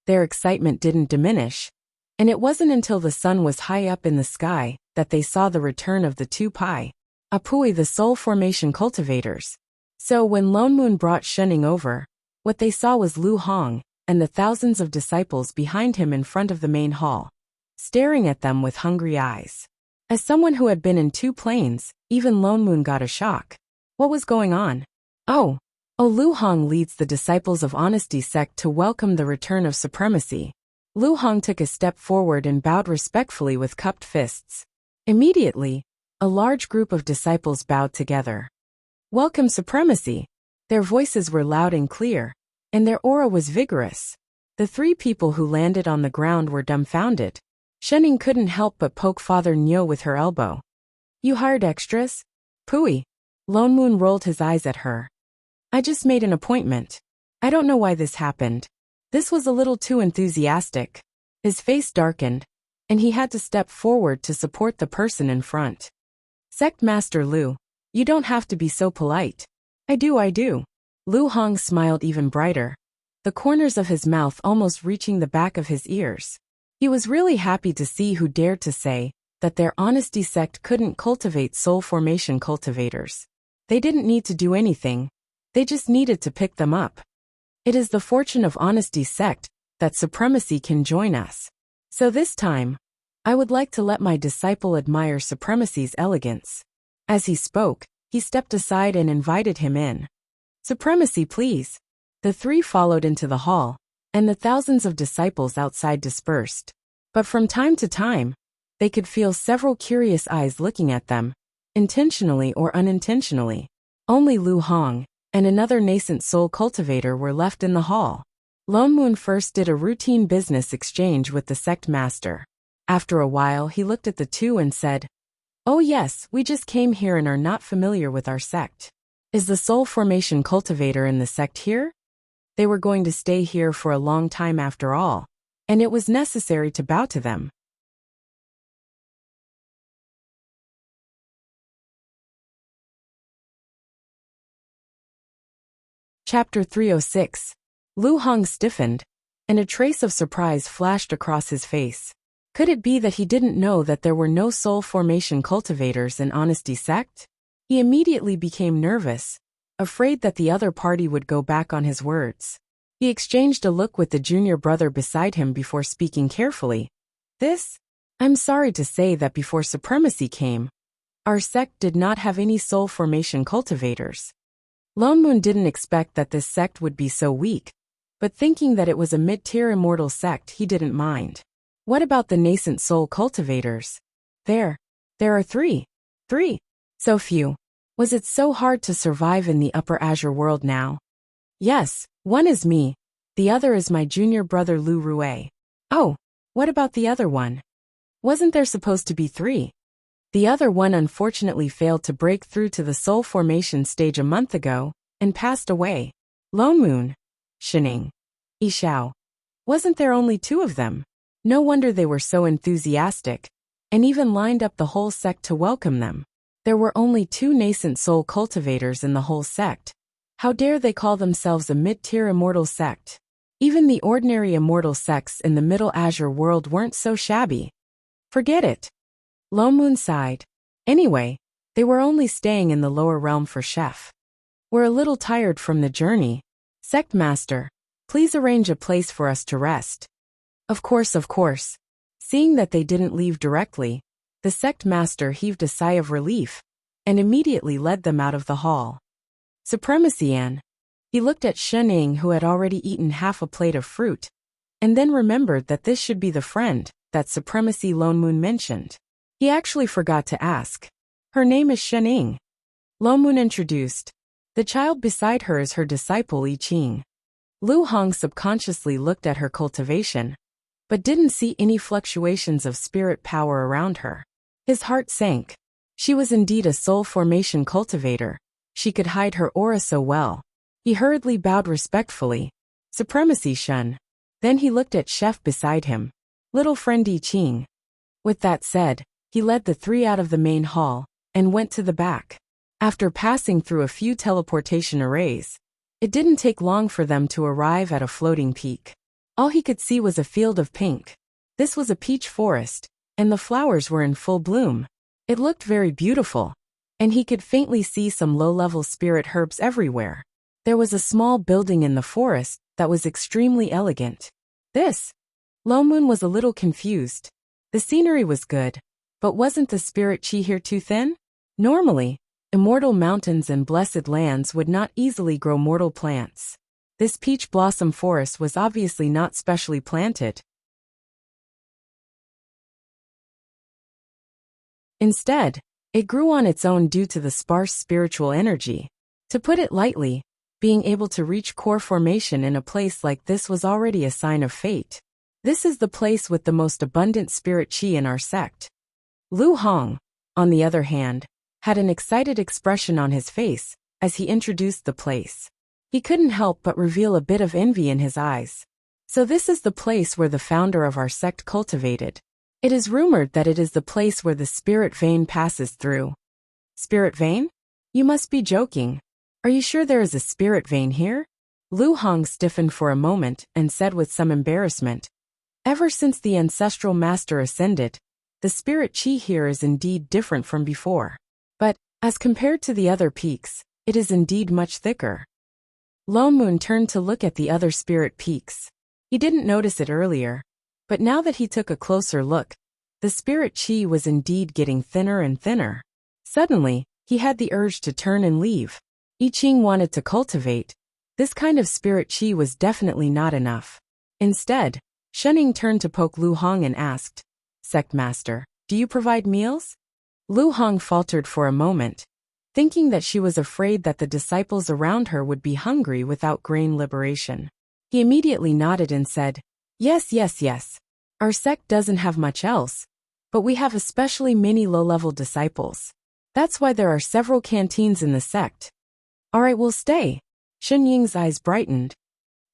Their excitement didn't diminish, and it wasn't until the sun was high up in the sky that they saw the return of the two Pai Apui, the soul formation cultivators. So when Lone Moon brought Shening over, what they saw was Lu Hong and the thousands of disciples behind him in front of the main hall, staring at them with hungry eyes. As someone who had been in two planes, even Lone Moon got a shock. What was going on? Oh, Lu Hong leads the Disciples of Honesty sect to welcome the return of supremacy. Lu Hong took a step forward and bowed respectfully with cupped fists. Immediately, a large group of disciples bowed together. Welcome supremacy. Their voices were loud and clear, and their aura was vigorous. The three people who landed on the ground were dumbfounded. Shening couldn't help but poke Father Nyo with her elbow. You hired extras? Pui. Lone Moon rolled his eyes at her. I just made an appointment. I don't know why this happened. This was a little too enthusiastic. His face darkened, and he had to step forward to support the person in front. Sect Master Lu, you don't have to be so polite. I do. Lu Hong smiled even brighter, the corners of his mouth almost reaching the back of his ears. He was really happy to see who dared to say that their honesty sect couldn't cultivate soul formation cultivators. They didn't need to do anything. They just needed to pick them up. It is the fortune of honesty sect that supremacy can join us. So this time, I would like to let my disciple admire supremacy's elegance. As he spoke, he stepped aside and invited him in. Supremacy, please. The three followed into the hall, and the thousands of disciples outside dispersed. But from time to time, they could feel several curious eyes looking at them, intentionally or unintentionally. Only Lu Hong and another nascent soul cultivator were left in the hall. Lone Moon first did a routine business exchange with the sect master. After a while, he looked at the two and said, "Oh yes, we just came here and are not familiar with our sect. Is the soul formation cultivator in the sect here?" They were going to stay here for a long time after all, and it was necessary to bow to them. Chapter 306. Lu Hong stiffened, and a trace of surprise flashed across his face. Could it be that he didn't know that there were no soul formation cultivators in Honesty sect? He immediately became nervous, afraid that the other party would go back on his words. He exchanged a look with the junior brother beside him before speaking carefully. I'm sorry to say that before supremacy came, our sect did not have any soul formation cultivators. Lone Moon didn't expect that this sect would be so weak, but thinking that it was a mid-tier immortal sect, he didn't mind. What about the nascent soul cultivators? There are three. So few. Was it so hard to survive in the Upper Azure world now? Yes, one is me. The other is my junior brother Lu Rue. Oh, what about the other one? Wasn't there supposed to be three? The other one unfortunately failed to break through to the soul formation stage a month ago, and passed away. Lone Moon. Shening. Yishao. Wasn't there only two of them? No wonder they were so enthusiastic, and even lined up the whole sect to welcome them. There were only two nascent soul cultivators in the whole sect. How dare they call themselves a mid-tier immortal sect? Even the ordinary immortal sects in the Middle Azure world weren't so shabby. Forget it. Lone Moon sighed. Anyway, they were only staying in the lower realm for chef. We're a little tired from the journey. Sect Master, please arrange a place for us to rest. Of course. Seeing that they didn't leave directly, the sect master heaved a sigh of relief, and immediately led them out of the hall. Supremacy Anne. He looked at Shening, who had already eaten half a plate of fruit, and then remembered that this should be the friend that Supremacy Lone Moon mentioned. He actually forgot to ask. Her name is Shening. Lone Moon introduced. The child beside her is her disciple I Ching. Lu Hong subconsciously looked at her cultivation, but didn't see any fluctuations of spirit power around her. His heart sank. She was indeed a soul formation cultivator. She could hide her aura so well. He hurriedly bowed respectfully. Supremacy Shun. Then he looked at Chef beside him. Little friend I Ching. With that said, he led the three out of the main hall, and went to the back. After passing through a few teleportation arrays, it didn't take long for them to arrive at a floating peak. All he could see was a field of pink. This was a peach forest, and the flowers were in full bloom. It looked very beautiful, and he could faintly see some low-level spirit herbs everywhere. There was a small building in the forest that was extremely elegant. Lone Moon was a little confused. The scenery was good, but wasn't the spirit chi here too thin? Normally, immortal mountains and blessed lands would not easily grow mortal plants. This peach blossom forest was obviously not specially planted. Instead, it grew on its own due to the sparse spiritual energy. To put it lightly, being able to reach core formation in a place like this was already a sign of fate. This is the place with the most abundant spirit chi in our sect. Lu Hong, on the other hand, had an excited expression on his face as he introduced the place. He couldn't help but reveal a bit of envy in his eyes. So this is the place where the founder of our sect cultivated. It is rumored that it is the place where the spirit vein passes through. Spirit vein? You must be joking. Are you sure there is a spirit vein here? Lu Hong stiffened for a moment and said with some embarrassment, "Ever since the ancestral master ascended, the spirit chi here is indeed different from before. But, as compared to the other peaks, it is indeed much thicker." Lone Moon turned to look at the other spirit peaks. He didn't notice it earlier, but now that he took a closer look, the spirit chi was indeed getting thinner and thinner. Suddenly, he had the urge to turn and leave. I Ching wanted to cultivate. This kind of spirit chi was definitely not enough. Instead, Shenning turned to poke Lu Hong and asked, "Sect Master, do you provide meals?" Lu Hong faltered for a moment, thinking that she was afraid that the disciples around her would be hungry without grain liberation. He immediately nodded and said, Yes. Our sect doesn't have much else, but we have especially many low-level disciples. That's why there are several canteens in the sect." "All right, we'll stay." Shun Ying's eyes brightened.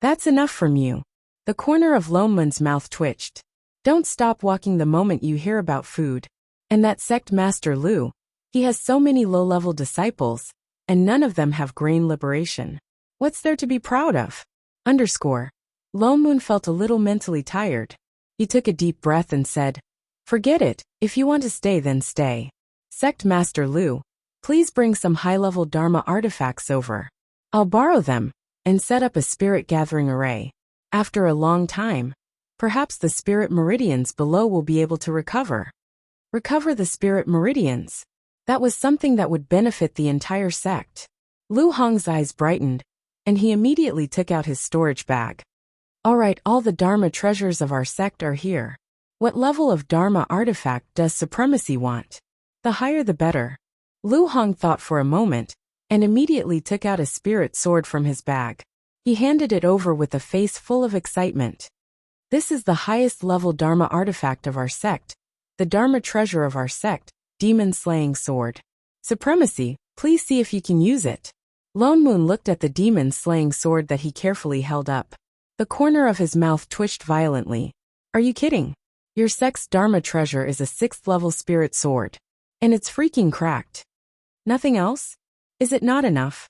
"That's enough from you." The corner of Lone Moon's mouth twitched. "Don't stop walking the moment you hear about food. And that sect master Lu, he has so many low-level disciples, and none of them have grain liberation. What's there to be proud of? Lone Moon felt a little mentally tired. He took a deep breath and said, "Forget it, if you want to stay then stay. Sect Master Lu, please bring some high-level Dharma artifacts over. I'll borrow them, and set up a spirit gathering array. After a long time, perhaps the spirit meridians below will be able to recover." Recover the spirit meridians? That was something that would benefit the entire sect. Lu Hong's eyes brightened, and he immediately took out his storage bag. "All right, all the Dharma treasures of our sect are here. What level of Dharma artifact does Supremacy want? The higher the better." Lu Hong thought for a moment, and immediately took out a spirit sword from his bag. He handed it over with a face full of excitement. "This is the highest level Dharma artifact of our sect, the Dharma treasure of our sect, demon-slaying sword. Supremacy, please see if you can use it." Lone Moon looked at the demon-slaying sword that he carefully held up. The corner of his mouth twitched violently. "Are you kidding? Your sect's Dharma treasure is a 6th level spirit sword. And it's freaking cracked. Nothing else? Is it not enough?"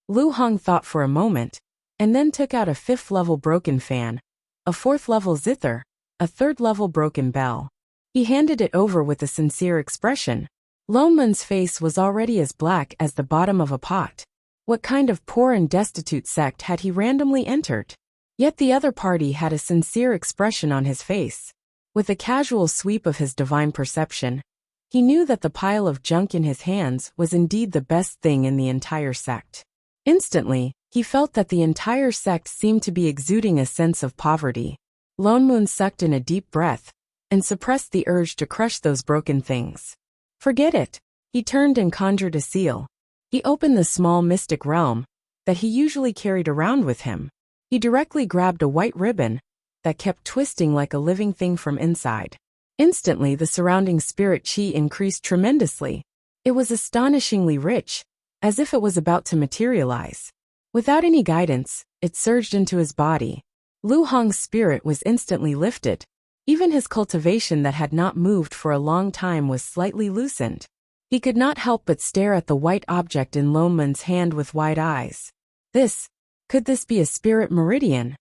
Lu Hong thought for a moment, and then took out a 5th level broken fan, a 4th level zither, a 3rd level broken bell. He handed it over with a sincere expression. Lone Moon's face was already as black as the bottom of a pot. What kind of poor and destitute sect had he randomly entered? Yet the other party had a sincere expression on his face. With a casual sweep of his divine perception, he knew that the pile of junk in his hands was indeed the best thing in the entire sect. Instantly, he felt that the entire sect seemed to be exuding a sense of poverty. Lone Moon sucked in a deep breath, and suppressed the urge to crush those broken things. Forget it. He turned and conjured a seal. He opened the small mystic realm that he usually carried around with him. He directly grabbed a white ribbon that kept twisting like a living thing from inside. Instantly, the surrounding spirit chi increased tremendously. It was astonishingly rich, as if it was about to materialize. Without any guidance, it surged into his body. Lu Hong's spirit was instantly lifted. Even his cultivation that had not moved for a long time was slightly loosened. He could not help but stare at the white object in Lone Moon's hand with wide eyes. This Could this be a spirit meridian?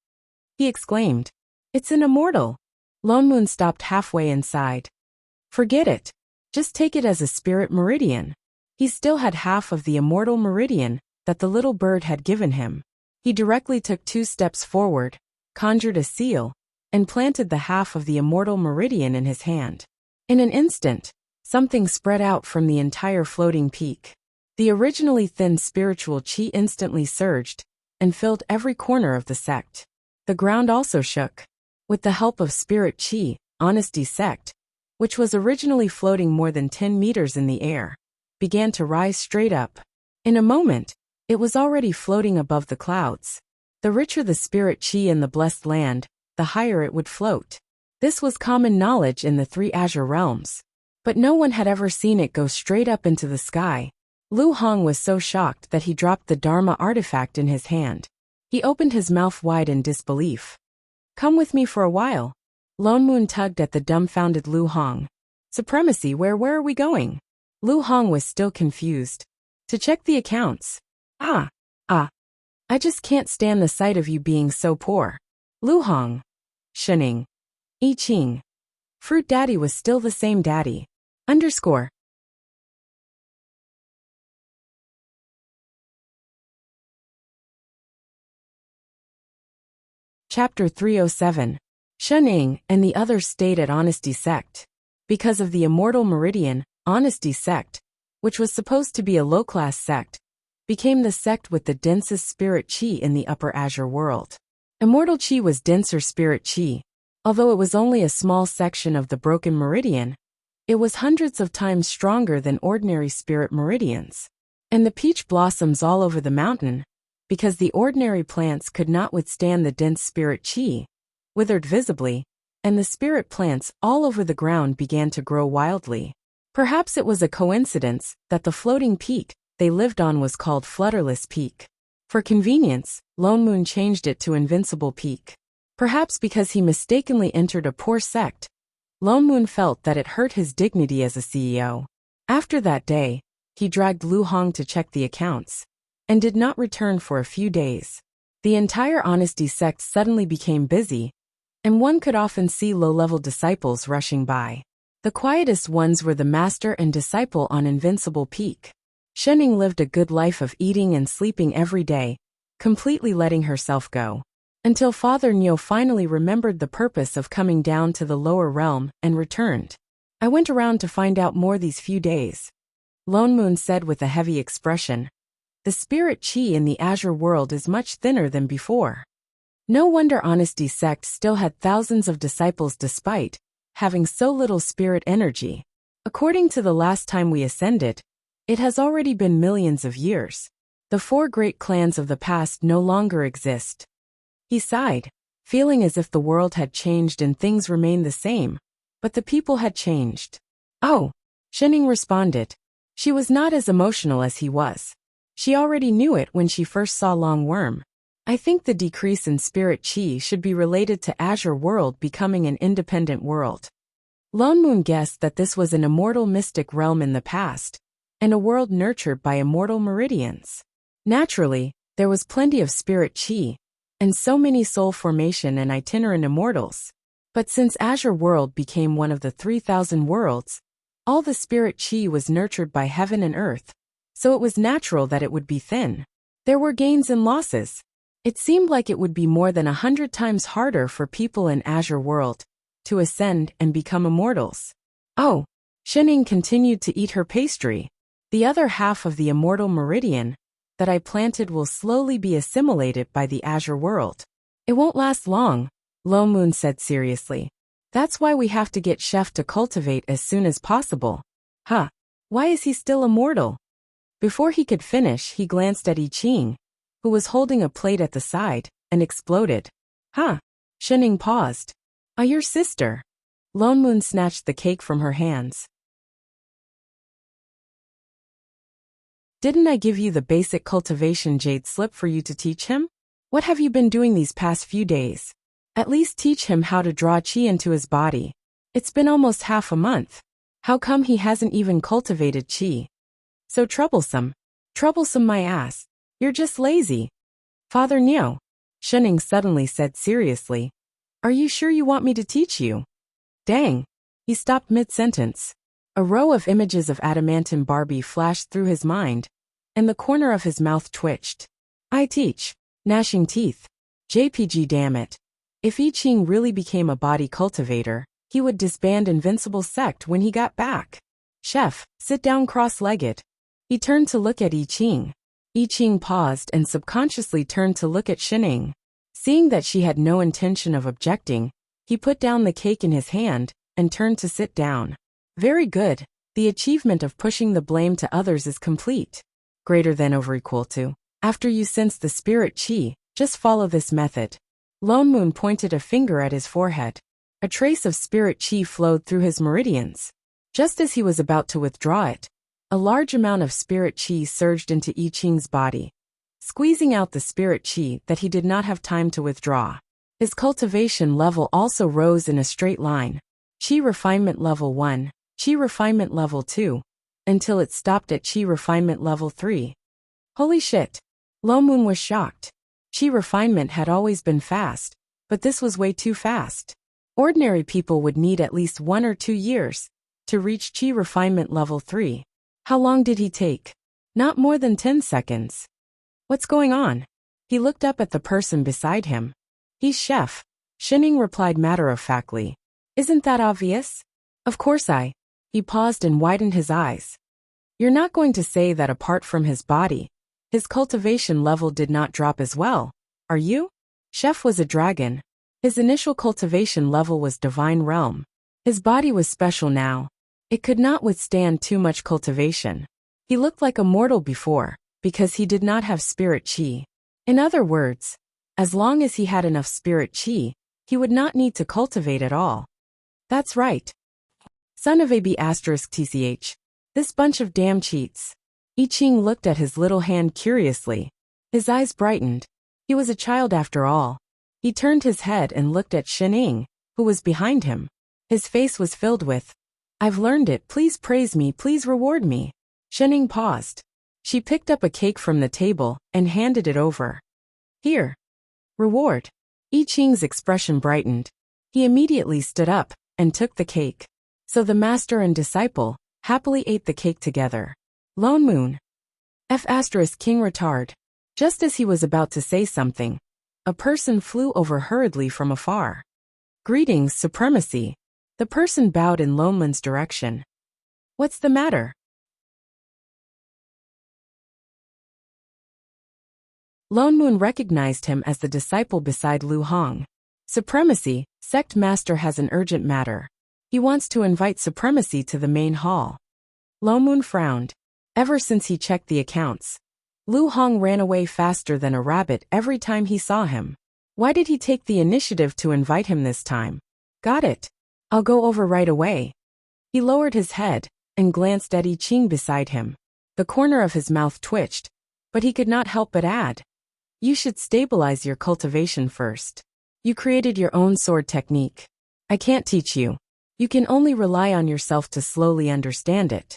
He exclaimed. It's an immortal. Lone Moon stopped halfway inside. Forget it. Just take it as a spirit meridian. He still had half of the immortal meridian that the little bird had given him. He directly took 2 steps forward, conjured a seal, and planted the half of the immortal meridian in his hand. In an instant, something spread out from the entire floating peak. The originally thin spiritual chi instantly surged and filled every corner of the sect. The ground also shook. With the help of spirit chi, Honesty Sect, which was originally floating more than 10 meters in the air, began to rise straight up. In a moment, it was already floating above the clouds. The richer the spirit chi in the blessed land, the higher it would float. This was common knowledge in the 3 azure realms. But no one had ever seen it go straight up into the sky. Lu Hong was so shocked that he dropped the Dharma artifact in his hand. He opened his mouth wide in disbelief. Come with me for a while. Lone Moon tugged at the dumbfounded Lu Hong. Supremacy, where are we going? Lu Hong was still confused. To check the accounts. I just can't stand the sight of you being so poor. Lu Hong. Shening. I Ching. Fruit Daddy was still the same daddy. _ Chapter 307. Shening and the others stayed at Honesty Sect. Because of the immortal meridian, Honesty Sect, which was supposed to be a low-class sect, became the sect with the densest spirit chi in the Upper Azure world. Immortal chi was denser spirit chi. Although it was only a small section of the broken meridian, it was hundreds of times stronger than ordinary spirit meridians. And the peach blossoms all over the mountain, because the ordinary plants could not withstand the dense spirit chi, withered visibly, and the spirit plants all over the ground began to grow wildly. Perhaps it was a coincidence that the floating peak they lived on was called Flutterless Peak. For convenience, Lone Moon changed it to Invincible Peak. Perhaps because he mistakenly entered a poor sect, Lone Moon felt that it hurt his dignity as a CEO. After that day, he dragged Lu Hong to check the accounts, and did not return for a few days. The entire Honesty Sect suddenly became busy, and one could often see low-level disciples rushing by. The quietest ones were the master and disciple on Invincible Peak. Shening lived a good life of eating and sleeping every day, completely letting herself go. Until Father Nyo finally remembered the purpose of coming down to the lower realm and returned. I went around to find out more these few days. Lone Moon said with a heavy expression. The spirit chi in the Azure world is much thinner than before. No wonder Honesty Sect still had thousands of disciples despite having so little spirit energy. According to the last time we ascended, it has already been millions of years. The 4 great clans of the past no longer exist. He sighed, feeling as if the world had changed and things remained the same, but the people had changed. Oh, Shening responded. She was not as emotional as he was. She already knew it when she first saw Long Worm. I think the decrease in spirit chi should be related to Azure World becoming an independent world. Lone Moon guessed that this was an immortal mystic realm in the past, and a world nurtured by immortal meridians. Naturally, there was plenty of spirit chi, and so many soul formation and itinerant immortals. But since Azure World became one of the 3,000 worlds, all the spirit chi was nurtured by heaven and earth, so it was natural that it would be thin. There were gains and losses. It seemed like it would be more than 100 times harder for people in Azure World to ascend and become immortals. Oh, Shening continued to eat her pastry. The other half of the immortal meridian that I planted will slowly be assimilated by the Azure World. It won't last long, Lone Moon said seriously. That's why we have to get Chef to cultivate as soon as possible. Huh? Why is he still immortal? Before he could finish, he glanced at I Ching, who was holding a plate at the side, and exploded. Huh? Shening paused. Your sister. Lone Moon snatched the cake from her hands. Didn't I give you the basic cultivation jade slip for you to teach him? What have you been doing these past few days? At least teach him how to draw chi into his body. It's been almost half a month. How come he hasn't even cultivated chi? So troublesome. Troublesome my ass. You're just lazy. Father Neo, Shenning suddenly said seriously. Are you sure you want me to teach you? Dang. He stopped mid-sentence. A row of images of adamantine Barbie flashed through his mind, and the corner of his mouth twitched. I teach. Gnashing teeth. JPG, damn it. If I Ching really became a body cultivator, he would disband Invincible Sect when he got back. Chef, sit down cross-legged. He turned to look at I Ching. I Ching paused and subconsciously turned to look at Shenning. Seeing that she had no intention of objecting, he put down the cake in his hand and turned to sit down. Very good. The achievement of pushing the blame to others is complete. Greater than over equal to. After you sense the spirit chi, just follow this method. Lone Moon pointed a finger at his forehead. A trace of spirit chi flowed through his meridians. Just as he was about to withdraw it, a large amount of spirit chi surged into I Ching's body, squeezing out the spirit chi that he did not have time to withdraw. His cultivation level also rose in a straight line. Chi refinement level 1, chi refinement level 2, until it stopped at chi refinement level 3. Holy shit! Lo Moon was shocked. Chi refinement had always been fast, but this was way too fast. Ordinary people would need at least 1 or 2 years to reach chi refinement level 3. How long did he take? Not more than 10 seconds. What's going on? He looked up at the person beside him. He's Chef. Shenning replied matter-of-factly. Isn't that obvious? Of course He paused and widened his eyes. You're not going to say that apart from his body, his cultivation level did not drop as well, are you? Chef was a dragon. His initial cultivation level was divine realm. His body was special now. It could not withstand too much cultivation. He looked like a mortal before, because he did not have spirit chi. In other words, as long as he had enough spirit chi, he would not need to cultivate at all. That's right. Son of AB *TCH. This bunch of damn cheats. I Ching looked at his little hand curiously. His eyes brightened. He was a child after all. He turned his head and looked at Shenning, who was behind him. His face was filled with, I've learned it, please praise me, please reward me. Shenning paused. She picked up a cake from the table and handed it over. Here. Reward. I Ching's expression brightened. He immediately stood up and took the cake. So the master and disciple happily ate the cake together. Lone Moon. King retard. Just as he was about to say something, a person flew over hurriedly from afar. Greetings, Supremacy. The person bowed in Lone Moon's direction. What's the matter? Lone Moon recognized him as the disciple beside Lu Hong. Supremacy, Sect Master has an urgent matter. He wants to invite Supremacy to the main hall. Lone Moon frowned. Ever since he checked the accounts, Lu Hong ran away faster than a rabbit every time he saw him. Why did he take the initiative to invite him this time? Got it. I'll go over right away. He lowered his head and glanced at I Ching beside him. The corner of his mouth twitched, but he could not help but add. You should stabilize your cultivation first. You created your own sword technique. I can't teach you. You can only rely on yourself to slowly understand it.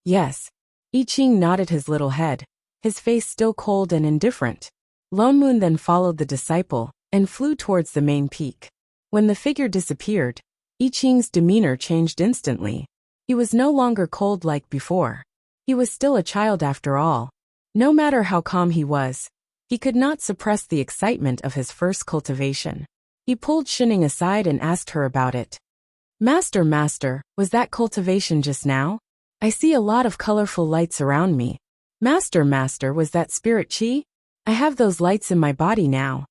Yes. I Ching nodded his little head, his face still cold and indifferent. Lone Moon then followed the disciple and flew towards the main peak. When the figure disappeared, I Ching's demeanor changed instantly. He was no longer cold like before. He was still a child after all. No matter how calm he was, he could not suppress the excitement of his first cultivation. He pulled Shenning aside and asked her about it. Master, was that cultivation just now? I see a lot of colorful lights around me. Master, was that spirit chi? I have those lights in my body now.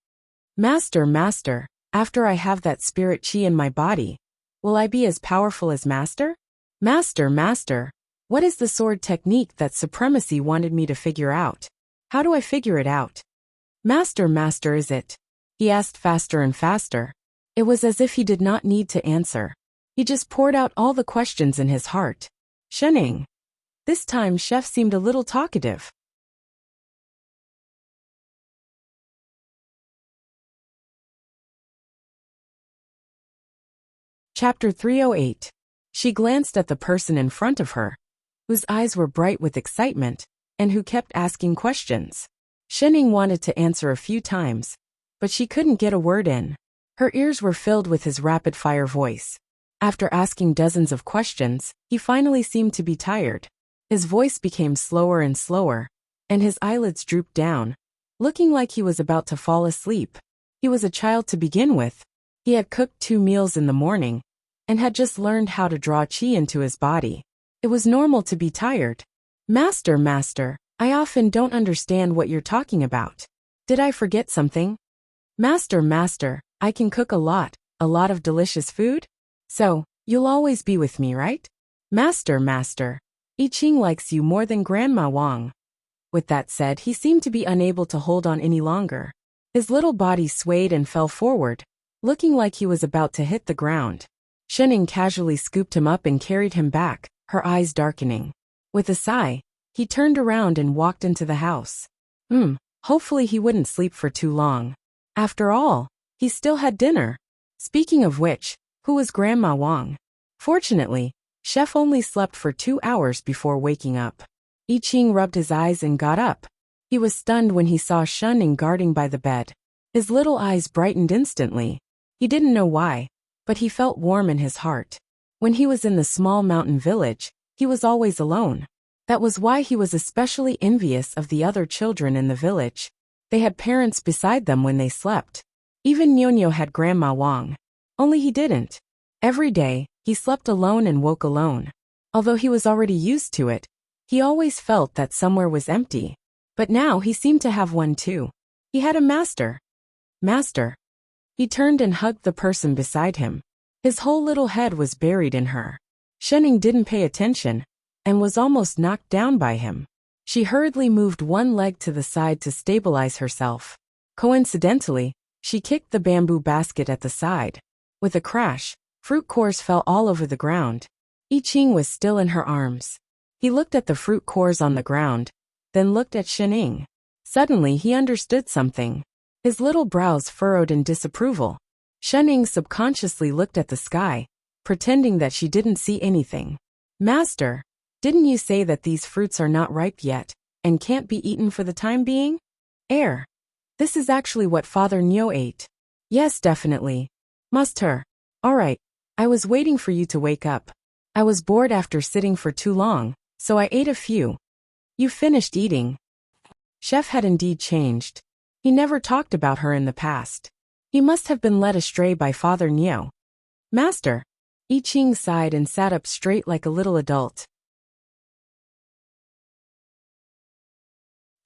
Master, after I have that spirit chi in my body, will I be as powerful as Master? Master, what is the sword technique that Supremacy wanted me to figure out? How do I figure it out? Master, is it? He asked faster and faster. It was as if he did not need to answer. He just poured out all the questions in his heart. Shenning. This time Chef seemed a little talkative. Chapter 308. She glanced at the person in front of her, whose eyes were bright with excitement, and who kept asking questions. Shening wanted to answer a few times, but she couldn't get a word in. Her ears were filled with his rapid-fire voice. After asking dozens of questions, he finally seemed to be tired. His voice became slower and slower, and his eyelids drooped down, looking like he was about to fall asleep. He was a child to begin with. He had cooked 2 meals in the morning, and had just learned how to draw qi into his body. It was normal to be tired. Master, I often don't understand what you're talking about. Did I forget something? Master, I can cook a lot of delicious food? So, you'll always be with me, right? Master, I Ching likes you more than Grandma Wang. With that said, he seemed to be unable to hold on any longer. His little body swayed and fell forward, looking like he was about to hit the ground. Shening casually scooped him up and carried him back, her eyes darkening. With a sigh, he turned around and walked into the house. Hopefully he wouldn't sleep for too long. After all, he still had dinner. Speaking of which, who was Grandma Wang? Fortunately, Chef only slept for 2 hours before waking up. I Ching rubbed his eyes and got up. He was stunned when he saw Shening guarding by the bed. His little eyes brightened instantly. He didn't know why, but he felt warm in his heart. When he was in the small mountain village, he was always alone. That was why he was especially envious of the other children in the village. They had parents beside them when they slept. Even Nyonya had Grandma Wang. Only he didn't. Every day, he slept alone and woke alone. Although he was already used to it, he always felt that somewhere was empty. But now he seemed to have one too. He had a master. He turned and hugged the person beside him. His whole little head was buried in her. Shening didn't pay attention, and was almost knocked down by him. She hurriedly moved one leg to the side to stabilize herself. Coincidentally, she kicked the bamboo basket at the side. With a crash, fruit cores fell all over the ground. I Ching was still in her arms. He looked at the fruit cores on the ground, then looked at Shening. Suddenly he understood something. His little brows furrowed in disapproval. Shening subconsciously looked at the sky, pretending that she didn't see anything. Master, didn't you say that these fruits are not ripe yet, and can't be eaten for the time being? This is actually what Father Nyo ate. Yes, definitely. Must her. Alright, I was waiting for you to wake up. I was bored after sitting for too long, so I ate a few. You finished eating. Chef had indeed changed. He never talked about her in the past. He must have been led astray by Father Nyo. Master. I Ching sighed and sat up straight like a little adult.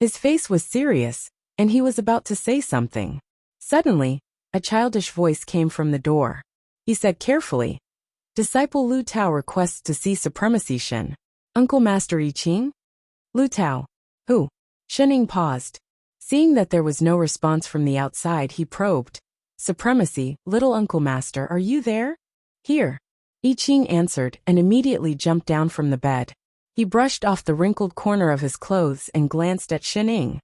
His face was serious, and he was about to say something. Suddenly, a childish voice came from the door. He said carefully, Disciple Lu Tao requests to see Supremacy Shen. Uncle Master I Ching? Lu Tao. Who? Shening paused. Seeing that there was no response from the outside, he probed. Supremacy, little Uncle Master, are you there? Here. I Ching answered and immediately jumped down from the bed. He brushed off the wrinkled corner of his clothes and glanced at Shening.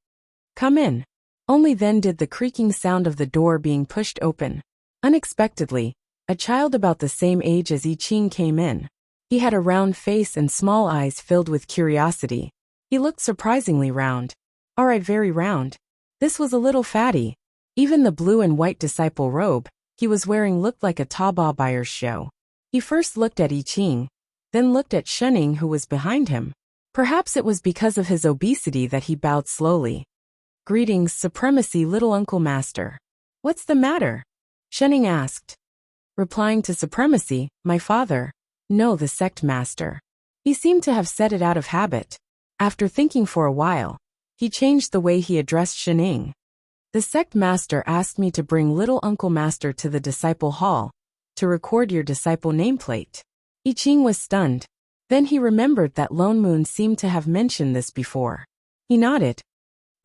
Come in. Only then did the creaking sound of the door being pushed open. Unexpectedly, a child about the same age as I Ching came in. He had a round face and small eyes filled with curiosity. He looked surprisingly round. Alright, very round. This was a little fatty. Even the blue and white disciple robe he was wearing looked like a Taobao buyer's show. He first looked at I Ching, then looked at Shening who was behind him. Perhaps it was because of his obesity that he bowed slowly. Greetings, Supremacy, little Uncle Master. What's the matter? Shening asked. Replying to Supremacy, my father. No, the sect master. He seemed to have said it out of habit. After thinking for a while, he changed the way he addressed Shening. The sect master asked me to bring little Uncle Master to the disciple hall, to record your disciple nameplate. I Ching was stunned. Then he remembered that Lone Moon seemed to have mentioned this before. He nodded.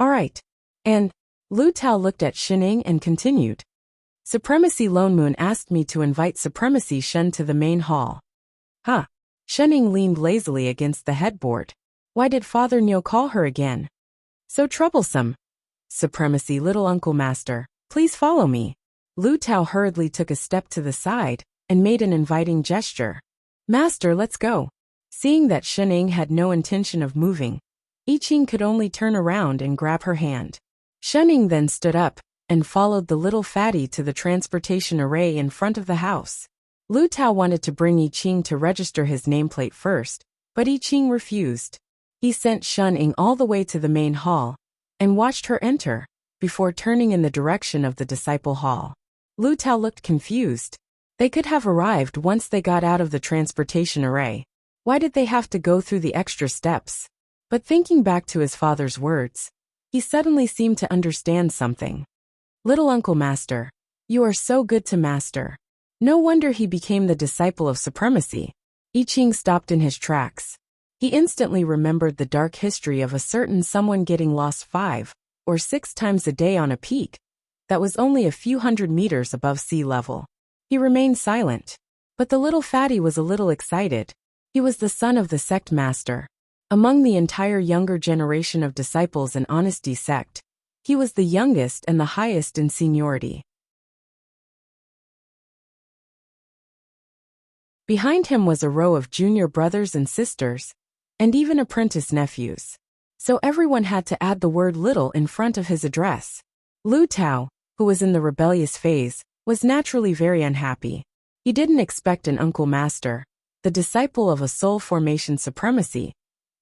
Alright. And, Lu Tao looked at Shening and continued. Supremacy Lone Moon asked me to invite Supremacy Shen to the main hall. Huh. Shening leaned lazily against the headboard. Why did Father Nyo call her again? So troublesome. Supremacy little Uncle Master, please follow me. Lu Tao hurriedly took a step to the side and made an inviting gesture. Master, let's go. Seeing that Shening had no intention of moving, I Ching could only turn around and grab her hand. Shunning then stood up and followed the little fatty to the transportation array in front of the house. Lu Tao wanted to bring Yi Qing to register his nameplate first, but Yi Qing refused. He sent Shunning all the way to the main hall and watched her enter, before turning in the direction of the disciple hall. Lu Tao looked confused. They could have arrived once they got out of the transportation array. Why did they have to go through the extra steps? But thinking back to his father's words, he suddenly seemed to understand something. Little Uncle Master, you are so good to Master. No wonder he became the disciple of supremacy. Yi Qing stopped in his tracks. He instantly remembered the dark history of a certain someone getting lost 5 or 6 times a day on a peak that was only a few hundred meters above sea level. He remained silent. But the little fatty was a little excited. He was the son of the sect master. Among the entire younger generation of disciples in Honesty sect, he was the youngest and the highest in seniority. Behind him was a row of junior brothers and sisters, and even apprentice nephews. So everyone had to add the word little in front of his address. Lu Tao, who was in the rebellious phase, was naturally very unhappy. He didn't expect an Uncle Master, the disciple of a soul formation supremacy,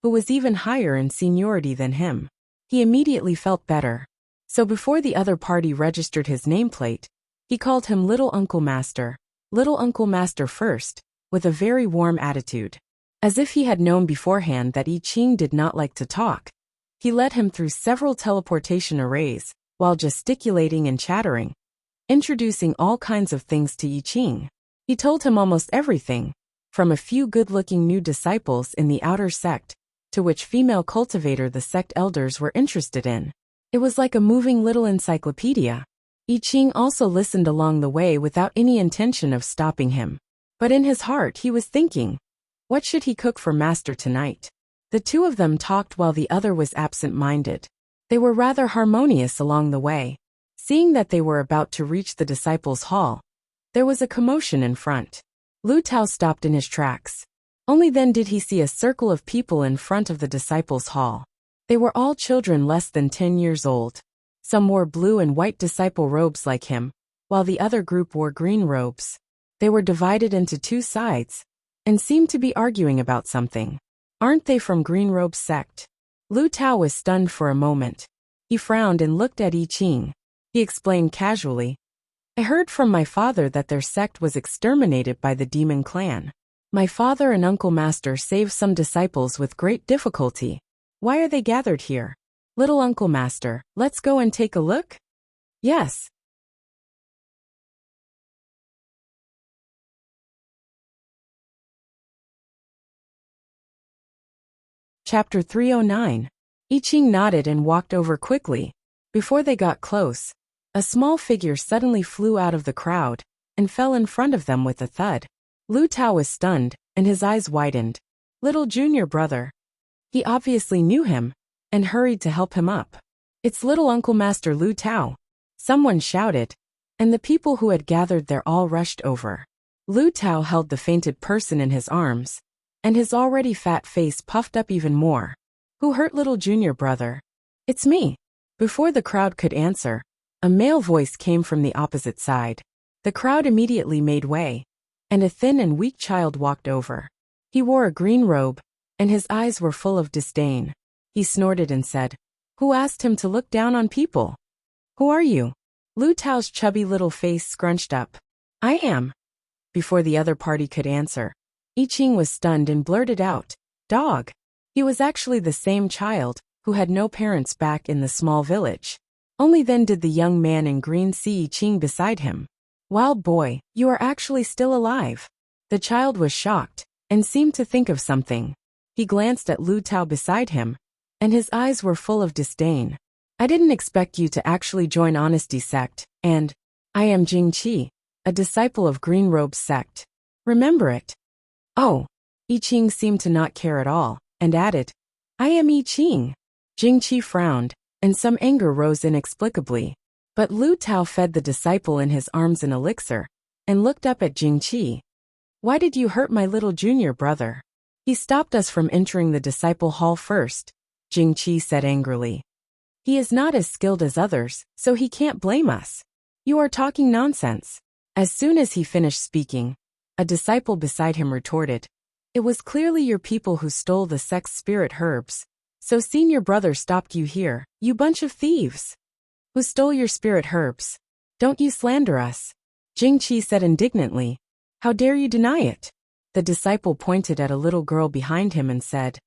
who was even higher in seniority than him. He immediately felt better. So before the other party registered his nameplate, he called him Little Uncle Master first, with a very warm attitude. As if he had known beforehand that Yi Qing did not like to talk, he led him through several teleportation arrays, while gesticulating and chattering, introducing all kinds of things to Yi Qing. He told him almost everything, from a few good-looking new disciples in the outer sect, to which female cultivator the sect elders were interested in. It was like a moving little encyclopedia. Yi Qing also listened along the way without any intention of stopping him. But in his heart he was thinking, what should he cook for Master tonight? The two of them talked while the other was absent-minded. They were rather harmonious along the way. Seeing that they were about to reach the disciples' hall, there was a commotion in front. Lu Tao stopped in his tracks. Only then did he see a circle of people in front of the disciples' hall. They were all children less than 10 years old. Some wore blue and white disciple robes like him, while the other group wore green robes. They were divided into 2 sides, and seemed to be arguing about something. Aren't they from Green Robe sect? Lu Tao was stunned for a moment. He frowned and looked at Yi Qing. He explained casually, I heard from my father that their sect was exterminated by the demon clan. My father and Uncle Master saved some disciples with great difficulty. Why are they gathered here? Little Uncle Master, let's go and take a look? Yes. Chapter 309. Yi Qing nodded and walked over quickly. Before they got close, a small figure suddenly flew out of the crowd and fell in front of them with a thud. Lu Tao was stunned, and his eyes widened. Little junior brother. He obviously knew him, and hurried to help him up. It's Little Uncle Master Lu Tao. Someone shouted, and the people who had gathered there all rushed over. Lu Tao held the fainted person in his arms, and his already fat face puffed up even more. Who hurt little junior brother? It's me. Before the crowd could answer, a male voice came from the opposite side. The crowd immediately made way, and a thin and weak child walked over. He wore a green robe, and his eyes were full of disdain. He snorted and said, Who asked him to look down on people? Who are you? Lu Tao's chubby little face scrunched up. I am. Before the other party could answer, Yi Qing was stunned and blurted out, Dog. He was actually the same child, who had no parents back in the small village. Only then did the young man in green see Yi Qing beside him. Wild boy, you are actually still alive. The child was shocked, and seemed to think of something. He glanced at Lu Tao beside him, and his eyes were full of disdain. I didn't expect you to actually join Honesty sect, and I am Jing Qi, a disciple of Green Robe sect. Remember it. Oh. Yi Qing seemed to not care at all, and added, I am Yi Qing. Jing Qi frowned, and some anger rose inexplicably. But Lu Tao fed the disciple in his arms an elixir, and looked up at Jing Qi. Why did you hurt my little junior brother? He stopped us from entering the disciple hall first, Jing Qi said angrily. He is not as skilled as others, so he can't blame us. You are talking nonsense. As soon as he finished speaking, a disciple beside him retorted, "It was clearly your people who stole the sect's spirit herbs. So senior brother stopped you here, you bunch of thieves. Who stole your spirit herbs? Don't you slander us." Jingqi said indignantly, "How dare you deny it?" The disciple pointed at a little girl behind him and said,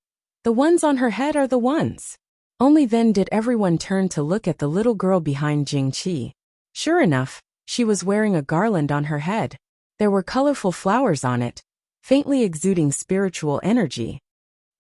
"The ones on her head are the ones." Only then did everyone turn to look at the little girl behind Jingqi. Sure enough, she was wearing a garland on her head. There were colorful flowers on it, faintly exuding spiritual energy.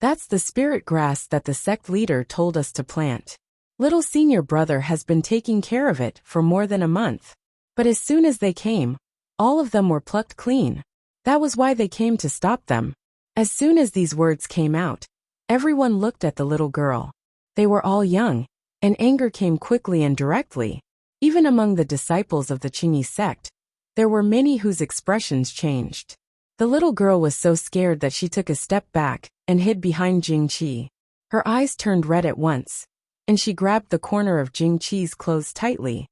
"That's the spirit grass that the sect leader told us to plant. Little senior brother has been taking care of it for more than a month. But as soon as they came, all of them were plucked clean. That was why they came to stop them." As soon as these words came out, everyone looked at the little girl. They were all young, and anger came quickly and directly. Even among the disciples of the Qingyi sect, there were many whose expressions changed. The little girl was so scared that she took a step back and hid behind Jingqi. Her eyes turned red at once, and she grabbed the corner of Jingqi's clothes tightly.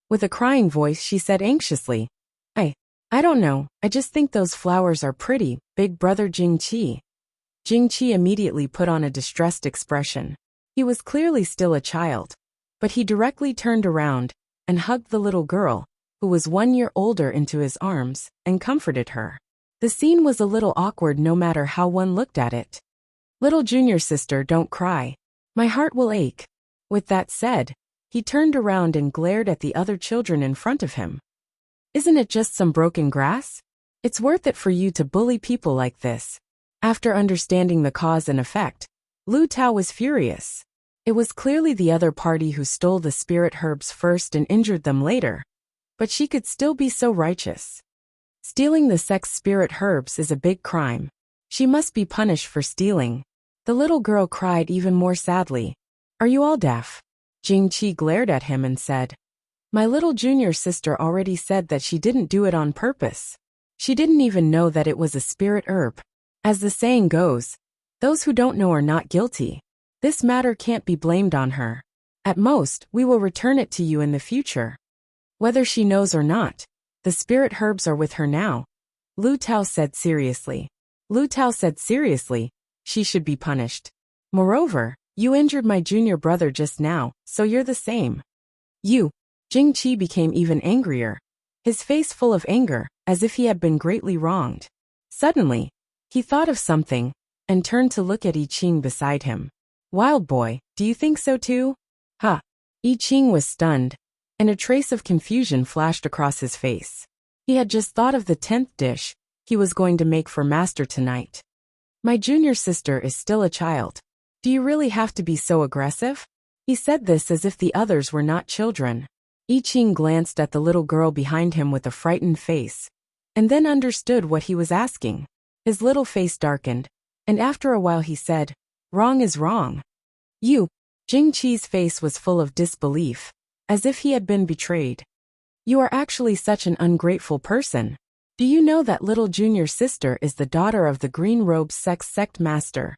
With a crying voice, she said anxiously, I don't know, I just think those flowers are pretty, big brother Jingqi." Jingqi immediately put on a distressed expression. He was clearly still a child, but he directly turned around and hugged the little girl, who was 1 year older, into his arms, and comforted her. The scene was a little awkward no matter how one looked at it. "Little junior sister, don't cry. My heart will ache." With that said, he turned around and glared at the other children in front of him. "Isn't it just some broken grass? It's worth it for you to bully people like this." After understanding the cause and effect, Lu Tao was furious. It was clearly the other party who stole the spirit herbs first and injured them later. But she could still be so righteous. Stealing the sect's spirit herbs is a big crime. She must be punished for stealing. The little girl cried even more sadly. "Are you all deaf?" Jingqi glared at him and said, "My little junior sister already said that she didn't do it on purpose. She didn't even know that it was a spirit herb. As the saying goes, those who don't know are not guilty. This matter can't be blamed on her. At most, we will return it to you in the future." Whether she knows or not, the spirit herbs are with her now. Lu Tao said seriously. She should be punished. Moreover, you injured my junior brother just now, so you're the same. You. Jingqi became even angrier, his face full of anger, as if he had been greatly wronged. Suddenly, he thought of something, and turned to look at I Ching beside him. "Wild boy, do you think so too?" "Huh." I Ching was stunned, and a trace of confusion flashed across his face. He had just thought of the 10th dish he was going to make for Master tonight. "My junior sister is still a child. Do you really have to be so aggressive?" He said this as if the others were not children. I Ching glanced at the little girl behind him with a frightened face, and then understood what he was asking. His little face darkened, and after a while he said, "Wrong is wrong." "You." Jingqi's face was full of disbelief, as if he had been betrayed. "You are actually such an ungrateful person. Do you know that little junior sister is the daughter of the Green Robes sect master?"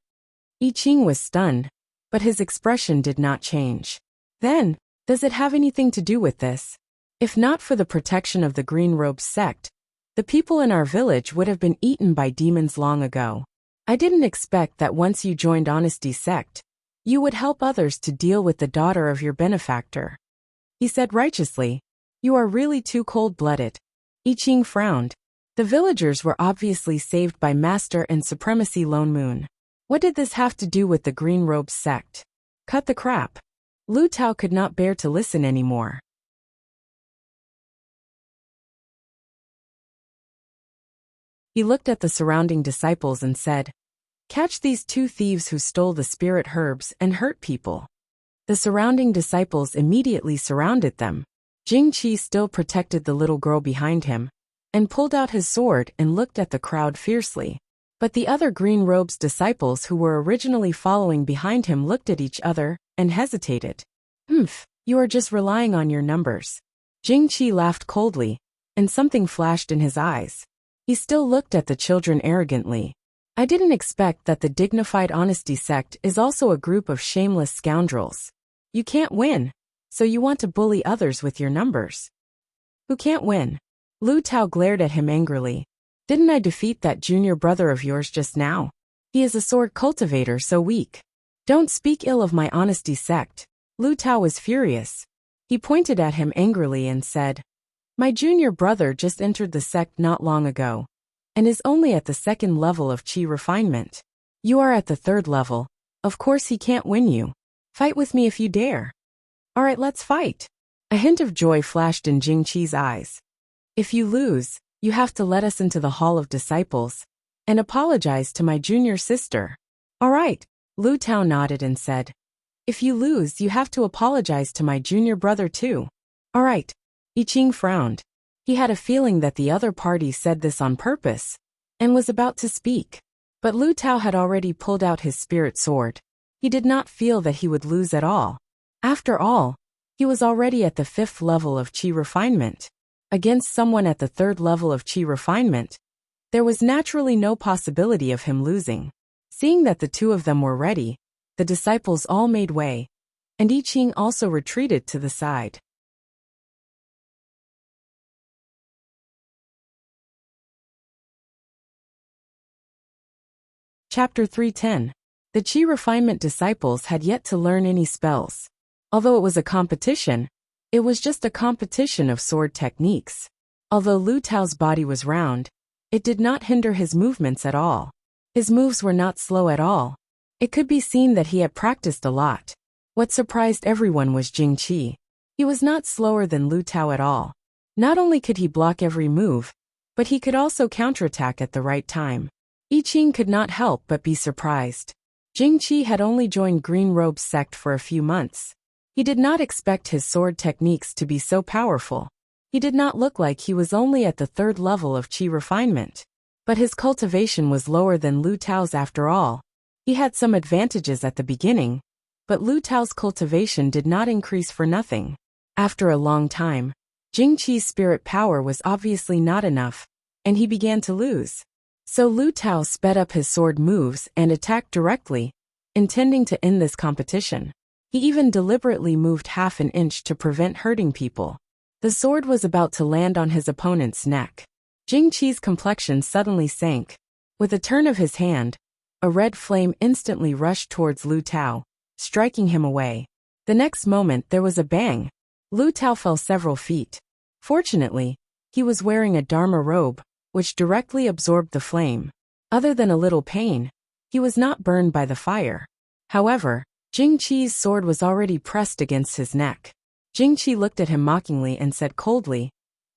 I Ching was stunned, but his expression did not change. "Then, does it have anything to do with this? If not for the protection of the Green Robes sect, the people in our village would have been eaten by demons long ago. I didn't expect that once you joined Honesty sect, you would help others to deal with the daughter of your benefactor." He said righteously, "You are really too cold-blooded." I Ching frowned. The villagers were obviously saved by Master and Supremacy Lone Moon. What did this have to do with the Green Robes sect? Cut the crap. Lu Tao could not bear to listen anymore. He looked at the surrounding disciples and said, "Catch these 2 thieves who stole the spirit herbs and hurt people." The surrounding disciples immediately surrounded them. Jingqi still protected the little girl behind him, and pulled out his sword and looked at the crowd fiercely. But the other Green Robes disciples who were originally following behind him looked at each other and hesitated. You are just relying on your numbers." Jingqi laughed coldly, and something flashed in his eyes. He still looked at the children arrogantly. I didn't expect that the dignified honesty sect is also a group of shameless scoundrels. You can't win, so you want to bully others with your numbers. Who can't win? Lu Tao glared at him angrily. Didn't I defeat that junior brother of yours just now? He is a sword cultivator so weak. Don't speak ill of my honesty sect. Lu Tao was furious. He pointed at him angrily and said, My junior brother just entered the sect not long ago, and is only at the 2nd level of chi refinement. You are at the 3rd level. Of course he can't win you. Fight with me if you dare. Alright, let's fight. A hint of joy flashed in Jing Qi's eyes. If you lose, you have to let us into the Hall of Disciples and apologize to my junior sister. Alright, Lu Tao nodded and said, If you lose, you have to apologize to my junior brother too. Alright. I Ching frowned. He had a feeling that the other party said this on purpose and was about to speak. But Lu Tao had already pulled out his spirit sword. He did not feel that he would lose at all. After all, he was already at the 5th level of chi refinement. Against someone at the 3rd level of chi refinement, there was naturally no possibility of him losing. Seeing that the two of them were ready, the disciples all made way, and I Ching also retreated to the side. Chapter 310. The Chi Refinement disciples had yet to learn any spells. Although it was a competition, it was just a competition of sword techniques. Although Lu Tao's body was round, it did not hinder his movements at all. His moves were not slow at all. It could be seen that he had practiced a lot. What surprised everyone was Jing Qi. He was not slower than Lu Tao at all. Not only could he block every move, but he could also counterattack at the right time. I Ching could not help but be surprised. Jing Qi had only joined Green Robe's sect for a few months. He did not expect his sword techniques to be so powerful. He did not look like he was only at the 3rd level of chi refinement. But his cultivation was lower than Lu Tao's after all. He had some advantages at the beginning, but Lu Tao's cultivation did not increase for nothing. After a long time, Jing Qi's spirit power was obviously not enough, and he began to lose. So Lu Tao sped up his sword moves and attacked directly, intending to end this competition. He even deliberately moved half an inch to prevent hurting people. The sword was about to land on his opponent's neck. Jing Qi's complexion suddenly sank. With a turn of his hand, a red flame instantly rushed towards Lu Tao, striking him away. The next moment there was a bang. Lu Tao fell several feet. Fortunately, he was wearing a Dharma robe, which directly absorbed the flame. Other than a little pain, he was not burned by the fire. However, Jing Qi's sword was already pressed against his neck. Jing Qi looked at him mockingly and said coldly,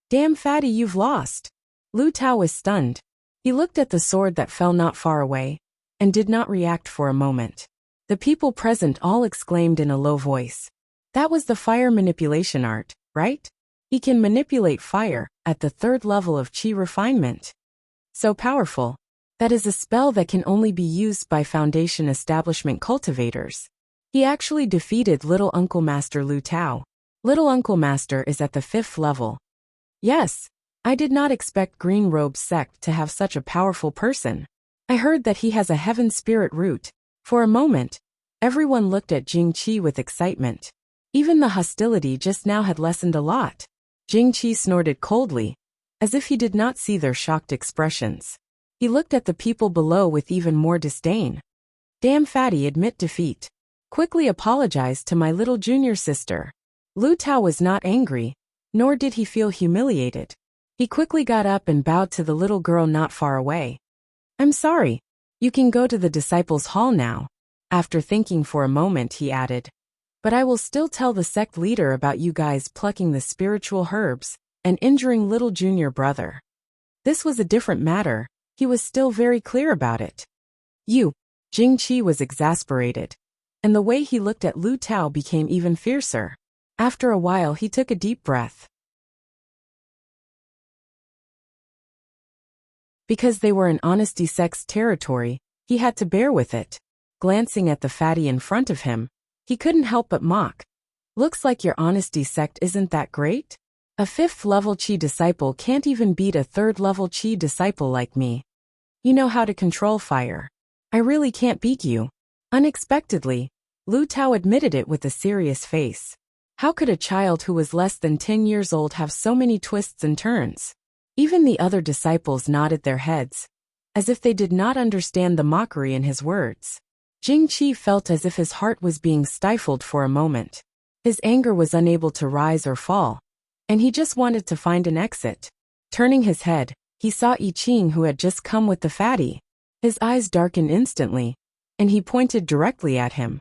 Damn fatty, you've lost. Lu Tao was stunned. He looked at the sword that fell not far away, and did not react for a moment. The people present all exclaimed in a low voice. That was the fire manipulation art, right? He can manipulate fire at the 3rd level of chi refinement. So powerful. That is a spell that can only be used by Foundation Establishment cultivators. He actually defeated Little Uncle Master Lu Tao. Little Uncle Master is at the 5th level. Yes, I did not expect Green Robe sect to have such a powerful person. I heard that he has a heaven spirit root. For a moment, everyone looked at Jing Qi with excitement. Even the hostility just now had lessened a lot. Jing Qi snorted coldly, as if he did not see their shocked expressions. He looked at the people below with even more disdain. Damn fatty, admit defeat. Quickly apologize to my little junior sister. Lu Tao was not angry, nor did he feel humiliated. He quickly got up and bowed to the little girl not far away. I'm sorry. You can go to the disciples' hall now. After thinking for a moment, he added, But I will still tell the sect leader about you guys plucking the spiritual herbs and injuring little junior brother. This was a different matter. He was still very clear about it. You. Jing Qi was exasperated, and the way he looked at Lu Tao became even fiercer. After a while he took a deep breath. Because they were in Honesty Sect's territory, he had to bear with it. Glancing at the fatty in front of him, he couldn't help but mock. Looks like your Honesty Sect isn't that great? A 5th level Chi disciple can't even beat a 3rd level Chi disciple like me. You know how to control fire. I really can't beat you. Unexpectedly, Lu Tao admitted it with a serious face. How could a child who was less than 10 years old have so many twists and turns? Even the other disciples nodded their heads, as if they did not understand the mockery in his words. Jing Qi felt as if his heart was being stifled for a moment. His anger was unable to rise or fall, and he just wanted to find an exit. Turning his head, he saw I Ching, who had just come with the fatty. His eyes darkened instantly, and he pointed directly at him.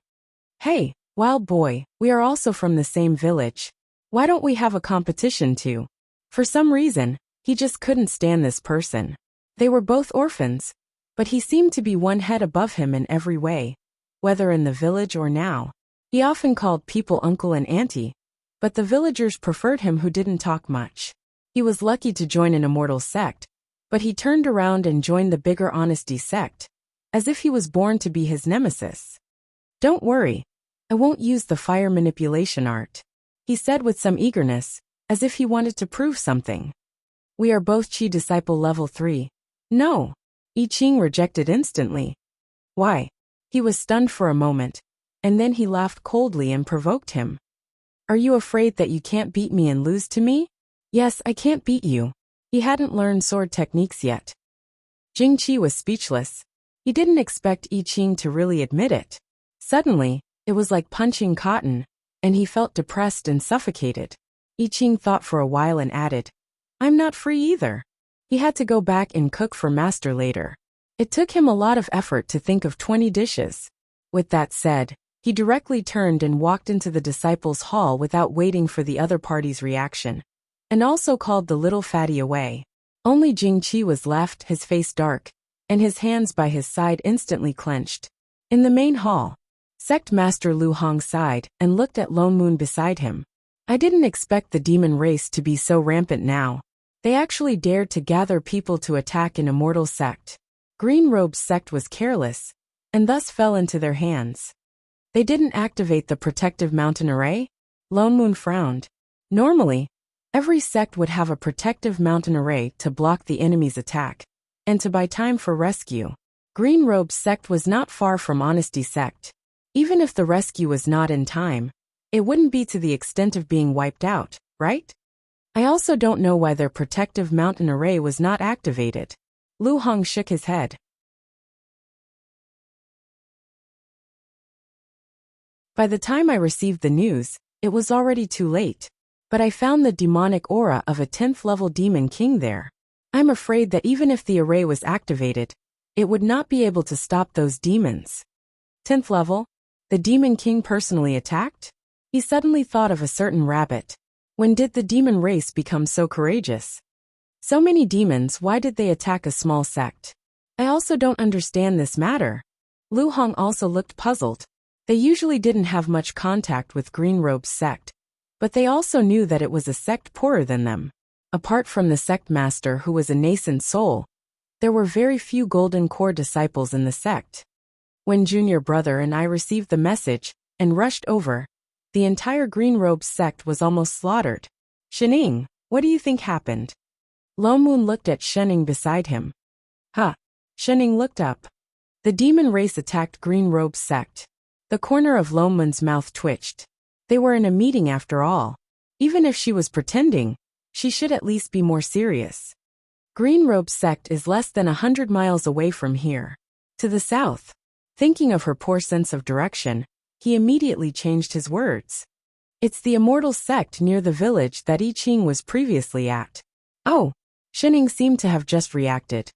Hey, wild boy, we are also from the same village. Why don't we have a competition too? For some reason, he just couldn't stand this person. They were both orphans, but he seemed to be one head above him in every way, whether in the village or now. He often called people uncle and auntie, but the villagers preferred him who didn't talk much. He was lucky to join an immortal sect, but he turned around and joined the bigger honesty sect, as if he was born to be his nemesis. Don't worry, I won't use the fire manipulation art, he said with some eagerness, as if he wanted to prove something. We are both Qi disciple level 3. No. I Ching rejected instantly. Why? He was stunned for a moment, and then he laughed coldly and provoked him. Are you afraid that you can't beat me and lose to me? Yes, I can't beat you. He hadn't learned sword techniques yet. Jing Qi was speechless. He didn't expect I Ching to really admit it. Suddenly, it was like punching cotton, and he felt depressed and suffocated. I Ching thought for a while and added, I'm not free either. He had to go back and cook for master later. It took him a lot of effort to think of 20 dishes. With that said, he directly turned and walked into the disciples' hall without waiting for the other party's reaction, and also called the little fatty away. Only Jing Qi was left, his face dark, and his hands by his side instantly clenched. In the main hall, Sect Master Lu Hong sighed and looked at Lone Moon beside him. I didn't expect the demon race to be so rampant now. They actually dared to gather people to attack an immortal sect. Green Robe's sect was careless, and thus fell into their hands. They didn't activate the protective mountain array? Lone Moon frowned. Normally, every sect would have a protective mountain array to block the enemy's attack, and to buy time for rescue. Green Robe's sect was not far from Honesty sect. Even if the rescue was not in time, it wouldn't be to the extent of being wiped out, right? I also don't know why their protective mountain array was not activated. Lu Hong shook his head. By the time I received the news, it was already too late. But I found the demonic aura of a 10th level demon king there. I'm afraid that even if the array was activated, it would not be able to stop those demons. 10th level? The demon king personally attacked? He suddenly thought of a certain rabbit. When did the demon race become so courageous? So many demons, why did they attack a small sect? I also don't understand this matter. Lu Hong also looked puzzled. They usually didn't have much contact with Green Robe's sect, but they also knew that it was a sect poorer than them. Apart from the sect master who was a nascent soul, there were very few golden core disciples in the sect. When Junior Brother and I received the message and rushed over, the entire Green Robe sect was almost slaughtered. Shening, what do you think happened? Lone Moon looked at Shening beside him. Huh. Shening looked up. The demon race attacked Green Robe's sect. The corner of Lone Moon's mouth twitched. They were in a meeting after all. Even if she was pretending, she should at least be more serious. Green Robe's sect is less than 100 miles away from here. To the south. Thinking of her poor sense of direction, he immediately changed his words. It's the immortal sect near the village that I Ching was previously at. Oh, Shening seemed to have just reacted.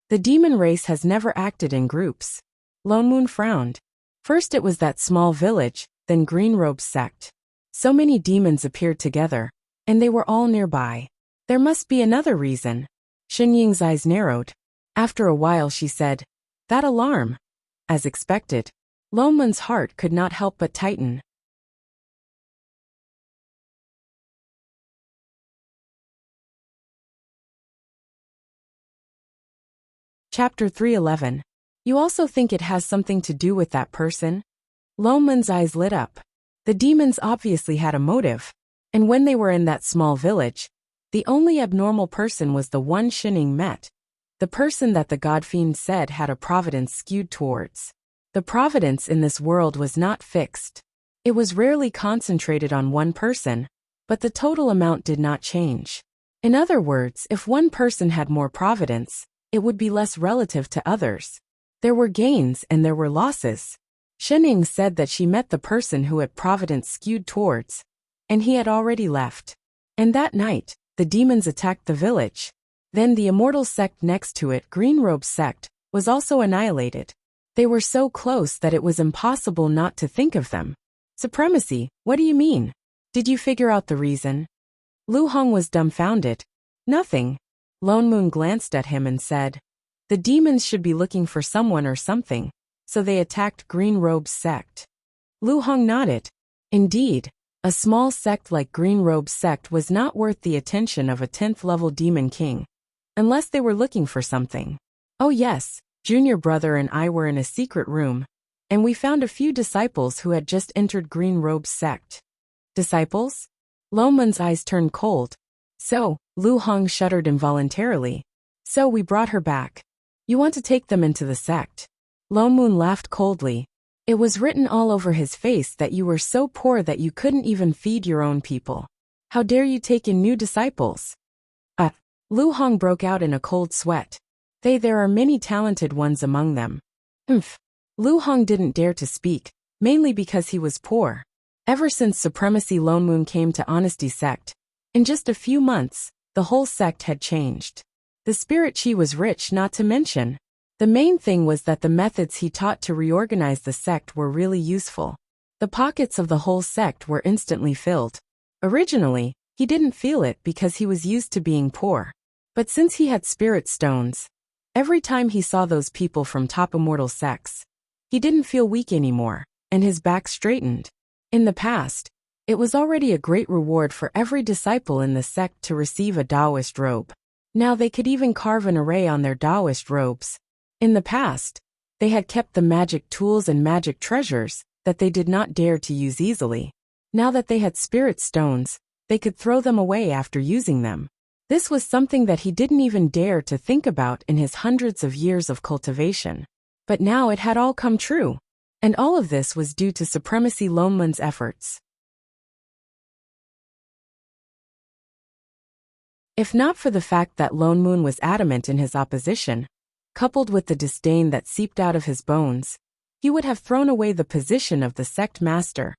The demon race has never acted in groups. Lone Moon frowned. First it was that small village, then Green Robe's sect. So many demons appeared together, and they were all nearby. There must be another reason. Shen Ying's eyes narrowed. After a while she said, that alarm. As expected, Lone Moon's heart could not help but tighten. Chapter 311. You also think it has something to do with that person? Lone Moon's eyes lit up. The demons obviously had a motive, and when they were in that small village, the only abnormal person was the one Shening met. the person that the God-fiend said had a providence skewed towards. The providence in this world was not fixed. It was rarely concentrated on one person, but the total amount did not change. In other words, if one person had more providence, it would be less relative to others. There were gains and there were losses. Shening said that she met the person who had providence skewed towards, and he had already left. And that night, the demons attacked the village. Then the immortal sect next to it, Green Robe sect, was also annihilated. They were so close that it was impossible not to think of them. Supremacy, what do you mean? Did you figure out the reason? Lu Hong was dumbfounded. Nothing. Lone Moon glanced at him and said, the demons should be looking for someone or something, so they attacked Green Robe's sect. Lu Hong nodded. Indeed, a small sect like Green Robe's sect was not worth the attention of a 10th level demon king, unless they were looking for something. Oh yes, Junior Brother and I were in a secret room, and we found a few disciples who had just entered Green Robe's sect. Disciples? Lone Moon's eyes turned cold. So, Lu Hong shuddered involuntarily. So we brought her back. You want to take them into the sect? Lone Moon laughed coldly. It was written all over his face that you were so poor that you couldn't even feed your own people. How dare you take in new disciples? Lu Hong broke out in a cold sweat. There are many talented ones among them. Lu Hong didn't dare to speak, mainly because he was poor. Ever since Supremacy Lone Moon came to Honesty Sect, in just a few months, the whole sect had changed. The spirit chi was rich, not to mention. The main thing was that the methods he taught to reorganize the sect were really useful. The pockets of the whole sect were instantly filled. Originally, he didn't feel it because he was used to being poor. But since he had spirit stones, every time he saw those people from top immortal sects, he didn't feel weak anymore, and his back straightened. In the past, it was already a great reward for every disciple in the sect to receive a Taoist robe. Now they could even carve an array on their Taoist robes. In the past, they had kept the magic tools and magic treasures that they did not dare to use easily. Now that they had spirit stones, they could throw them away after using them. This was something that he didn't even dare to think about in his hundreds of years of cultivation. But now it had all come true. And all of this was due to Supremacy Lone Moon's efforts. If not for the fact that Lone Moon was adamant in his opposition, coupled with the disdain that seeped out of his bones, he would have thrown away the position of the sect master.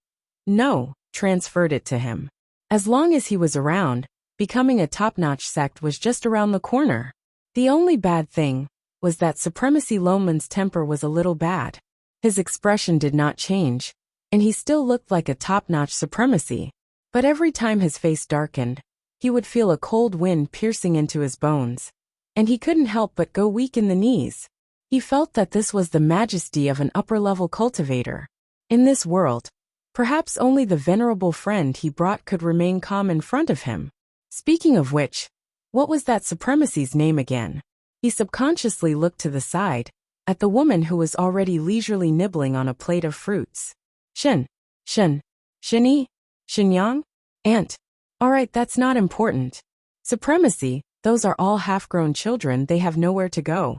No, transferred it to him. As long as he was around, becoming a top-notch sect was just around the corner. The only bad thing was that Supremacy Lone Moon's temper was a little bad. His expression did not change, and he still looked like a top-notch supremacy. But every time his face darkened, he would feel a cold wind piercing into his bones, and he couldn't help but go weak in the knees. He felt that this was the majesty of an upper-level cultivator. In this world, perhaps only the venerable friend he brought could remain calm in front of him. Speaking of which, what was that supremacy's name again? He subconsciously looked to the side, at the woman who was already leisurely nibbling on a plate of fruits. Shin, Shinny, Shinyang, Aunt. Alright, that's not important. Supremacy, those are all half-grown children, they have nowhere to go.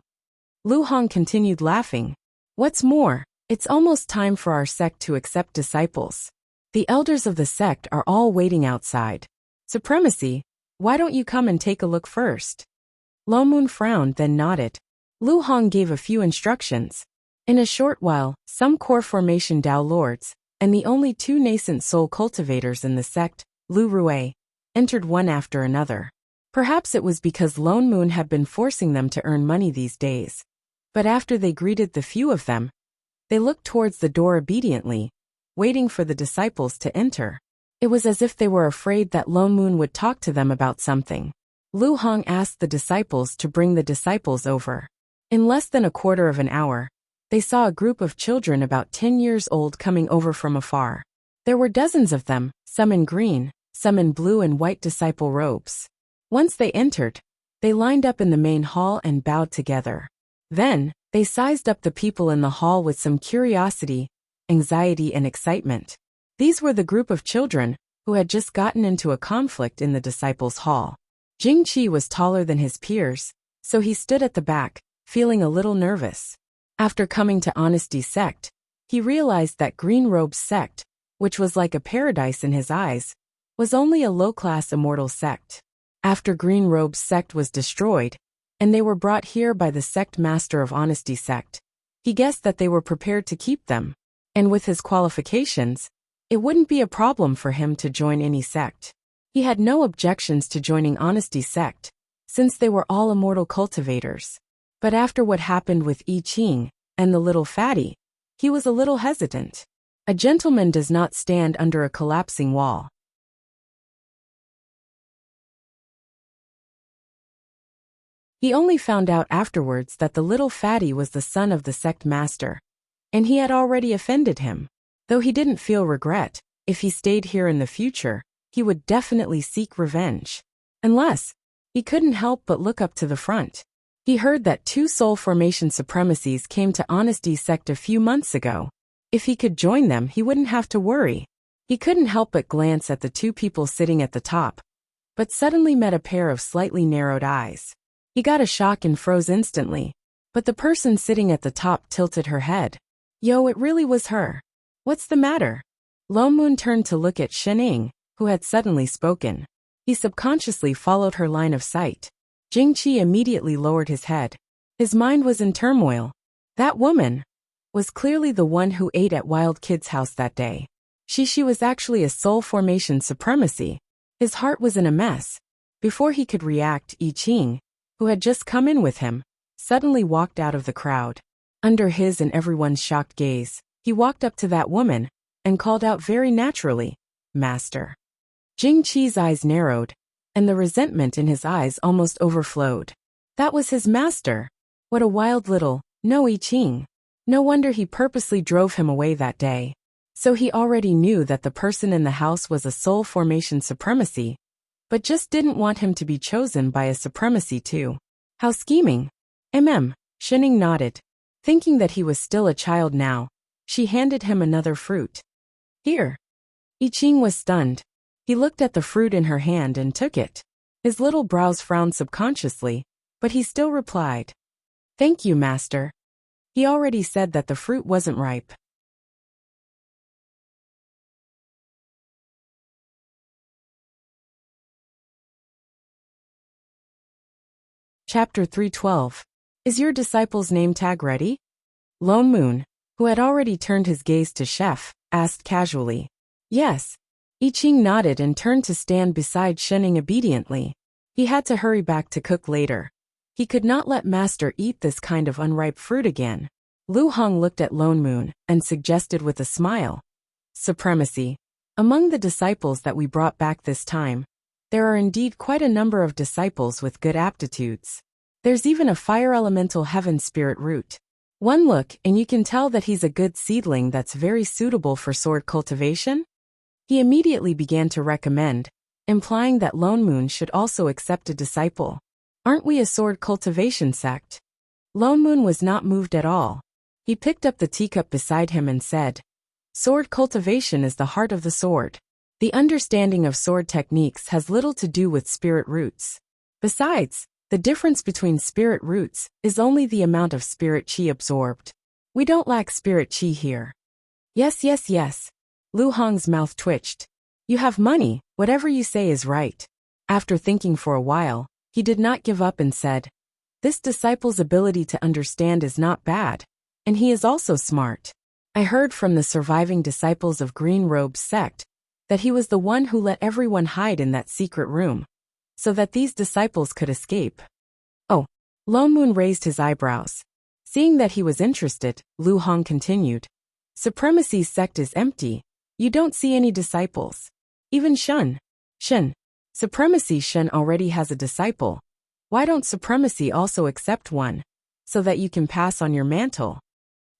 Lu Hong continued laughing. What's more, it's almost time for our sect to accept disciples. The elders of the sect are all waiting outside. Supremacy, why don't you come and take a look first? Lone Moon frowned, then nodded. Lu Hong gave a few instructions. In a short while, some core formation Tao lords, and the only two nascent soul cultivators in the sect, Lu Rue, entered one after another. Perhaps it was because Lone Moon had been forcing them to earn money these days. But after they greeted the few of them, they looked towards the door obediently, waiting for the disciples to enter. It was as if they were afraid that Lone Moon would talk to them about something. Lu Hong asked the disciples to bring the disciples over. In less than a quarter of an hour, they saw a group of children about 10 years old coming over from afar. There were dozens of them, some in green, some in blue and white disciple robes. Once they entered, they lined up in the main hall and bowed together. Then, they sized up the people in the hall with some curiosity, anxiety and excitement. These were the group of children who had just gotten into a conflict in the disciples' hall. Jing Qi was taller than his peers, so he stood at the back, feeling a little nervous. After coming to Honesty Sect, he realized that Green Robe's sect, which was like a paradise in his eyes, was only a low-class immortal sect. After Green Robe's sect was destroyed, and they were brought here by the sect master of Honesty Sect, he guessed that they were prepared to keep them, and with his qualifications, it wouldn't be a problem for him to join any sect. He had no objections to joining Honesty Sect, since they were all immortal cultivators. But after what happened with I Ching and the little fatty, he was a little hesitant. A gentleman does not stand under a collapsing wall. He only found out afterwards that the little fatty was the son of the sect master, and he had already offended him. Though he didn't feel regret, if he stayed here in the future, he would definitely seek revenge. Unless, he couldn't help but look up to the front. He heard that 2 soul formation supremacies came to Honesty Sect a few months ago. If he could join them, he wouldn't have to worry. He couldn't help but glance at the 2 people sitting at the top, but suddenly met a pair of slightly narrowed eyes. He got a shock and froze instantly, but the person sitting at the top tilted her head. Yo, it really was her. What's the matter? Lone Moon turned to look at Shening, who had suddenly spoken. He subconsciously followed her line of sight. Jingqi immediately lowered his head. His mind was in turmoil. That woman was clearly the one who ate at Wild Kid's house that day. She was actually a soul formation supremacy. His heart was in a mess. Before he could react, I Ching, who had just come in with him, suddenly walked out of the crowd. Under his and everyone's shocked gaze, he walked up to that woman and called out very naturally, "Master." Jingqi's eyes narrowed, and the resentment in his eyes almost overflowed. That was his master. What a wild little, no I Ching. No wonder he purposely drove him away that day. So he already knew that the person in the house was a soul formation supremacy, but just didn't want him to be chosen by a supremacy too. How scheming. Shening nodded. Thinking that he was still a child now, she handed him another fruit. Here. I Ching was stunned. He looked at the fruit in her hand and took it. His little brows frowned subconsciously, but he still replied, "Thank you, master." He already said that the fruit wasn't ripe. Chapter 312. Is your disciple's name tag ready? Lone Moon, who had already turned his gaze to Chef, asked casually. Yes. I Ching nodded and turned to stand beside Shening obediently. He had to hurry back to cook later. He could not let Master eat this kind of unripe fruit again. Lu Hong looked at Lone Moon and suggested with a smile. Supremacy. Among the disciples that we brought back this time, there are indeed quite a number of disciples with good aptitudes. There's even a fire elemental heaven spirit root. One look and you can tell that he's a good seedling that's very suitable for sword cultivation. He immediately began to recommend, implying that Lone Moon should also accept a disciple. Aren't we a sword cultivation sect? Lone Moon was not moved at all. He picked up the teacup beside him and said, Sword cultivation is the heart of the sword. The understanding of sword techniques has little to do with spirit roots. Besides, the difference between spirit roots is only the amount of spirit chi absorbed. We don't lack spirit chi here. Yes. Lu Hong's mouth twitched. You have money, whatever you say is right. After thinking for a while, he did not give up and said, This disciple's ability to understand is not bad, and he is also smart. I heard from the surviving disciples of Green Robe's sect that he was the one who let everyone hide in that secret room, so that these disciples could escape. Oh, Lone Moon raised his eyebrows. Seeing that he was interested, Lu Hong continued. Supremacy's sect is empty. You don't see any disciples. Even Shen. Supremacy Shen already has a disciple. Why don't Supremacy also accept one, so that you can pass on your mantle?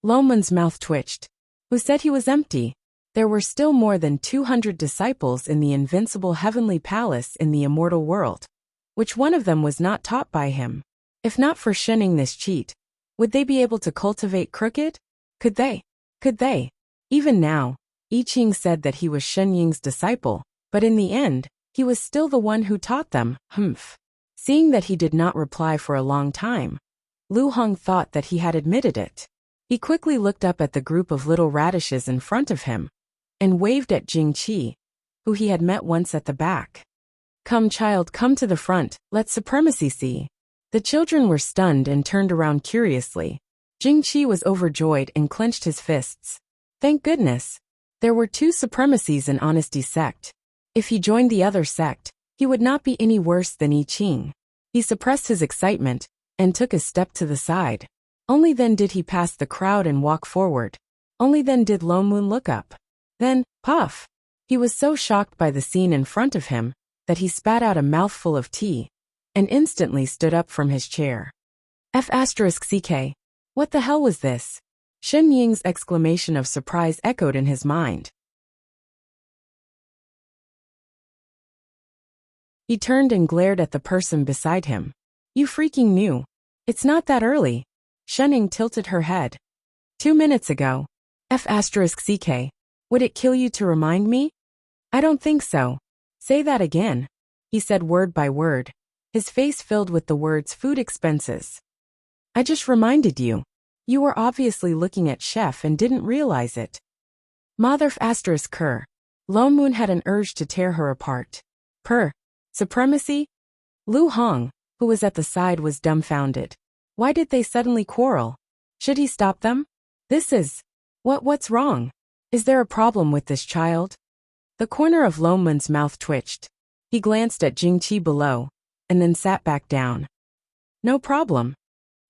Lone Moon's mouth twitched. Who said he was empty? There were still more than 200 disciples in the invincible heavenly palace in the immortal world. Which one of them was not taught by him? If not for Shening this cheat, would they be able to cultivate crooked? Could they? Even now, I Ching said that he was Shen Ying's disciple, but in the end, he was still the one who taught them. Seeing that he did not reply for a long time, Lu Hong thought that he had admitted it. He quickly looked up at the group of little radishes in front of him and waved at Jing Qi, who he had met once at the back. "Come, child, come to the front, let supremacy see." The children were stunned and turned around curiously. Jing Qi was overjoyed and clenched his fists. Thank goodness. There were two supremacies in Honesty sect. If he joined the other sect, he would not be any worse than I Ching. He suppressed his excitement and took a step to the side. Only then did he pass the crowd and walk forward. Only then did Lone Moon look up. Then, puff! He was so shocked by the scene in front of him that he spat out a mouthful of tea and instantly stood up from his chair. F***ck. What the hell was this? Shen Ying's exclamation of surprise echoed in his mind. He turned and glared at the person beside him. You freaking knew. It's not that early. Shen Ying tilted her head. 2 minutes ago. F***ck. Would it kill you to remind me? I don't think so. Say that again. He said word by word, his face filled with the words food expenses. I just reminded you. You were obviously looking at Chef and didn't realize it. Mother ***. Lone Moon had an urge to tear her apart. Supremacy? Lu Hong, who was at the side, was dumbfounded. Why did they suddenly quarrel? Should he stop them? What's wrong? Is there a problem with this child? The corner of Lone Moon's mouth twitched. He glanced at Jing Qi below, and then sat back down. No problem.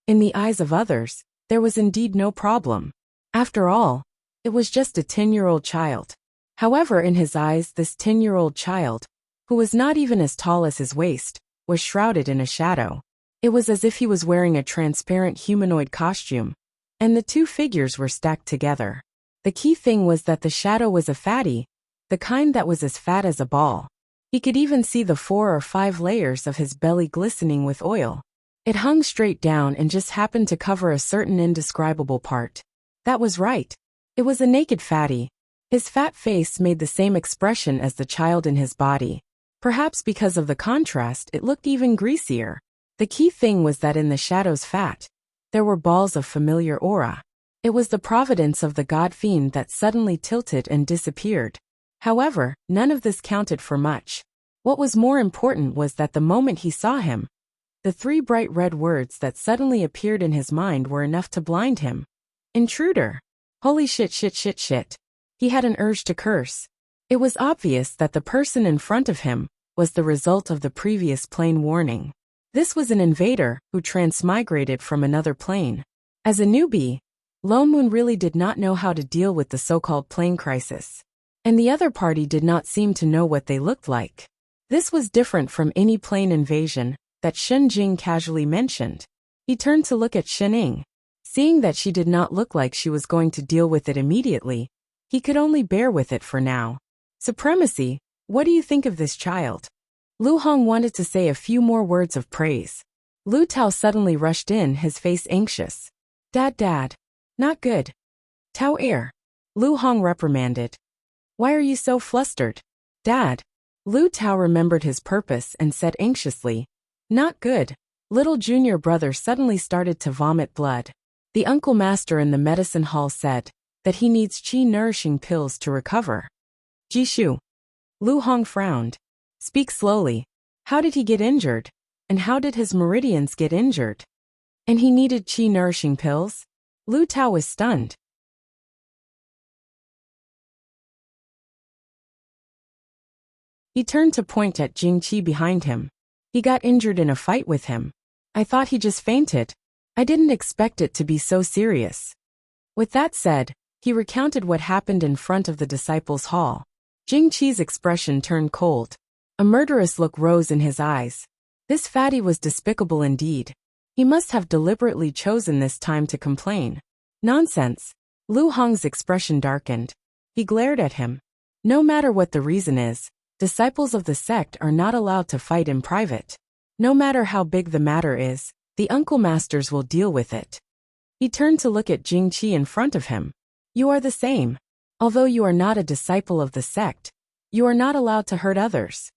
In the eyes of others, there was indeed no problem. After all, it was just a 10-year-old child. However, in his eyes, this 10-year-old child, who was not even as tall as his waist, was shrouded in a shadow. It was as if he was wearing a transparent humanoid costume, and the two figures were stacked together. The key thing was that the shadow was a fatty, the kind that was as fat as a ball. He could even see the 4 or 5 layers of his belly glistening with oil. It hung straight down and just happened to cover a certain indescribable part. That was right. It was a naked fatty. His fat face made the same expression as the child in his body. Perhaps because of the contrast, it looked even greasier. The key thing was that in the shadow's fat, there were balls of familiar aura. It was the providence of the god fiend that suddenly tilted and disappeared. However, none of this counted for much. What was more important was that the moment he saw him, the 3 bright red words that suddenly appeared in his mind were enough to blind him. Intruder. Holy shit. He had an urge to curse. It was obvious that the person in front of him was the result of the previous plane warning. This was an invader who transmigrated from another plane. As a newbie, Lone Moon really did not know how to deal with the so-called plane crisis. And the other party did not seem to know what they looked like. This was different from any plane invasion that Shen Jing casually mentioned. He turned to look at Shen Ying. Seeing that she did not look like she was going to deal with it immediately, he could only bear with it for now. Supremacy, what do you think of this child? Lu Hong wanted to say a few more words of praise. Lu Tao suddenly rushed in, his face anxious. Dad. Not good. Tao air. Lu Hong reprimanded. Why are you so flustered? Dad. Lu Tao remembered his purpose and said anxiously. Not good. Little junior brother suddenly started to vomit blood. The uncle master in the medicine hall said that he needs qi nourishing pills to recover. Jishu. Lu Hong frowned. Speak slowly. How did he get injured? And how did his meridians get injured? And he needed qi nourishing pills? Lu Tao was stunned. He turned to point at Jing Qi behind him. He got injured in a fight with him. I thought he just fainted. I didn't expect it to be so serious. With that said, he recounted what happened in front of the disciples' hall. Jing Qi's expression turned cold. A murderous look rose in his eyes. This fatty was despicable indeed. He must have deliberately chosen this time to complain. Nonsense. Lu Hong's expression darkened. He glared at him. No matter what the reason is, disciples of the sect are not allowed to fight in private. No matter how big the matter is, the uncle masters will deal with it. He turned to look at Jing Qi in front of him. You are the same. Although you are not a disciple of the sect, you are not allowed to hurt others.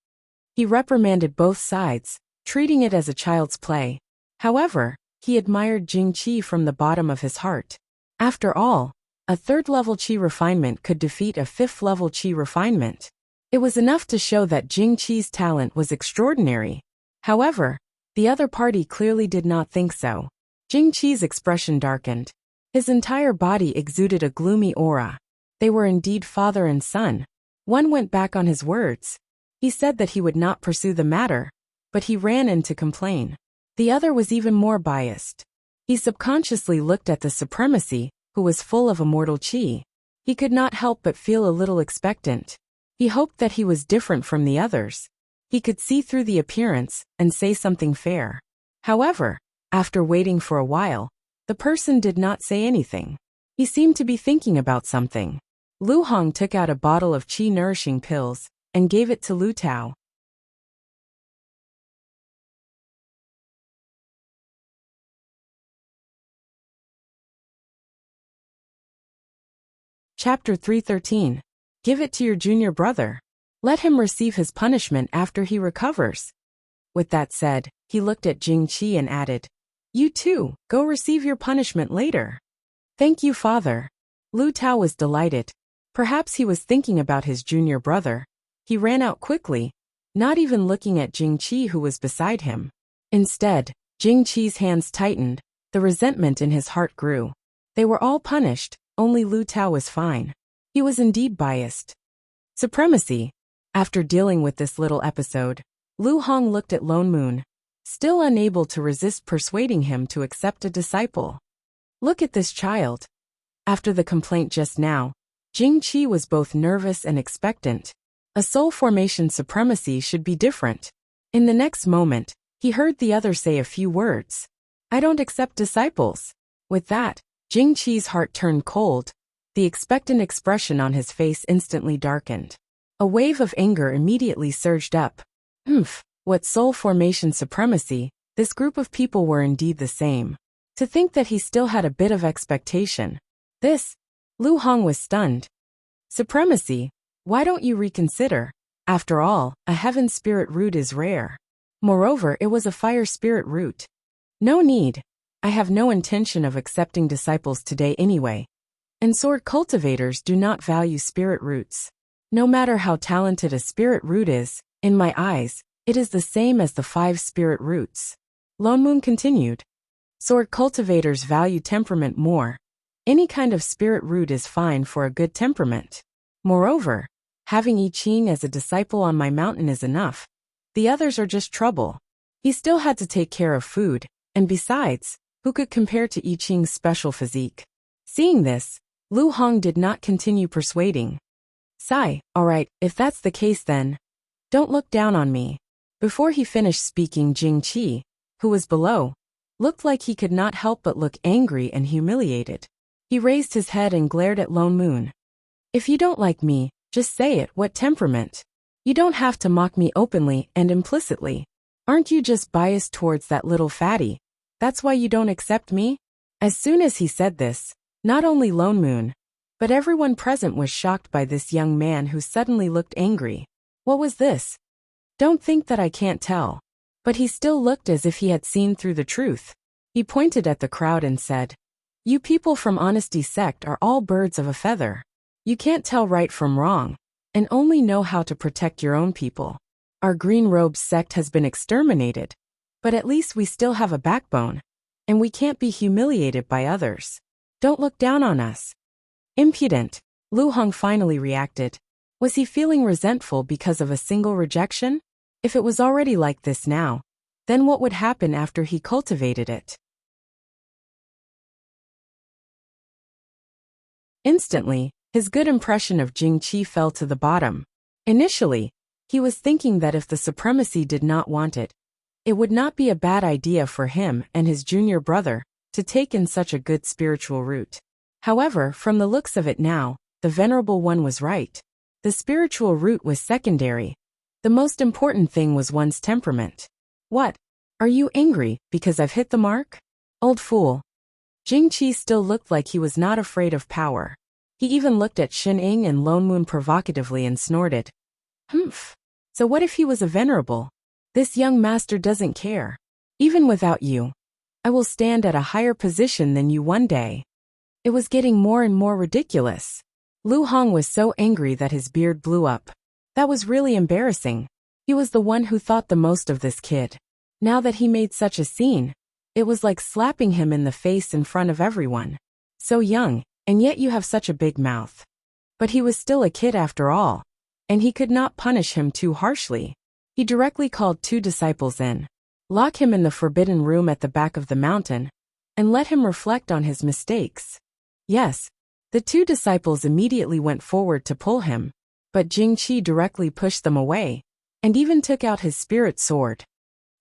He reprimanded both sides, treating it as a child's play. However, he admired Jing Qi from the bottom of his heart. After all, a third-level qi refinement could defeat a fifth-level qi refinement. It was enough to show that Jing Qi's talent was extraordinary. However, the other party clearly did not think so. Jing Qi's expression darkened. His entire body exuded a gloomy aura. They were indeed father and son. One went back on his words. He said that he would not pursue the matter, but he ran in to complain. The other was even more biased. He subconsciously looked at the supremacy, who was full of immortal qi. He could not help but feel a little expectant. He hoped that he was different from the others. He could see through the appearance and say something fair. However, after waiting for a while, the person did not say anything. He seemed to be thinking about something. Lu Hong took out a bottle of qi nourishing pills and gave it to Lu Tao. Chapter 313. Give it to your junior brother. Let him receive his punishment after he recovers. With that said, he looked at Jing Qi and added, You too, go receive your punishment later. Thank you, father. Lu Tao was delighted. Perhaps he was thinking about his junior brother. He ran out quickly, not even looking at Jing Qi who was beside him. Instead, Jing Qi's hands tightened, the resentment in his heart grew. They were all punished, only Lu Tao was fine. He was indeed biased. Supremacy. After dealing with this little episode, Lu Hong looked at Lone Moon, still unable to resist persuading him to accept a disciple. Look at this child. After the complaint just now, Jing Qi was both nervous and expectant. A soul formation supremacy should be different. In the next moment, he heard the other say a few words. I don't accept disciples. With that, Jing Qi's heart turned cold. The expectant expression on his face instantly darkened. A wave of anger immediately surged up. What soul formation supremacy, this group of people were indeed the same. To think that he still had a bit of expectation. Lu Hong was stunned. Supremacy? Why don't you reconsider? After all, a heaven spirit root is rare. Moreover, it was a fire spirit root. No need. I have no intention of accepting disciples today anyway. And sword cultivators do not value spirit roots. No matter how talented a spirit root is, in my eyes, it is the same as the 5 spirit roots. Lone Moon continued. Sword cultivators value temperament more. Any kind of spirit root is fine for a good temperament. Moreover, having I Ching as a disciple on my mountain is enough. The others are just trouble. He still had to take care of food, and besides, who could compare to I Ching's special physique? Seeing this, Lu Hong did not continue persuading. Sigh, alright, if that's the case then. Don't look down on me. Before he finished speaking, Jing Qi, who was below, looked like he could not help but look angry and humiliated. He raised his head and glared at Lone Moon. If you don't like me, just say it. What temperament? You don't have to mock me openly and implicitly. Aren't you just biased towards that little fatty? That's why you don't accept me? As soon as he said this, not only Lone Moon, but everyone present was shocked by this young man who suddenly looked angry. What was this? Don't think that I can't tell. But he still looked as if he had seen through the truth. He pointed at the crowd and said, You people from Honesty Sect are all birds of a feather. You can't tell right from wrong, and only know how to protect your own people. Our Green Robes sect has been exterminated, but at least we still have a backbone, and we can't be humiliated by others. Don't look down on us. Impudent, Lu Hong finally reacted. Was he feeling resentful because of a single rejection? If it was already like this now, then what would happen after he cultivated it? Instantly, his good impression of Jing Qi fell to the bottom. Initially, he was thinking that if the supremacy did not want it, it would not be a bad idea for him and his junior brother to take in such a good spiritual route. However, from the looks of it now, the Venerable One was right. The spiritual route was secondary. The most important thing was one's temperament. What? Are you angry because I've hit the mark? Old fool. Jing Qi still looked like he was not afraid of power. He even looked at Shin Ying and Lone Moon provocatively and snorted. So what if he was a venerable? This young master doesn't care. Even without you, I will stand at a higher position than you one day. It was getting more and more ridiculous. Lu Hong was so angry that his beard blew up. That was really embarrassing. He was the one who thought the most of this kid. Now that he made such a scene, it was like slapping him in the face in front of everyone. So young, and yet you have such a big mouth. But he was still a kid after all, and he could not punish him too harshly. He directly called 2 disciples in, lock him in the forbidden room at the back of the mountain, and let him reflect on his mistakes. Yes, the 2 disciples immediately went forward to pull him, but Jingqi directly pushed them away, and even took out his spirit sword.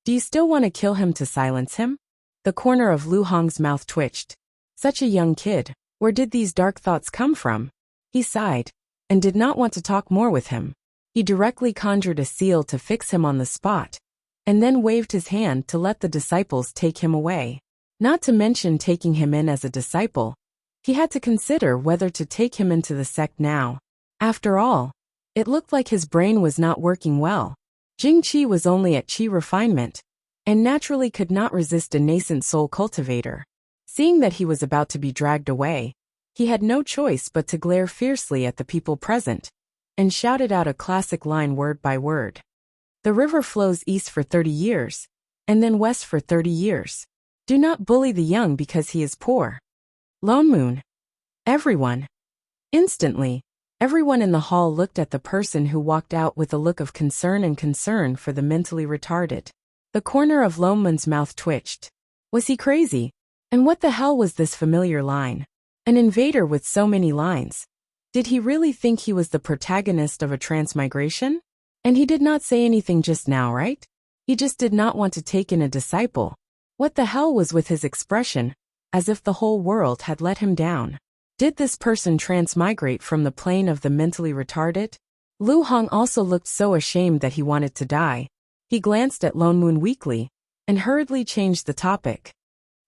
Do you still want to kill him to silence him? The corner of Lu Hong's mouth twitched. Such a young kid, where did these dark thoughts come from? He sighed, and did not want to talk more with him. He directly conjured a seal to fix him on the spot, and then waved his hand to let the disciples take him away. Not to mention taking him in as a disciple, he had to consider whether to take him into the sect now. After all, it looked like his brain was not working well. Jingqi was only at Qi refinement, and naturally could not resist a nascent soul cultivator. Seeing that he was about to be dragged away, he had no choice but to glare fiercely at the people present, and shouted out a classic line word by word. The river flows east for 30 years, and then west for 30 years. Do not bully the young because he is poor. Lone Moon. Everyone. Instantly, everyone in the hall looked at the person who walked out with a look of concern and concern for the mentally retarded. The corner of Lone Moon's mouth twitched. Was he crazy? And what the hell was this familiar line? An invader with so many lines. Did he really think he was the protagonist of a transmigration? And he did not say anything just now, right? He just did not want to take in a disciple. What the hell was with his expression, as if the whole world had let him down? Did this person transmigrate from the plane of the mentally retarded? Lu Hong also looked so ashamed that he wanted to die. He glanced at Lone Moon weakly, and hurriedly changed the topic.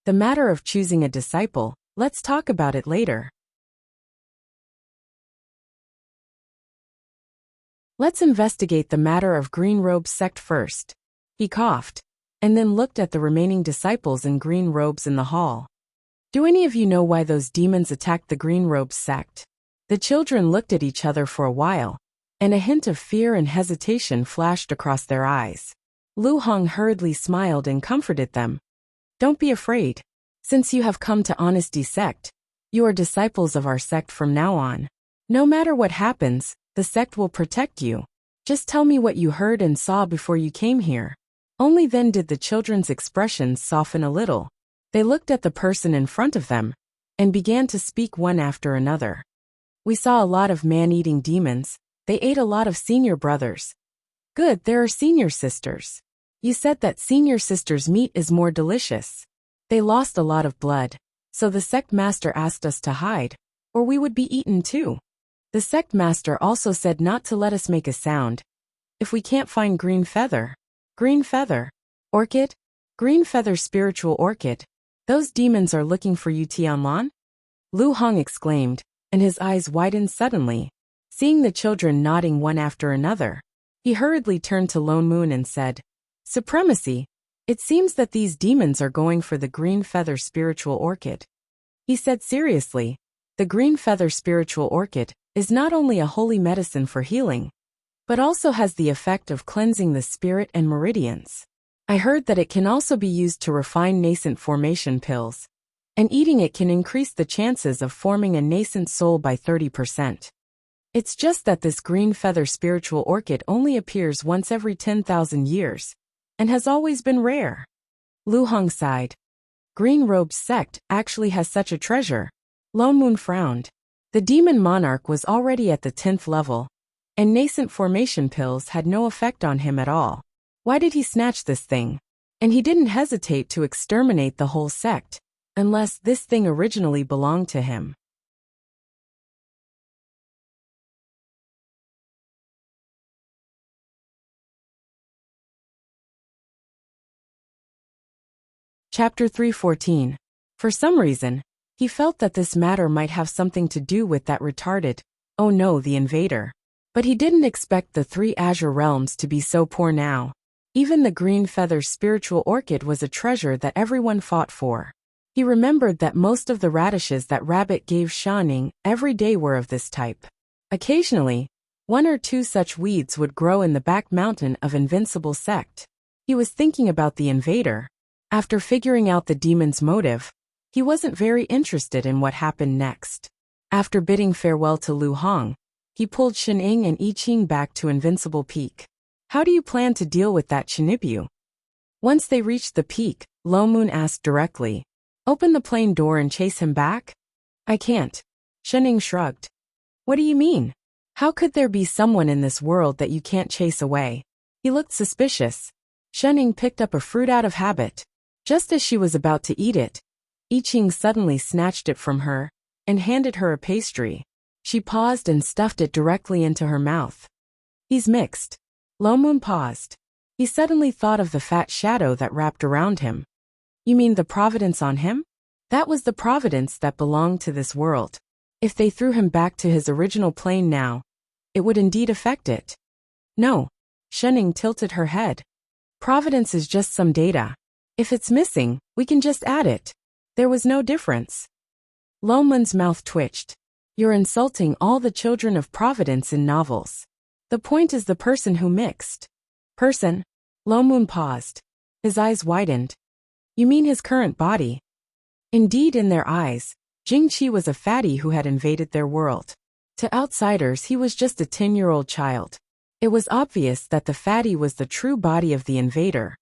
The matter of choosing a disciple, let's talk about it later. Let's investigate the matter of Green Robe's sect first. He coughed, and then looked at the remaining disciples in green robes in the hall. Do any of you know why those demons attacked the Green Robe sect? The children looked at each other for a while, and a hint of fear and hesitation flashed across their eyes. Lu Hong hurriedly smiled and comforted them. Don't be afraid. Since you have come to Honesty Sect, you are disciples of our sect from now on. No matter what happens, the sect will protect you. Just tell me what you heard and saw before you came here. Only then did the children's expressions soften a little. They looked at the person in front of them, and began to speak one after another. We saw a lot of man-eating demons. They ate a lot of senior brothers. Good, there are senior sisters. You said that senior sisters' meat is more delicious. They lost a lot of blood, so the sect master asked us to hide, or we would be eaten too. The sect master also said not to let us make a sound. If we can't find green feather, orchid, green feather spiritual orchid, those demons are looking for you Tianlan? Lu Hong exclaimed, and his eyes widened suddenly, seeing the children nodding one after another. He hurriedly turned to Lone Moon and said, Supremacy, it seems that these demons are going for the green feather spiritual orchid. He said seriously, the green feather spiritual orchid is not only a holy medicine for healing, but also has the effect of cleansing the spirit and meridians. I heard that it can also be used to refine nascent formation pills, and eating it can increase the chances of forming a nascent soul by 30%. It's just that this green feather spiritual orchid only appears once every 10,000 years, and has always been rare. Lu Hong sighed. Green Robe's sect actually has such a treasure. Lone Moon frowned. The demon monarch was already at the 10th level, and nascent formation pills had no effect on him at all. Why did he snatch this thing? And he didn't hesitate to exterminate the whole sect, unless this thing originally belonged to him. Chapter 314. For some reason, he felt that this matter might have something to do with that retarded, oh no, the invader. But he didn't expect the 3 Azure realms to be so poor now. Even the green feather spiritual orchid was a treasure that everyone fought for. He remembered that most of the radishes that Rabbit gave Shining every day were of this type. Occasionally, one or two such weeds would grow in the back mountain of Invincible Sect. He was thinking about the invader. After figuring out the demon's motive, he wasn't very interested in what happened next. After bidding farewell to Lu Hong, he pulled Shining and I Ching back to Invincible Peak. How do you plan to deal with that Chinibyu? Once they reached the peak, Lo Moon asked directly. Open the plane door and chase him back? I can't. Shining shrugged. What do you mean? How could there be someone in this world that you can't chase away? He looked suspicious. Shining picked up a fruit out of habit. Just as she was about to eat it, I Ching suddenly snatched it from her and handed her a pastry. She paused and stuffed it directly into her mouth. He's mixed. Lo Moon paused. He suddenly thought of the fat shadow that wrapped around him. You mean the providence on him? That was the providence that belonged to this world. If they threw him back to his original plane now, it would indeed affect it. No. Shining tilted her head. Providence is just some data. If it's missing, we can just add it. There was no difference. Lo Moon's mouth twitched. You're insulting all the children of Providence in novels. The point is the person who mixed. Person? Lo Moon paused. His eyes widened. You mean his current body? Indeed, in their eyes, Jingqi was a fatty who had invaded their world. To outsiders, he was just a 10-year-old child. It was obvious that the fatty was the true body of the invader,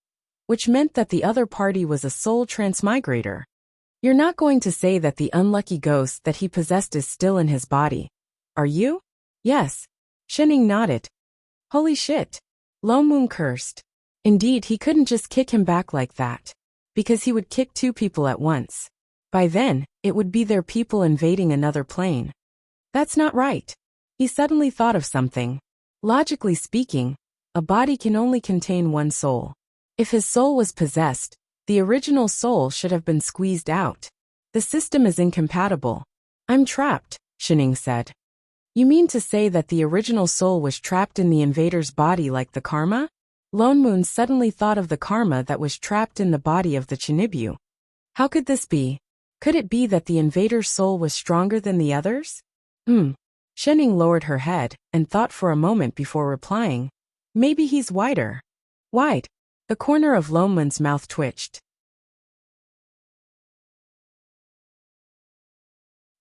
which meant that the other party was a soul transmigrator. You're not going to say that the unlucky ghost that he possessed is still in his body, are you? Yes. Shining nodded. Holy shit. Lo Moon cursed. Indeed, he couldn't just kick him back like that, because he would kick two people at once. By then, it would be their people invading another plane. That's not right. He suddenly thought of something. Logically speaking, a body can only contain one soul. If his soul was possessed, the original soul should have been squeezed out. The system is incompatible. I'm trapped, Shining said. You mean to say that the original soul was trapped in the invader's body like the karma? Lo Moon suddenly thought of the karma that was trapped in the body of the Chinibyu. How could this be? Could it be that the invader's soul was stronger than the others? Shining lowered her head and thought for a moment before replying. Maybe he's wider. Wide. The corner of Lo Moon's mouth twitched.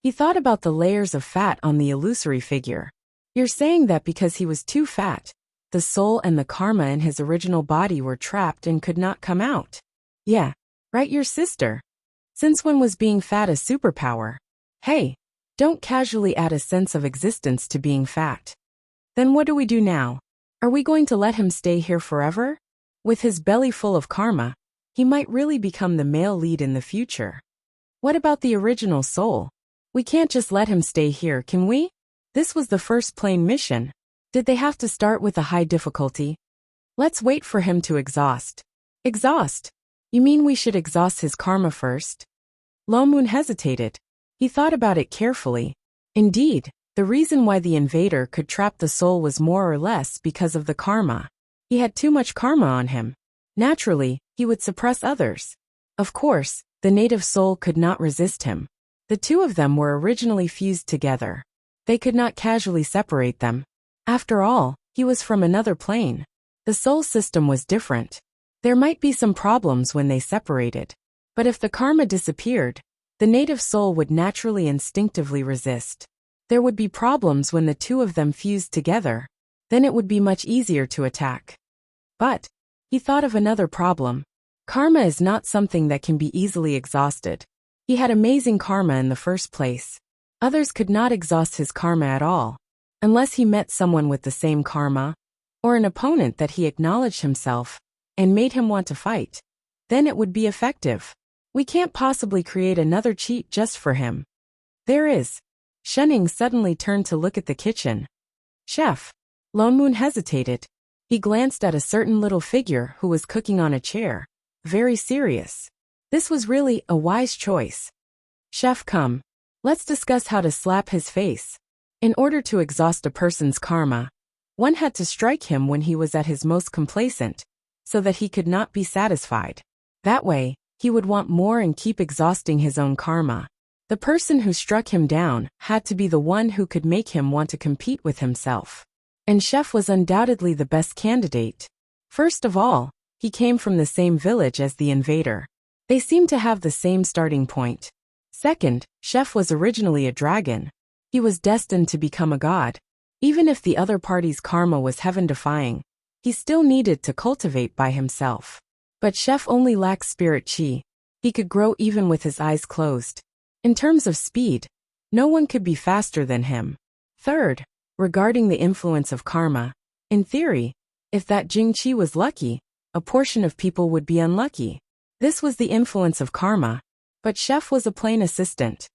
He thought about the layers of fat on the illusory figure. You're saying that because he was too fat, the soul and the karma in his original body were trapped and could not come out? Yeah. Right, your sister. Since when was being fat a superpower? Hey, don't casually add a sense of existence to being fat. Then what do we do now? Are we going to let him stay here forever? With his belly full of karma, he might really become the male lead in the future. What about the original soul? We can't just let him stay here, can we? This was the first plane mission. Did they have to start with a high difficulty? Let's wait for him to exhaust. Exhaust? You mean we should exhaust his karma first? Lo Moon hesitated. He thought about it carefully. Indeed, the reason why the invader could trap the soul was more or less because of the karma. He had too much karma on him. Naturally, he would suppress others. Of course, the native soul could not resist him. The two of them were originally fused together. They could not casually separate them. After all, he was from another plane. The soul system was different. There might be some problems when they separated. But if the karma disappeared, the native soul would naturally instinctively resist. There would be problems when the two of them fused together. Then it would be much easier to attack. But he thought of another problem. Karma is not something that can be easily exhausted. He had amazing karma in the first place. Others could not exhaust his karma at all, unless he met someone with the same karma, or an opponent that he acknowledged himself and made him want to fight. Then it would be effective. We can't possibly create another cheat just for him. There is. Shining suddenly turned to look at the kitchen. Chef. Lo Moon hesitated. He glanced at a certain little figure who was cooking on a chair, very serious. This was really a wise choice. Chef, come. Let's discuss how to slap his face. In order to exhaust a person's karma, one had to strike him when he was at his most complacent, so that he could not be satisfied. That way, he would want more and keep exhausting his own karma. The person who struck him down had to be the one who could make him want to compete with himself. And Chef was undoubtedly the best candidate. First of all, he came from the same village as the invader. They seemed to have the same starting point. Second, Chef was originally a dragon. He was destined to become a god. Even if the other party's karma was heaven-defying, he still needed to cultivate by himself. But Chef only lacked spirit chi. He could grow even with his eyes closed. In terms of speed, no one could be faster than him. Third, regarding the influence of karma, in theory, if that Jing Chi was lucky, a portion of people would be unlucky. This was the influence of karma, but Chef was a plain assistant.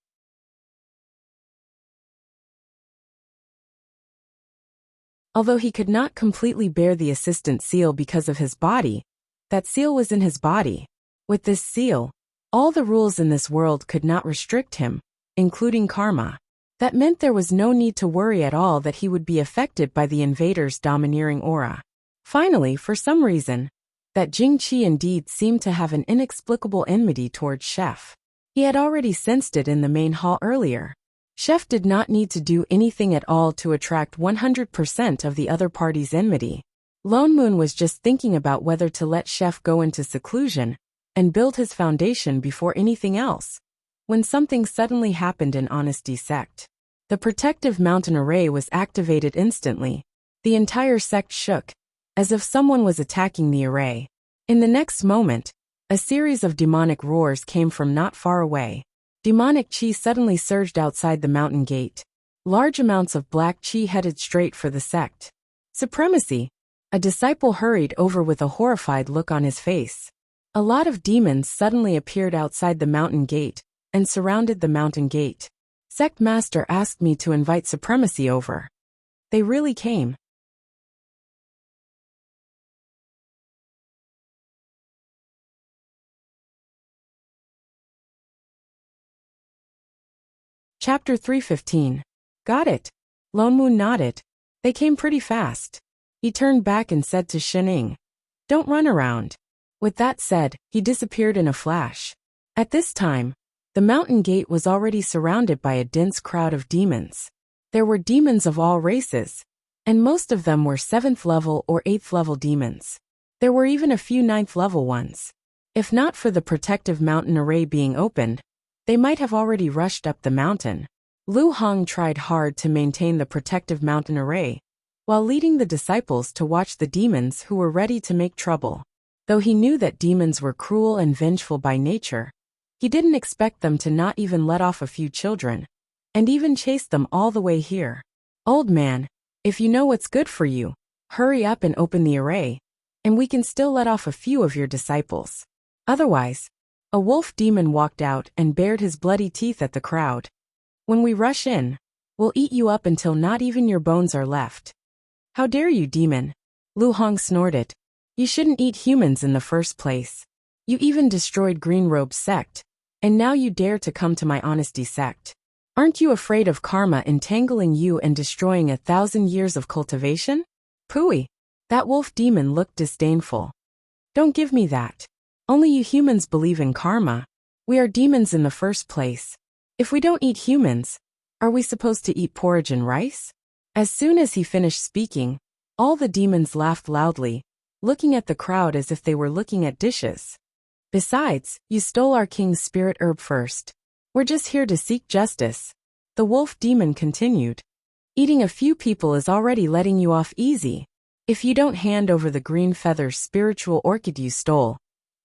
Although he could not completely bear the assistant seal because of his body, that seal was in his body. With this seal, all the rules in this world could not restrict him, including karma. That meant there was no need to worry at all that he would be affected by the invader's domineering aura. Finally, for some reason, that Jing Chi indeed seemed to have an inexplicable enmity towards Chef. He had already sensed it in the main hall earlier. Chef did not need to do anything at all to attract 100% of the other party's enmity. Lone Moon was just thinking about whether to let Chef go into seclusion and build his foundation before anything else, when something suddenly happened in Honesty Sect. The protective mountain array was activated instantly. The entire sect shook, as if someone was attacking the array. In the next moment, a series of demonic roars came from not far away. Demonic chi suddenly surged outside the mountain gate. Large amounts of black chi headed straight for the sect. Supremacy! A disciple hurried over with a horrified look on his face. A lot of demons suddenly appeared outside the mountain gate and surrounded the mountain gate. Sect Master asked me to invite Supremacy over. They really came. Chapter 315. Got it. Lone Moon nodded. They came pretty fast. He turned back and said to Shining, "Don't run around." With that said, he disappeared in a flash. At this time, the mountain gate was already surrounded by a dense crowd of demons. There were demons of all races, and most of them were 7th level or 8th level demons. There were even a few 9th level ones. If not for the protective mountain array being opened, they might have already rushed up the mountain. Lu Hong tried hard to maintain the protective mountain array, while leading the disciples to watch the demons who were ready to make trouble. Though he knew that demons were cruel and vengeful by nature, he didn't expect them to not even let off a few children, and even chase them all the way here. Old man, if you know what's good for you, hurry up and open the array, and we can still let off a few of your disciples. Otherwise, a wolf demon walked out and bared his bloody teeth at the crowd. When we rush in, we'll eat you up until not even your bones are left. How dare you, demon? Lu Hong snorted. You shouldn't eat humans in the first place. You even destroyed Green Robe's sect, and now you dare to come to my Honesty Sect. Aren't you afraid of karma entangling you and destroying 1,000 years of cultivation? Pooey. That wolf demon looked disdainful. Don't give me that. Only you humans believe in karma. We are demons in the first place. If we don't eat humans, are we supposed to eat porridge and rice? As soon as he finished speaking, all the demons laughed loudly, looking at the crowd as if they were looking at dishes. Besides, you stole our king's spirit herb first. We're just here to seek justice. The wolf demon continued. Eating a few people is already letting you off easy. If you don't hand over the green feather spiritual orchid you stole,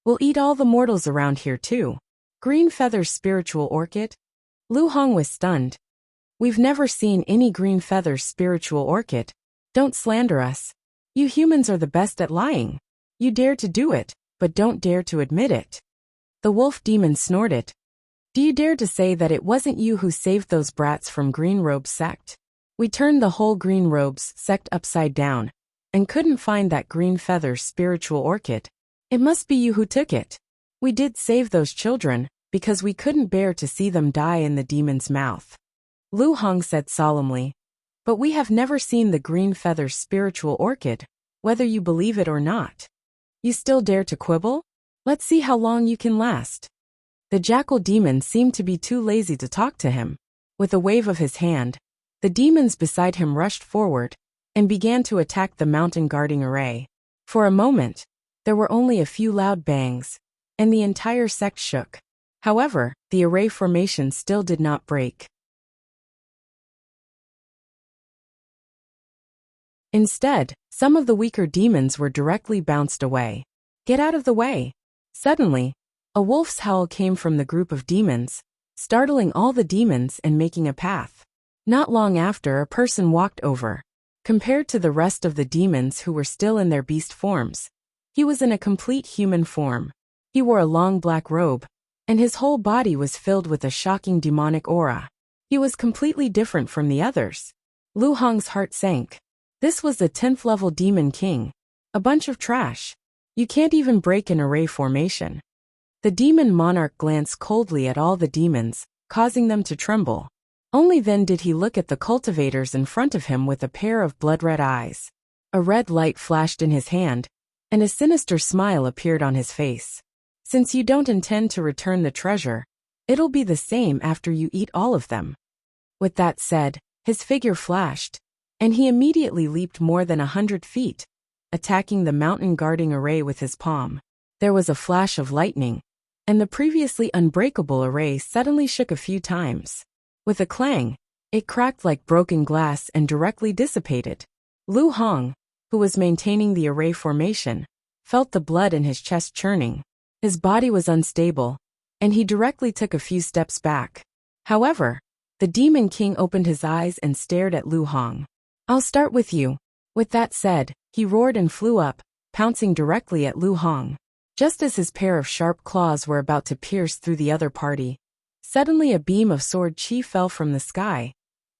we'll eat all the mortals around here too. Green feather spiritual orchid? Lu Hong was stunned. We've never seen any green feather spiritual orchid. Don't slander us. You humans are the best at lying. You dare to do it, but don't dare to admit it. The wolf demon snorted. Do you dare to say that it wasn't you who saved those brats from Green Robe's sect? We turned the whole Green Robe's sect upside down, and couldn't find that green feather spiritual orchid. It must be you who took it. We did save those children, because we couldn't bear to see them die in the demon's mouth. Lu Hong said solemnly. But we have never seen the green feather spiritual orchid, whether you believe it or not. You still dare to quibble? Let's see how long you can last. The jackal demon seemed to be too lazy to talk to him. With a wave of his hand, the demons beside him rushed forward and began to attack the mountain guarding array. For a moment, there were only a few loud bangs, and the entire sect shook. However, the array formation still did not break. Instead, some of the weaker demons were directly bounced away. Get out of the way! Suddenly, a wolf's howl came from the group of demons, startling all the demons and making a path. Not long after, a person walked over. Compared to the rest of the demons who were still in their beast forms, he was in a complete human form. He wore a long black robe, and his whole body was filled with a shocking demonic aura. He was completely different from the others. Lu Hong's heart sank. This was the 10th level demon king. A bunch of trash. You can't even break an array formation. The demon monarch glanced coldly at all the demons, causing them to tremble. Only then did he look at the cultivators in front of him with a pair of blood-red eyes. A red light flashed in his hand, and a sinister smile appeared on his face. Since you don't intend to return the treasure, it'll be the same after you eat all of them. With that said, his figure flashed, and he immediately leaped more than 100 feet, attacking the mountain guarding array with his palm. There was a flash of lightning, and the previously unbreakable array suddenly shook a few times. With a clang, it cracked like broken glass and directly dissipated. Lu Hong, who was maintaining the array formation, felt the blood in his chest churning. His body was unstable, and he directly took a few steps back. However, the Demon King opened his eyes and stared at Lu Hong. I'll start with you. With that said, he roared and flew up, pouncing directly at Lu Hong. Just as his pair of sharp claws were about to pierce through the other party, suddenly a beam of sword chi fell from the sky,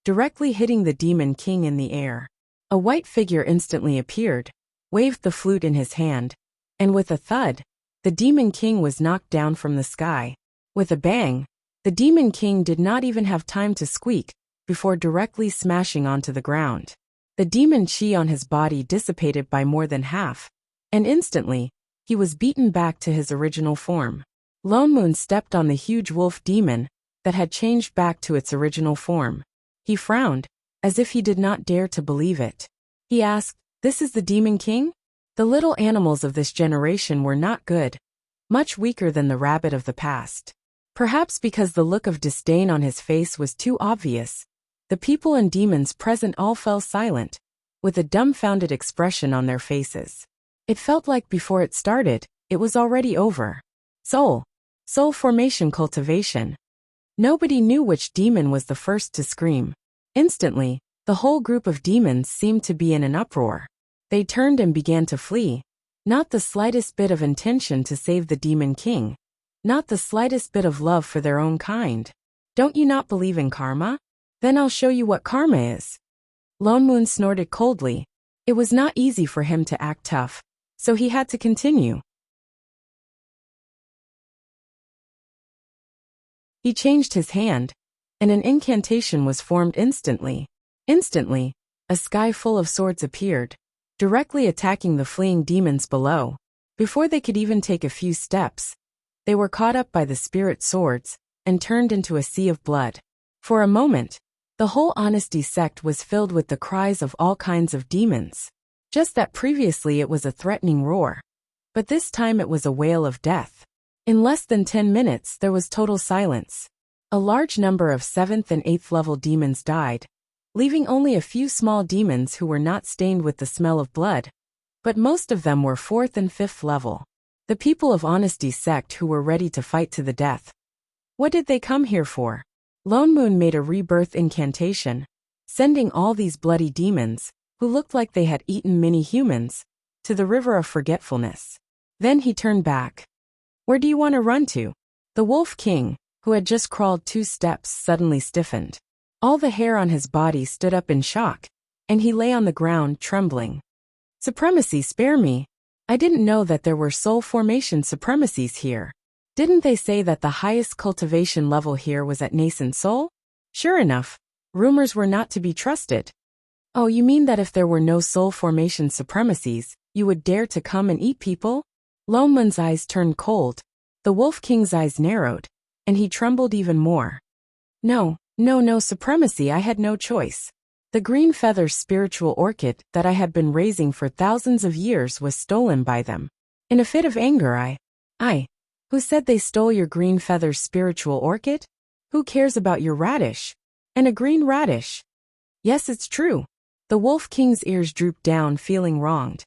directly hitting the Demon King in the air. A white figure instantly appeared, waved the flute in his hand, and with a thud, the Demon King was knocked down from the sky. With a bang, the Demon King did not even have time to squeak before directly smashing onto the ground. The demon chi on his body dissipated by more than half, and instantly, he was beaten back to his original form. Lone Moon stepped on the huge wolf demon that had changed back to its original form. He frowned, as if he did not dare to believe it. He asked, "This is the Demon King?" The little animals of this generation were not good, much weaker than the rabbit of the past. Perhaps because the look of disdain on his face was too obvious, the people and demons present all fell silent, with a dumbfounded expression on their faces. It felt like before it started, it was already over. Soul formation cultivation. Nobody knew which demon was the first to scream. Instantly, the whole group of demons seemed to be in an uproar. They turned and began to flee. Not the slightest bit of intention to save the Demon King. Not the slightest bit of love for their own kind. Don't you not believe in karma? Then I'll show you what karma is. Lone Moon snorted coldly. It was not easy for him to act tough, so he had to continue. He changed his hand, and an incantation was formed instantly. Instantly, a sky full of swords appeared, directly attacking the fleeing demons below. Before they could even take a few steps, they were caught up by the spirit swords and turned into a sea of blood. For a moment, the whole Honesty sect was filled with the cries of all kinds of demons. Just that previously it was a threatening roar, but this time it was a wail of death. In less than 10 minutes there was total silence. A large number of 7th and 8th level demons died, leaving only a few small demons who were not stained with the smell of blood, but most of them were 4th and 5th level. The people of Honesty sect who were ready to fight to the death. What did they come here for? Lone Moon made a rebirth incantation, sending all these bloody demons, who looked like they had eaten many humans, to the river of forgetfulness. Then he turned back. Where do you want to run to? The Wolf King, who had just crawled 2 steps, suddenly stiffened. All the hair on his body stood up in shock, and he lay on the ground, trembling. Supremacy, spare me. I didn't know that there were soul formation supremacies here. Didn't they say that the highest cultivation level here was at nascent soul? Sure enough, rumors were not to be trusted. Oh, you mean that if there were no soul formation supremacies, you would dare to come and eat people? Lone Moon's eyes turned cold. The Wolf King's eyes narrowed, and he trembled even more. No supremacy, I had no choice. The green feather spiritual orchid that I had been raising for thousands of years was stolen by them. In a fit of anger Who said they stole your green feather spiritual orchid? Who cares about your radish? And a green radish? Yes, it's true. The Wolf King's ears drooped down, feeling wronged.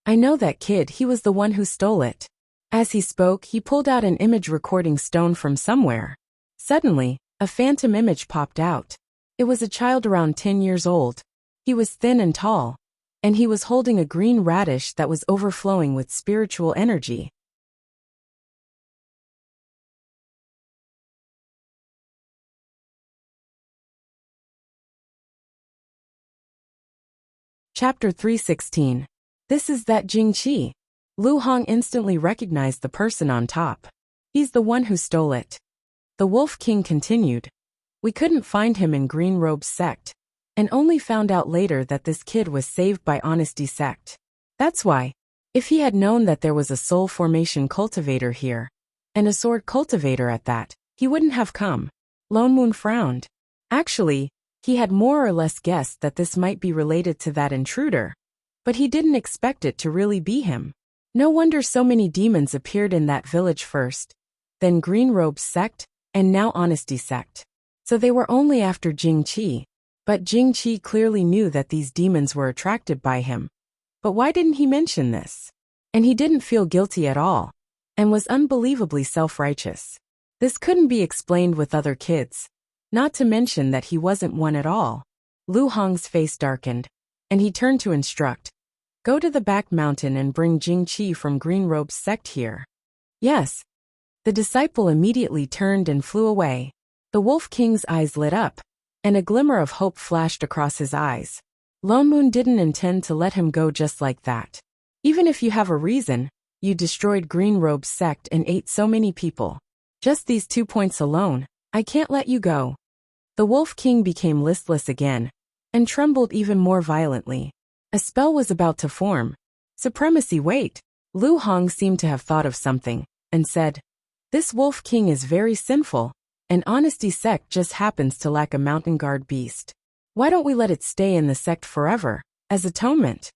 I know that kid, he was the one who stole it. As he spoke, he pulled out an image recording stone from somewhere. Suddenly, a phantom image popped out. It was a child around 10 years old. He was thin and tall, and he was holding a green radish that was overflowing with spiritual energy. Chapter 316. This is that Jingqi. Lu Hong instantly recognized the person on top. He's the one who stole it. The Wolf King continued. We couldn't find him in Green Robe's sect, and only found out later that this kid was saved by Honesty sect. That's why, if he had known that there was a soul formation cultivator here, and a sword cultivator at that, he wouldn't have come. Lone Moon frowned. Actually, he had more or less guessed that this might be related to that intruder, but he didn't expect it to really be him. No wonder so many demons appeared in that village first, then Green Robe's sect, and now Honesty sect. So they were only after Jingqi. But Jingqi clearly knew that these demons were attracted by him. But why didn't he mention this? And he didn't feel guilty at all, and was unbelievably self-righteous. This couldn't be explained with other kids, not to mention that he wasn't one at all. Lu Hong's face darkened, and he turned to instruct. Go to the back mountain and bring Jingqi from Green Robe's sect here. Yes. The disciple immediately turned and flew away. The Wolf King's eyes lit up, and a glimmer of hope flashed across his eyes. Lone Moon didn't intend to let him go just like that. Even if you have a reason, you destroyed Green Robe's sect and ate so many people. Just these 2 points alone, I can't let you go. The Wolf King became listless again, and trembled even more violently. A spell was about to form. Supremacy, wait. Lu Hong seemed to have thought of something, and said, This Wolf King is very sinful, and Honesty sect just happens to lack a mountain guard beast. Why don't we let it stay in the sect forever, as atonement?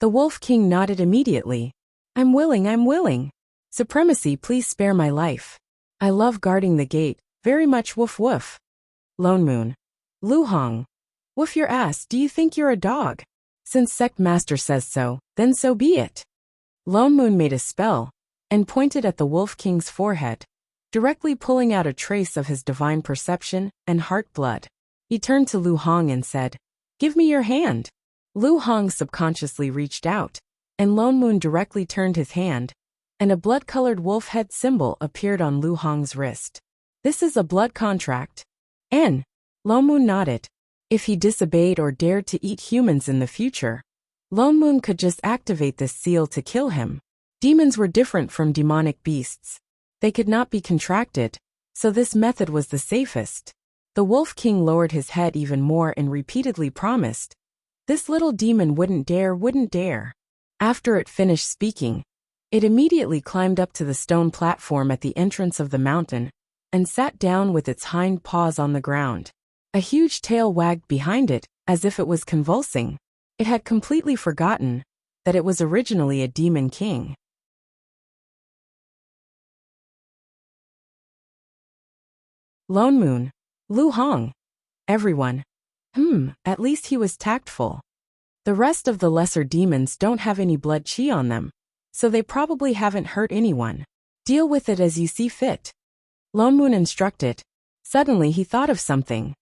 The Wolf King nodded immediately. I'm willing. Supremacy, please spare my life. I love guarding the gate, very much, woof woof. Lone Moon. Lu Hong. Woof your ass, do you think you're a dog? Since sect master says so, then so be it. Lone Moon made a spell, and pointed at the Wolf King's forehead, directly pulling out a trace of his divine perception and heart blood. He turned to Lu Hong and said, Give me your hand. Lu Hong subconsciously reached out, and Lone Moon directly turned his hand, and a blood-colored wolf head symbol appeared on Lu Hong's wrist. This is a blood contract. And Lone Moon nodded. If he disobeyed or dared to eat humans in the future, Lone Moon could just activate this seal to kill him. Demons were different from demonic beasts. They could not be contracted, so this method was the safest. The Wolf King lowered his head even more and repeatedly promised, this little demon wouldn't dare. After it finished speaking, it immediately climbed up to the stone platform at the entrance of the mountain, and sat down with its hind paws on the ground. A huge tail wagged behind it, as if it was convulsing. It had completely forgotten that it was originally a demon king. Lone Moon. Lu Hong. Everyone. At least he was tactful. The rest of the lesser demons don't have any blood chi on them, so they probably haven't hurt anyone. Deal with it as you see fit. Lone Moon instructed. Suddenly he thought of something.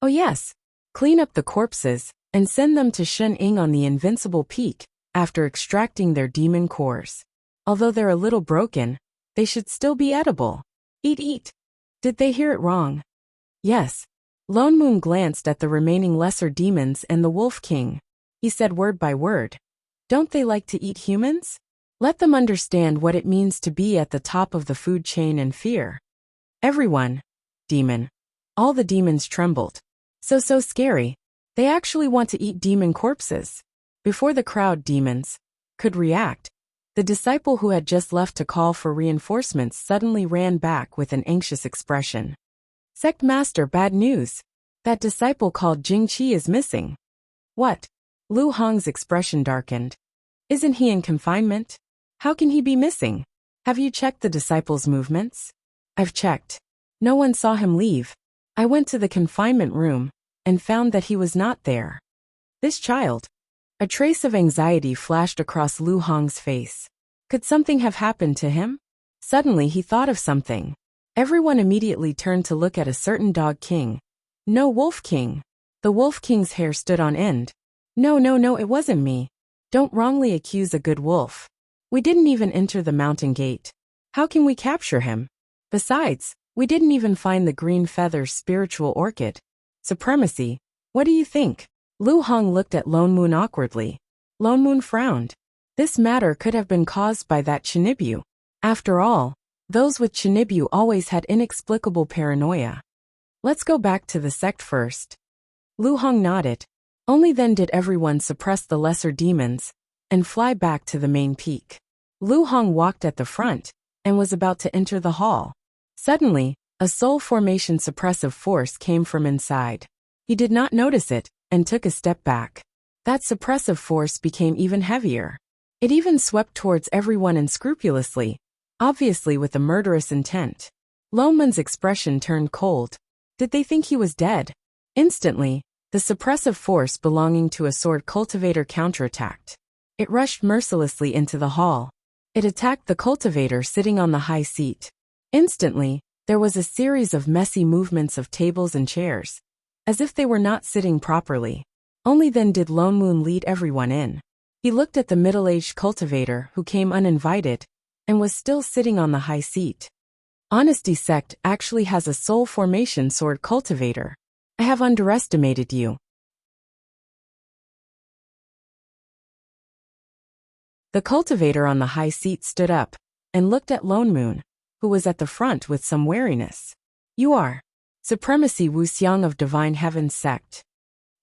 Oh yes, clean up the corpses, and send them to Shen Ying on the Invincible Peak, after extracting their demon cores. Although they're a little broken, they should still be edible. Eat. Did they hear it wrong? Yes. Lone Moon glanced at the remaining lesser demons and the Wolf King. He said word by word. Don't they like to eat humans? Let them understand what it means to be at the top of the food chain and fear. Everyone. Demon. All the demons trembled. So scary. They actually want to eat demon corpses. Before the crowd demons could react, the disciple who had just left to call for reinforcements suddenly ran back with an anxious expression. Sect Master, bad news. That disciple called Jingqi is missing. What? Lu Hong's expression darkened. Isn't he in confinement? How can he be missing? Have you checked the disciple's movements? I've checked. No one saw him leave. I went to the confinement room and found that he was not there. This child. A trace of anxiety flashed across Lu Hong's face. Could something have happened to him? Suddenly he thought of something. Everyone immediately turned to look at a certain dog king. No, Wolf King. The Wolf King's hair stood on end. No, it wasn't me. Don't wrongly accuse a good wolf. We didn't even enter the mountain gate. How can we capture him? Besides, we didn't even find the green feather's spiritual orchid. Supremacy. What do you think? Lu Hong looked at Lone Moon awkwardly. Lone Moon frowned. This matter could have been caused by that Chinibyu. After all, those with Chinibyu always had inexplicable paranoia. Let's go back to the sect first. Lu Hong nodded. Only then did everyone suppress the lesser demons and fly back to the main peak. Lu Hong walked at the front and was about to enter the hall. Suddenly, a soul formation suppressive force came from inside. He did not notice it and took a step back. That suppressive force became even heavier. It even swept towards everyone unscrupulously, obviously with a murderous intent. Loman's expression turned cold. Did they think he was dead? Instantly, the suppressive force belonging to a sword cultivator counterattacked. It rushed mercilessly into the hall. It attacked the cultivator sitting on the high seat. Instantly, there was a series of messy movements of tables and chairs, as if they were not sitting properly. Only then did Lone Moon lead everyone in. He looked at the middle-aged cultivator who came uninvited and was still sitting on the high seat. Honesty Sect actually has a soul formation sword cultivator. I have underestimated you. The cultivator on the high seat stood up and looked at Lone Moon, who was at the front with some wariness. You are Supremacy Wuxiang of Divine Heaven's Sect.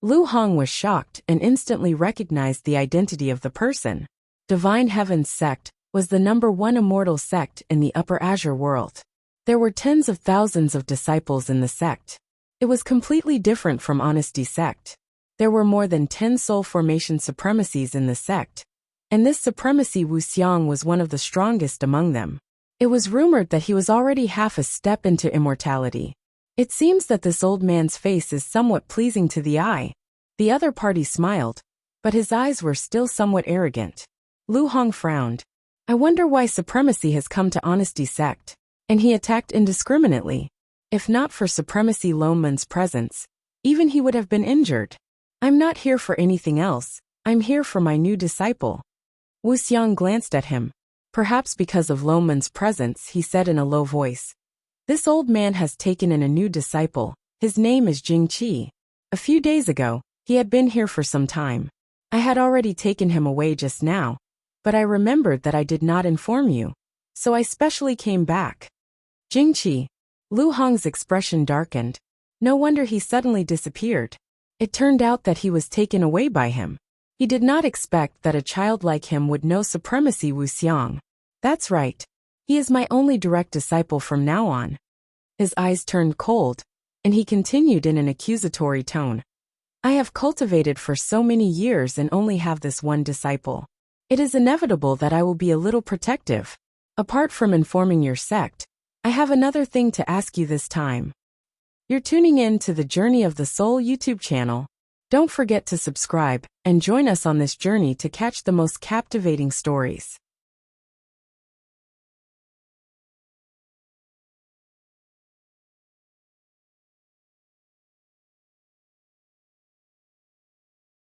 Lu Hong was shocked and instantly recognized the identity of the person. Divine Heaven's Sect was the #1 immortal sect in the Upper Azure world. There were tens of thousands of disciples in the sect. It was completely different from Honesty Sect. There were more than 10 soul formation supremacies in the sect, and this Supremacy Wuxiang was one of the strongest among them. It was rumored that he was already half a step into immortality. It seems that this old man's face is somewhat pleasing to the eye. The other party smiled, but his eyes were still somewhat arrogant. Lu Hong frowned. I wonder why Supremacy has come to Honesty Sect, and he attacked indiscriminately. If not for Supremacy Loman's presence, even he would have been injured. I'm not here for anything else. I'm here for my new disciple. Wuxiang glanced at him. Perhaps because of Loman's presence, he said in a low voice. This old man has taken in a new disciple. His name is Jingqi. A few days ago, he had been here for some time. I had already taken him away just now, but I remembered that I did not inform you, so I specially came back. Jingqi. Lu Hong's expression darkened. No wonder he suddenly disappeared. It turned out that he was taken away by him. He did not expect that a child like him would know Supremacy Wuxiang. That's right. He is my only direct disciple from now on. His eyes turned cold, and he continued in an accusatory tone. I have cultivated for so many years and only have this one disciple. It is inevitable that I will be a little protective. Apart from informing your sect, I have another thing to ask you this time. You're tuning in to the Journey of the Soul YouTube channel. Don't forget to subscribe and join us on this journey to catch the most captivating stories.